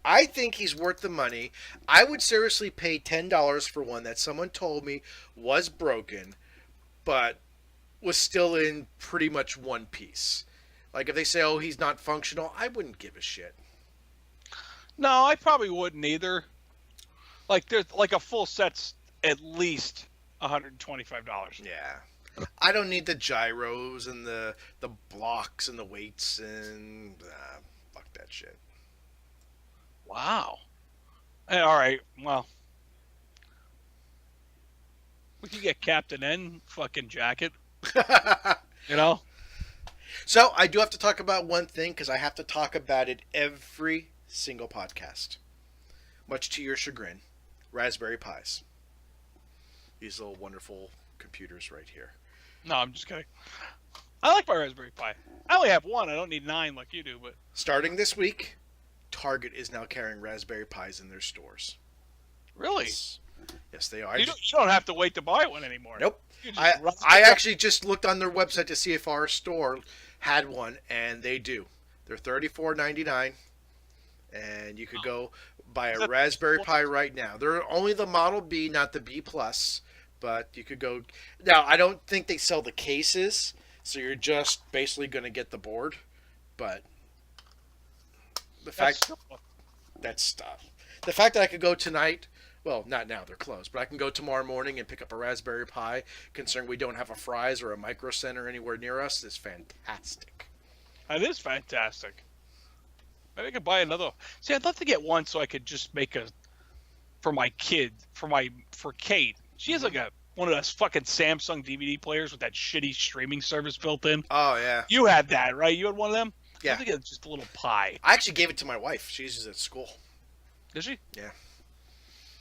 [SPEAKER 1] I think he's worth the money. I would seriously pay $10 for one that someone told me was broken, but was still in pretty much one piece. Like if they say, oh, he's not functional, I wouldn't give a shit.
[SPEAKER 2] No, I probably wouldn't either. Like there's like a full set's at least $125.
[SPEAKER 1] Yeah. I don't need the gyros and the blocks and the weights and fuck that shit.
[SPEAKER 2] Wow. All right. Well, we could get Captain N fucking jacket. You know.
[SPEAKER 1] So I do have to talk about one thing because I have to talk about it every single podcast. Much to your chagrin, Raspberry Pis. These little wonderful computers right here.
[SPEAKER 2] No, I'm just kidding. I like my Raspberry Pi. I only have one. I don't need 9 like you do, but
[SPEAKER 1] Starting this week, Target is now carrying Raspberry Pis in their stores.
[SPEAKER 2] really,
[SPEAKER 1] Yes, they are.
[SPEAKER 2] you don't have to wait to buy one anymore.
[SPEAKER 1] Nope.
[SPEAKER 2] You just run-
[SPEAKER 1] I actually just looked on their website to see if our store had one, and they do. They're $34.99, and you could go buy a Raspberry Pi right now. They're only the Model B, not the B plus, but you could go. Now, I don't think they sell the cases, so you're just basically going to get the board, but the fact that I could go tonight. Well, not now, they're closed. But I can go tomorrow morning and pick up a Raspberry Pi, considering we don't have a Fry's or a Micro Center anywhere near us, is fantastic.
[SPEAKER 2] That is fantastic. Maybe I could buy another. See, I'd love to get one so I could just make a for my kid, for Kate. She has like one of those fucking Samsung DVD players with that shitty streaming service built in.
[SPEAKER 1] Oh, yeah.
[SPEAKER 2] You had that, right? You had one of them?
[SPEAKER 1] Yeah.
[SPEAKER 2] I think it's just a little Pi.
[SPEAKER 1] I actually gave it to my wife. She uses it at school.
[SPEAKER 2] Did she?
[SPEAKER 1] Yeah.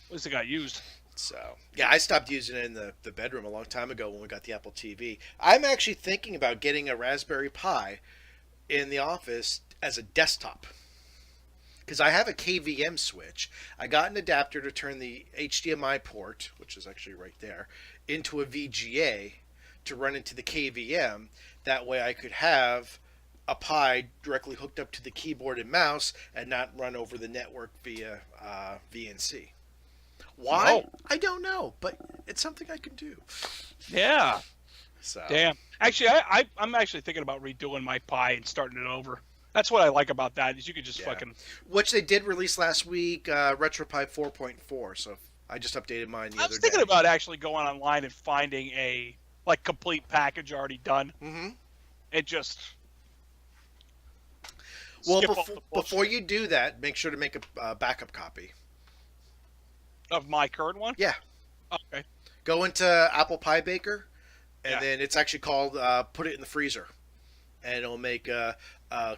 [SPEAKER 2] At least it got used.
[SPEAKER 1] So, yeah, I stopped using it in the bedroom a long time ago when we got the Apple TV. I'm actually thinking about getting a Raspberry Pi in the office as a desktop. Because I have a KVM switch. I got an adapter to turn the HDMI port, which is actually right there, into a VGA to run into the KVM. That way I could have a Pi directly hooked up to the keyboard and mouse and not run over the network via VNC. Why?
[SPEAKER 2] Oh.
[SPEAKER 1] I don't know, but it's something I can do.
[SPEAKER 2] Yeah.
[SPEAKER 1] So
[SPEAKER 2] Damn. Actually, I'm actually thinking about redoing my Pi and starting it over. That's what I like about that is you could just
[SPEAKER 1] yeah,
[SPEAKER 2] fucking.
[SPEAKER 1] which they did release last week, RetroPie 4.4. So I just updated mine the
[SPEAKER 2] I
[SPEAKER 1] other
[SPEAKER 2] was thinking
[SPEAKER 1] day.
[SPEAKER 2] about actually going online and finding a like complete package already done
[SPEAKER 1] Mm-hmm.
[SPEAKER 2] and just
[SPEAKER 1] Well,
[SPEAKER 2] skip all the
[SPEAKER 1] before
[SPEAKER 2] bullshit
[SPEAKER 1] you do that, make sure to make a backup copy.
[SPEAKER 2] of my current one.
[SPEAKER 1] Yeah,
[SPEAKER 2] Okay.
[SPEAKER 1] go into Apple Pie Baker, and
[SPEAKER 2] Yeah.
[SPEAKER 1] then it's actually called put it in the freezer, and it'll make a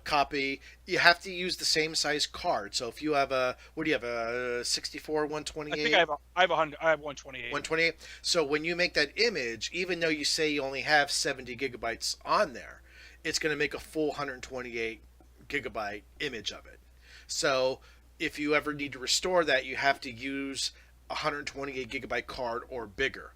[SPEAKER 1] copy. You have to use the same size card. So if you have what do you have, a 64
[SPEAKER 2] I
[SPEAKER 1] 128?
[SPEAKER 2] think I have 100. I have 128.
[SPEAKER 1] 128. So when you make that image, even though you say you only have 70 gigabytes on there, it's going to make a full 128 gigabyte image of it. So if you ever need to restore that, you have to use a 128 gigabyte card or bigger.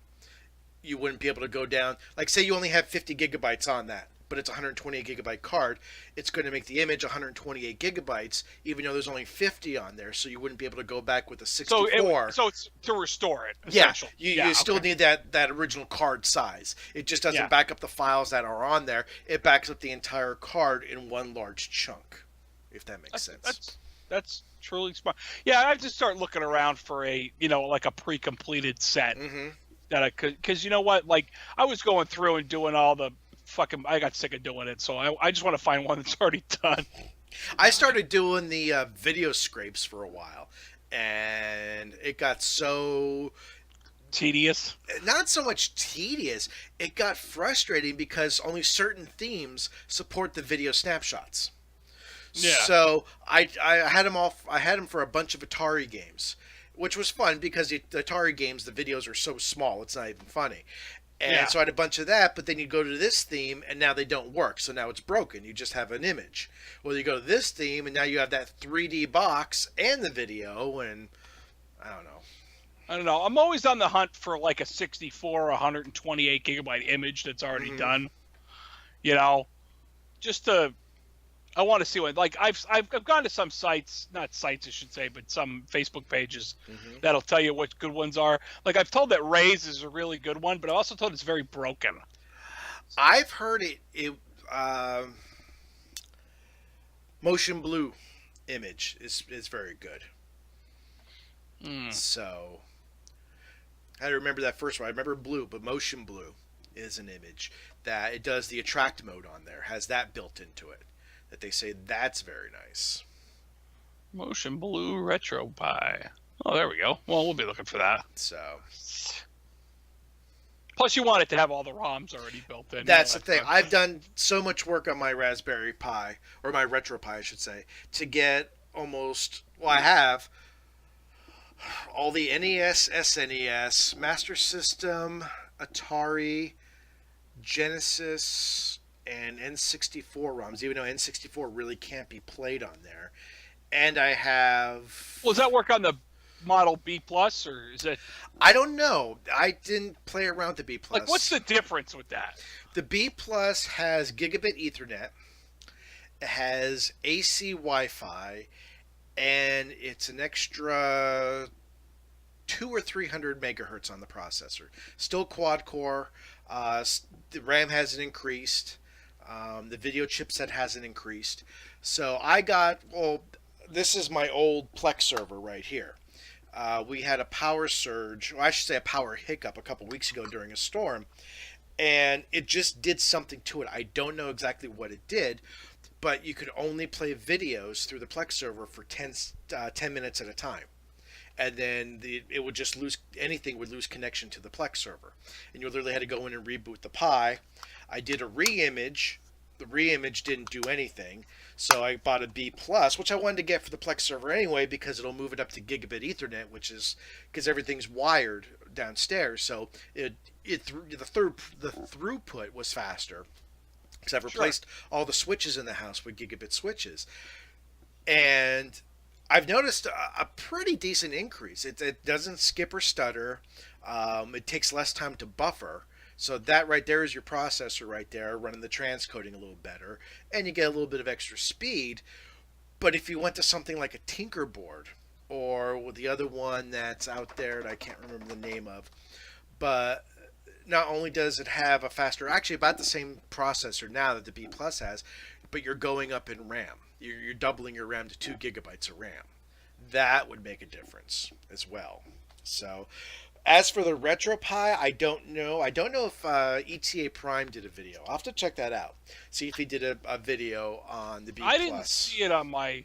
[SPEAKER 1] You wouldn't be able to go down, like say you only have 50 gigabytes on that, but it's a 128 gigabyte card. It's going to make the image 128 gigabytes, even though there's only 50 on there. So you wouldn't be able to go back with a 64.
[SPEAKER 2] So it's to restore it.
[SPEAKER 1] Yeah,
[SPEAKER 2] Essentially.
[SPEAKER 1] you still
[SPEAKER 2] okay.
[SPEAKER 1] need that original card size. It just doesn't
[SPEAKER 2] Yeah.
[SPEAKER 1] back up the files that are on there. It backs up the entire card in one large chunk, if that makes sense.
[SPEAKER 2] That's truly smart. Yeah, I have to start looking around for a like a pre-completed set
[SPEAKER 1] Mm-hmm.
[SPEAKER 2] that I could, because you know what, like I was going through and doing all the fucking. I got sick of doing it, so I just want to find one that's already done.
[SPEAKER 1] I started doing the video scrapes for a while, and it got so
[SPEAKER 2] Tedious.
[SPEAKER 1] not so much tedious. It got frustrating because only certain themes support the video snapshots.
[SPEAKER 2] Yeah.
[SPEAKER 1] So I had them all. I had them for a bunch of Atari games, which was fun because the Atari games, the videos are so small, it's not even funny. And
[SPEAKER 2] Yeah.
[SPEAKER 1] so I had a bunch of that, but then you go to this theme and now they don't work. So now it's broken. You just have an image. Well, you go to this theme and now you have that 3D box and the video, and I don't know.
[SPEAKER 2] I don't know. I'm always on the hunt for like a 64 or 128 gigabyte image that's already done. Just to. I want to see what, like I've gone to some sites, not sites I should say, but some Facebook pages that'll tell you what good ones are. Like I've told that Raze is a really good one, but I also told it's very broken.
[SPEAKER 1] I've heard Motion Blue image is very good. So I had to remember that first one. I remember Blue, but Motion Blue is an image that it does the attract mode on there, has that built into it. That they say that's very nice.
[SPEAKER 2] Motion Blue Retro Pie. Oh, there we go. Well, we'll be looking for that.
[SPEAKER 1] So
[SPEAKER 2] Plus, you want it to have all the ROMs already built in.
[SPEAKER 1] that's the thing. I've done so much work on my Raspberry Pi, or my Retro Pi, I should say, to get almost. Well, I have all the NES, SNES, Master System, Atari, Genesis, and N64 ROMs, even though N64 really can't be played on there. And I have.
[SPEAKER 2] Well, does that work on the Model B Plus, or is it?
[SPEAKER 1] I don't know. I didn't play around with the B Plus.
[SPEAKER 2] Like, what's the difference with that?
[SPEAKER 1] The B Plus has gigabit Ethernet. It has AC Wi-Fi, and it's an extra 200 or 300 megahertz on the processor. Still quad core. The RAM hasn't increased. The video chipset hasn't increased. So I got, this is my old Plex server right here. We had a power surge, or I should say a power hiccup a couple weeks ago during a storm, and it just did something to it. I don't know exactly what it did, but you could only play videos through the Plex server for 10 minutes at a time. And then it would just anything would lose connection to the Plex server. And you literally had to go in and reboot the Pi. I did a re-image. The re-image didn't do anything. So I bought a B+, which I wanted to get for the Plex server anyway because it'll move it up to gigabit Ethernet, which is because everything's wired downstairs. So the throughput was faster because I've replaced all the switches in the house with gigabit switches. And I've noticed a pretty decent increase. It doesn't skip or stutter. It takes less time to buffer. So that right there is your processor right there running the transcoding a little better. And you get a little bit of extra speed. But if you went to something like a Tinkerboard or the other one that's out there that I can't remember the name of, but not only does it have a faster, actually about the same processor now that the B Plus has, but you're going up in RAM. You're doubling your RAM to 2 gigabytes of RAM. That would make a difference as well. So, as for the RetroPie, I don't know. I don't know if ETA Prime did a video. I'll have to check that out. See if he did a video on the B Plus.
[SPEAKER 2] I didn't see it on my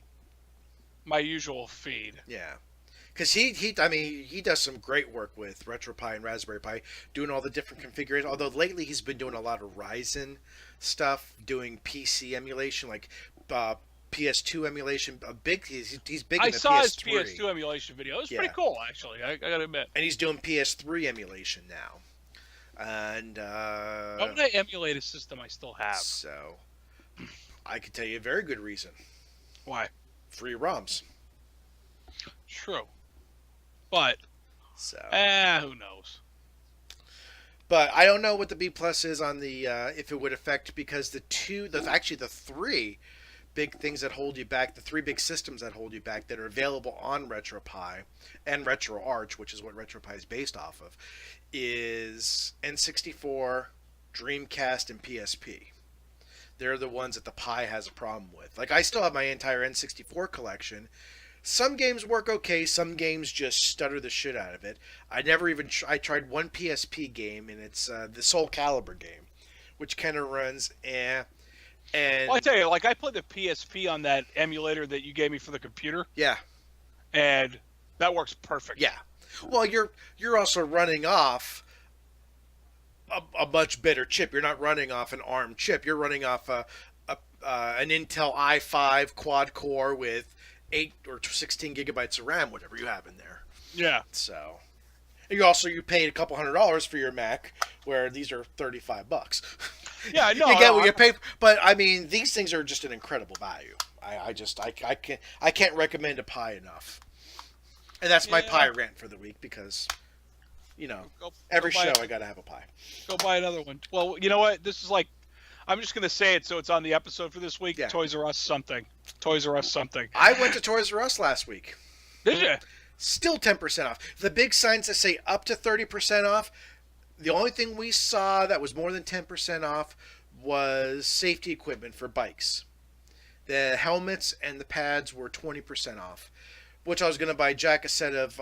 [SPEAKER 2] usual feed.
[SPEAKER 1] Yeah. Because he does some great work with RetroPie and Raspberry Pi, doing all the different configurations. Although lately he's been doing a lot of Ryzen stuff, doing PC emulation, like PS2 emulation. He's big in the PS3.
[SPEAKER 2] I saw his PS2 emulation video. It was pretty cool, actually. I gotta admit.
[SPEAKER 1] And he's doing PS3 emulation now. And
[SPEAKER 2] why would I emulate a system I still have?
[SPEAKER 1] So I can tell you a very good reason.
[SPEAKER 2] Why?
[SPEAKER 1] Free ROMs.
[SPEAKER 2] True. But who knows?
[SPEAKER 1] But I don't know what the B Plus is on the if it would affect, because the three big things that hold you back, the three big systems that hold you back that are available on RetroPie and RetroArch, which is what RetroPie is based off of, is N64, Dreamcast, and PSP. They're the ones that the Pi has a problem with. Like, I still have my entire N64 collection. Some games work okay, some games just stutter the shit out of it. I tried one PSP game, and it's the Soul Calibur game, which kind of runs And
[SPEAKER 2] well, I tell you, like, I played the PSP on that emulator that you gave me for the computer.
[SPEAKER 1] Yeah.
[SPEAKER 2] And that works perfect.
[SPEAKER 1] Yeah. Well, you're also running off a much better chip. You're not running off an ARM chip. You're running off an Intel i5 quad core with 8 or 16 gigabytes of RAM, whatever you have in there.
[SPEAKER 2] Yeah.
[SPEAKER 1] So, and you paid a couple $100 for your Mac, where these are $35.
[SPEAKER 2] Yeah, I know.
[SPEAKER 1] You get what you pay for, but I mean, these things are just an incredible value. I can't recommend a Pi enough. And that's my Pi rant for the week, because, every show I gotta have a Pi.
[SPEAKER 2] Go buy another one. Well, you know what? This is like, I'm just gonna say it so it's on the episode for this week. Yeah. Toys R Us something.
[SPEAKER 1] I went to Toys R Us last week.
[SPEAKER 2] Did you?
[SPEAKER 1] Still 10% off. The big signs that say up to 30% off. The only thing we saw that was more than 10% off was safety equipment for bikes. The helmets and the pads were 20% off, which I was going to buy Jack a set of...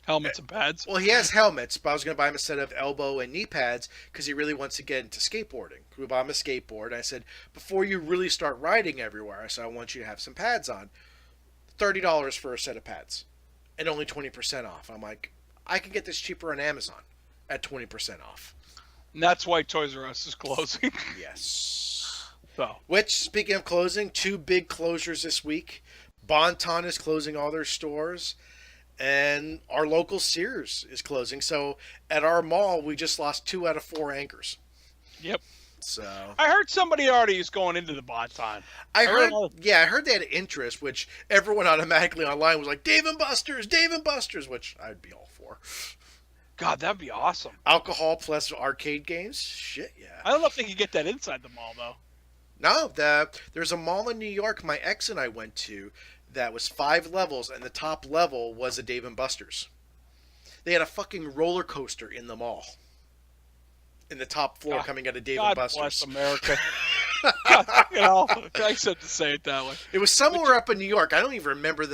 [SPEAKER 2] helmets and pads?
[SPEAKER 1] Well, he has helmets, but I was going to buy him a set of elbow and knee pads because he really wants to get into skateboarding. We bought him a skateboard. And I said, before you really start riding everywhere, I said, I want you to have some pads on. $30 for a set of pads and only 20% off. I'm like, I can get this cheaper on Amazon at 20% off.
[SPEAKER 2] And that's why Toys R Us is closing.
[SPEAKER 1] Yes.
[SPEAKER 2] So.
[SPEAKER 1] Which, speaking of closing, 2 big closures this week. Bon-Ton is closing all their stores, and our local Sears is closing. So at our mall, we just lost 2 out of 4 anchors.
[SPEAKER 2] Yep.
[SPEAKER 1] So
[SPEAKER 2] I heard somebody already is going into the Bon-Ton.
[SPEAKER 1] I heard they had interest, which everyone automatically online was like, Dave & Buster's, which I'd be all for.
[SPEAKER 2] God, that'd be awesome.
[SPEAKER 1] Alcohol plus arcade games? Shit, yeah.
[SPEAKER 2] I don't know if they can get that inside the mall, though.
[SPEAKER 1] No, there's a mall in New York my ex and I went to that was 5 levels, and the top level was a Dave & Buster's. They had a fucking roller coaster in the mall. In the top floor coming out of Dave & Buster's.
[SPEAKER 2] God bless America. I said to say it that way.
[SPEAKER 1] It was somewhere up in New York. I don't even remember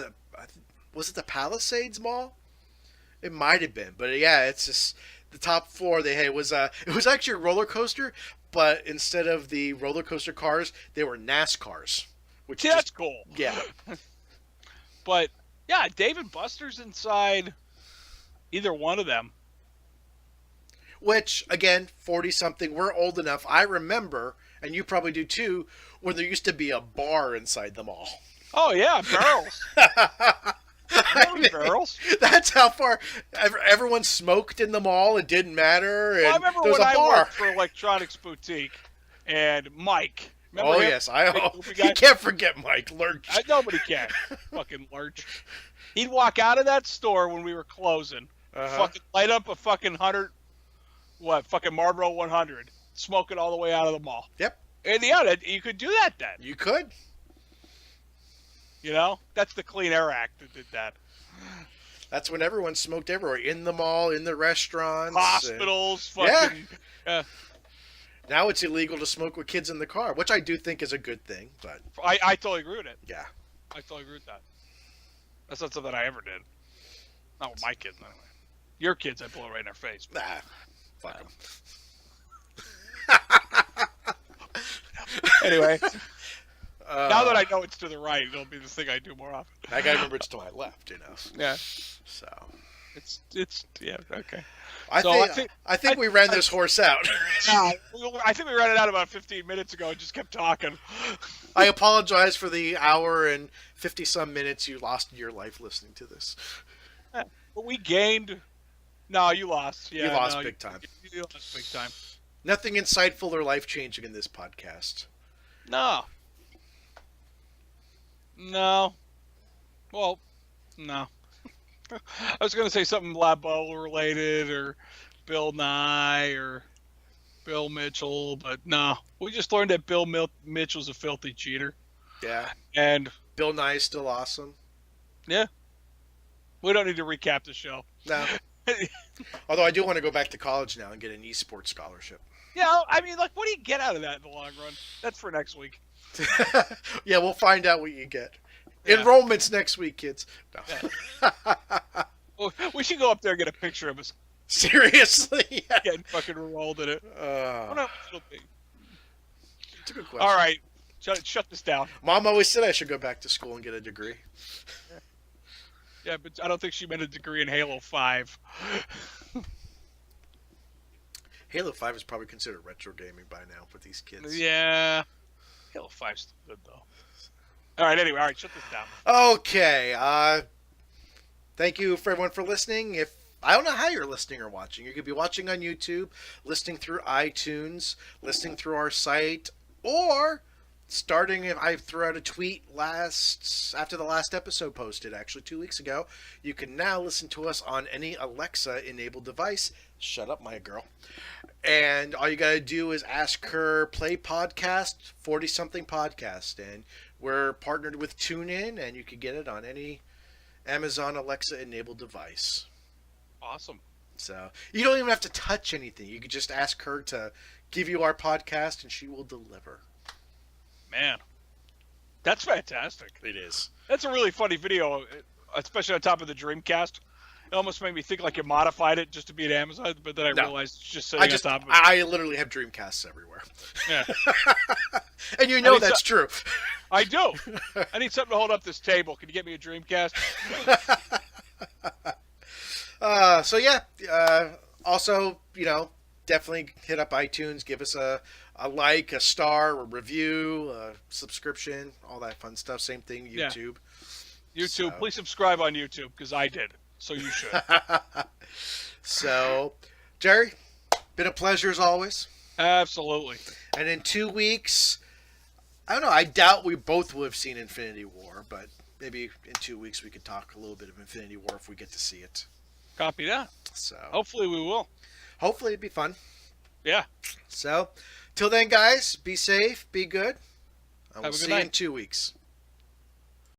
[SPEAKER 1] was it the Palisades Mall? It might have been, but yeah, it's just the top floor. It was actually a roller coaster, but instead of the roller coaster cars, they were NASCARs.
[SPEAKER 2] That's cool.
[SPEAKER 1] Yeah.
[SPEAKER 2] But yeah, Dave & Buster's inside either one of them.
[SPEAKER 1] Which, again, 40-something, we're old enough. I remember, and you probably do too, when there used to be a bar inside the mall.
[SPEAKER 2] Oh yeah, barrels. Barrels.
[SPEAKER 1] That's how far everyone smoked in the mall. It didn't matter. And
[SPEAKER 2] I remember when I worked for Electronics Boutique, and Mike. Remember him?
[SPEAKER 1] Yes, you can't forget Mike Lurch.
[SPEAKER 2] Nobody can. Fucking Lurch. He'd walk out of that store when we were closing, fucking light up a fucking fucking Marlboro 100, smoke it all the way out of the mall.
[SPEAKER 1] Yep.
[SPEAKER 2] And yeah, you could do that then.
[SPEAKER 1] You could.
[SPEAKER 2] You know, that's the Clean Air Act that did that.
[SPEAKER 1] That's when everyone smoked everywhere. In the mall, in the restaurants.
[SPEAKER 2] Hospitals,
[SPEAKER 1] Yeah.
[SPEAKER 2] fucking... Yeah.
[SPEAKER 1] Now it's illegal to smoke with kids in the car, which I do think is a good thing, but...
[SPEAKER 2] I totally agree with it.
[SPEAKER 1] Yeah.
[SPEAKER 2] I totally agree with that. That's not something I ever did. Not with my kids, anyway. Your kids, I blow right in their face.
[SPEAKER 1] Nah. Fuck them.
[SPEAKER 2] Anyway. Now that I know it's to the right, it'll be the thing I do more often.
[SPEAKER 1] I gotta remember it's to my left, you know.
[SPEAKER 2] Yeah.
[SPEAKER 1] So...
[SPEAKER 2] It's yeah, okay.
[SPEAKER 1] I think we ran this horse out.
[SPEAKER 2] I think we ran it out about 15 minutes ago and just kept talking.
[SPEAKER 1] I apologize for the hour and 50-some minutes you lost in your life listening to this.
[SPEAKER 2] But we gained... No, you lost. Yeah,
[SPEAKER 1] You lost big time.
[SPEAKER 2] You lost big time.
[SPEAKER 1] Nothing insightful or life-changing in this podcast.
[SPEAKER 2] No. No. Well, no. I was going to say something Labo related or Bill Nye or Bill Mitchell, but no. We just learned that Bill Mitchell's a filthy cheater.
[SPEAKER 1] Yeah.
[SPEAKER 2] And
[SPEAKER 1] Bill Nye is still awesome.
[SPEAKER 2] yeah. We don't need to recap the show.
[SPEAKER 1] No. Although I do want to go back to college now and get an esports scholarship.
[SPEAKER 2] Yeah, I mean, like, what do you get out of that in the long run? That's for next week.
[SPEAKER 1] Yeah, we'll find out what you get.
[SPEAKER 2] Yeah.
[SPEAKER 1] Enrollment's next week, kids. No.
[SPEAKER 2] Yeah. Well, we should go up there and get a picture of us
[SPEAKER 1] Seriously?
[SPEAKER 2] getting fucking enrolled in it. Oh, no, it'll be.
[SPEAKER 1] It's a good question.
[SPEAKER 2] All right, shut this down.
[SPEAKER 1] Mom always said I should go back to school and get a degree.
[SPEAKER 2] Yeah, but I don't think she meant a degree in Halo 5.
[SPEAKER 1] Halo 5 is probably considered retro gaming by now with these kids.
[SPEAKER 2] Yeah. Halo 5's still good, though. All right, anyway, shut this down.
[SPEAKER 1] Okay, thank you for everyone for listening. I don't know how you're listening or watching. You could be watching on YouTube, listening through iTunes, listening through our site, or starting, I threw out a tweet after the last episode posted, actually 2 weeks ago. You can now listen to us on any Alexa-enabled device. Shut up, my girl. And all you got to do is ask her, play podcast, 40-something podcast. And we're partnered with TuneIn, and you can get it on any Amazon Alexa-enabled device.
[SPEAKER 2] Awesome.
[SPEAKER 1] So you don't even have to touch anything. You can just ask her to give you our podcast, and she will deliver.
[SPEAKER 2] Man, that's fantastic.
[SPEAKER 1] It is.
[SPEAKER 2] That's a really funny video, especially on top of the Dreamcast. It almost made me think like you modified it just to be at Amazon, but then I realized it's just sitting on top of it.
[SPEAKER 1] I literally have Dreamcasts everywhere.
[SPEAKER 2] Yeah.
[SPEAKER 1] And you know that's true.
[SPEAKER 2] I do. I need something to hold up this table. Can you get me a Dreamcast?
[SPEAKER 1] So yeah. Also, definitely hit up iTunes. Give us a like, a star, a review, a subscription, all that fun stuff. Same thing, YouTube.
[SPEAKER 2] Yeah. YouTube. Please subscribe on YouTube, because I did. So you should.
[SPEAKER 1] So, Jerry, been a pleasure as always.
[SPEAKER 2] Absolutely.
[SPEAKER 1] And in 2 weeks, I don't know, I doubt we both will have seen Infinity War, but maybe in 2 weeks we could talk a little bit of Infinity War if we get to see it.
[SPEAKER 2] Copy that.
[SPEAKER 1] So
[SPEAKER 2] hopefully we will.
[SPEAKER 1] Hopefully it'd be fun.
[SPEAKER 2] Yeah.
[SPEAKER 1] So, till then, guys, be safe, be good. And we'll
[SPEAKER 2] Have a good
[SPEAKER 1] see you
[SPEAKER 2] night.
[SPEAKER 1] in 2 weeks.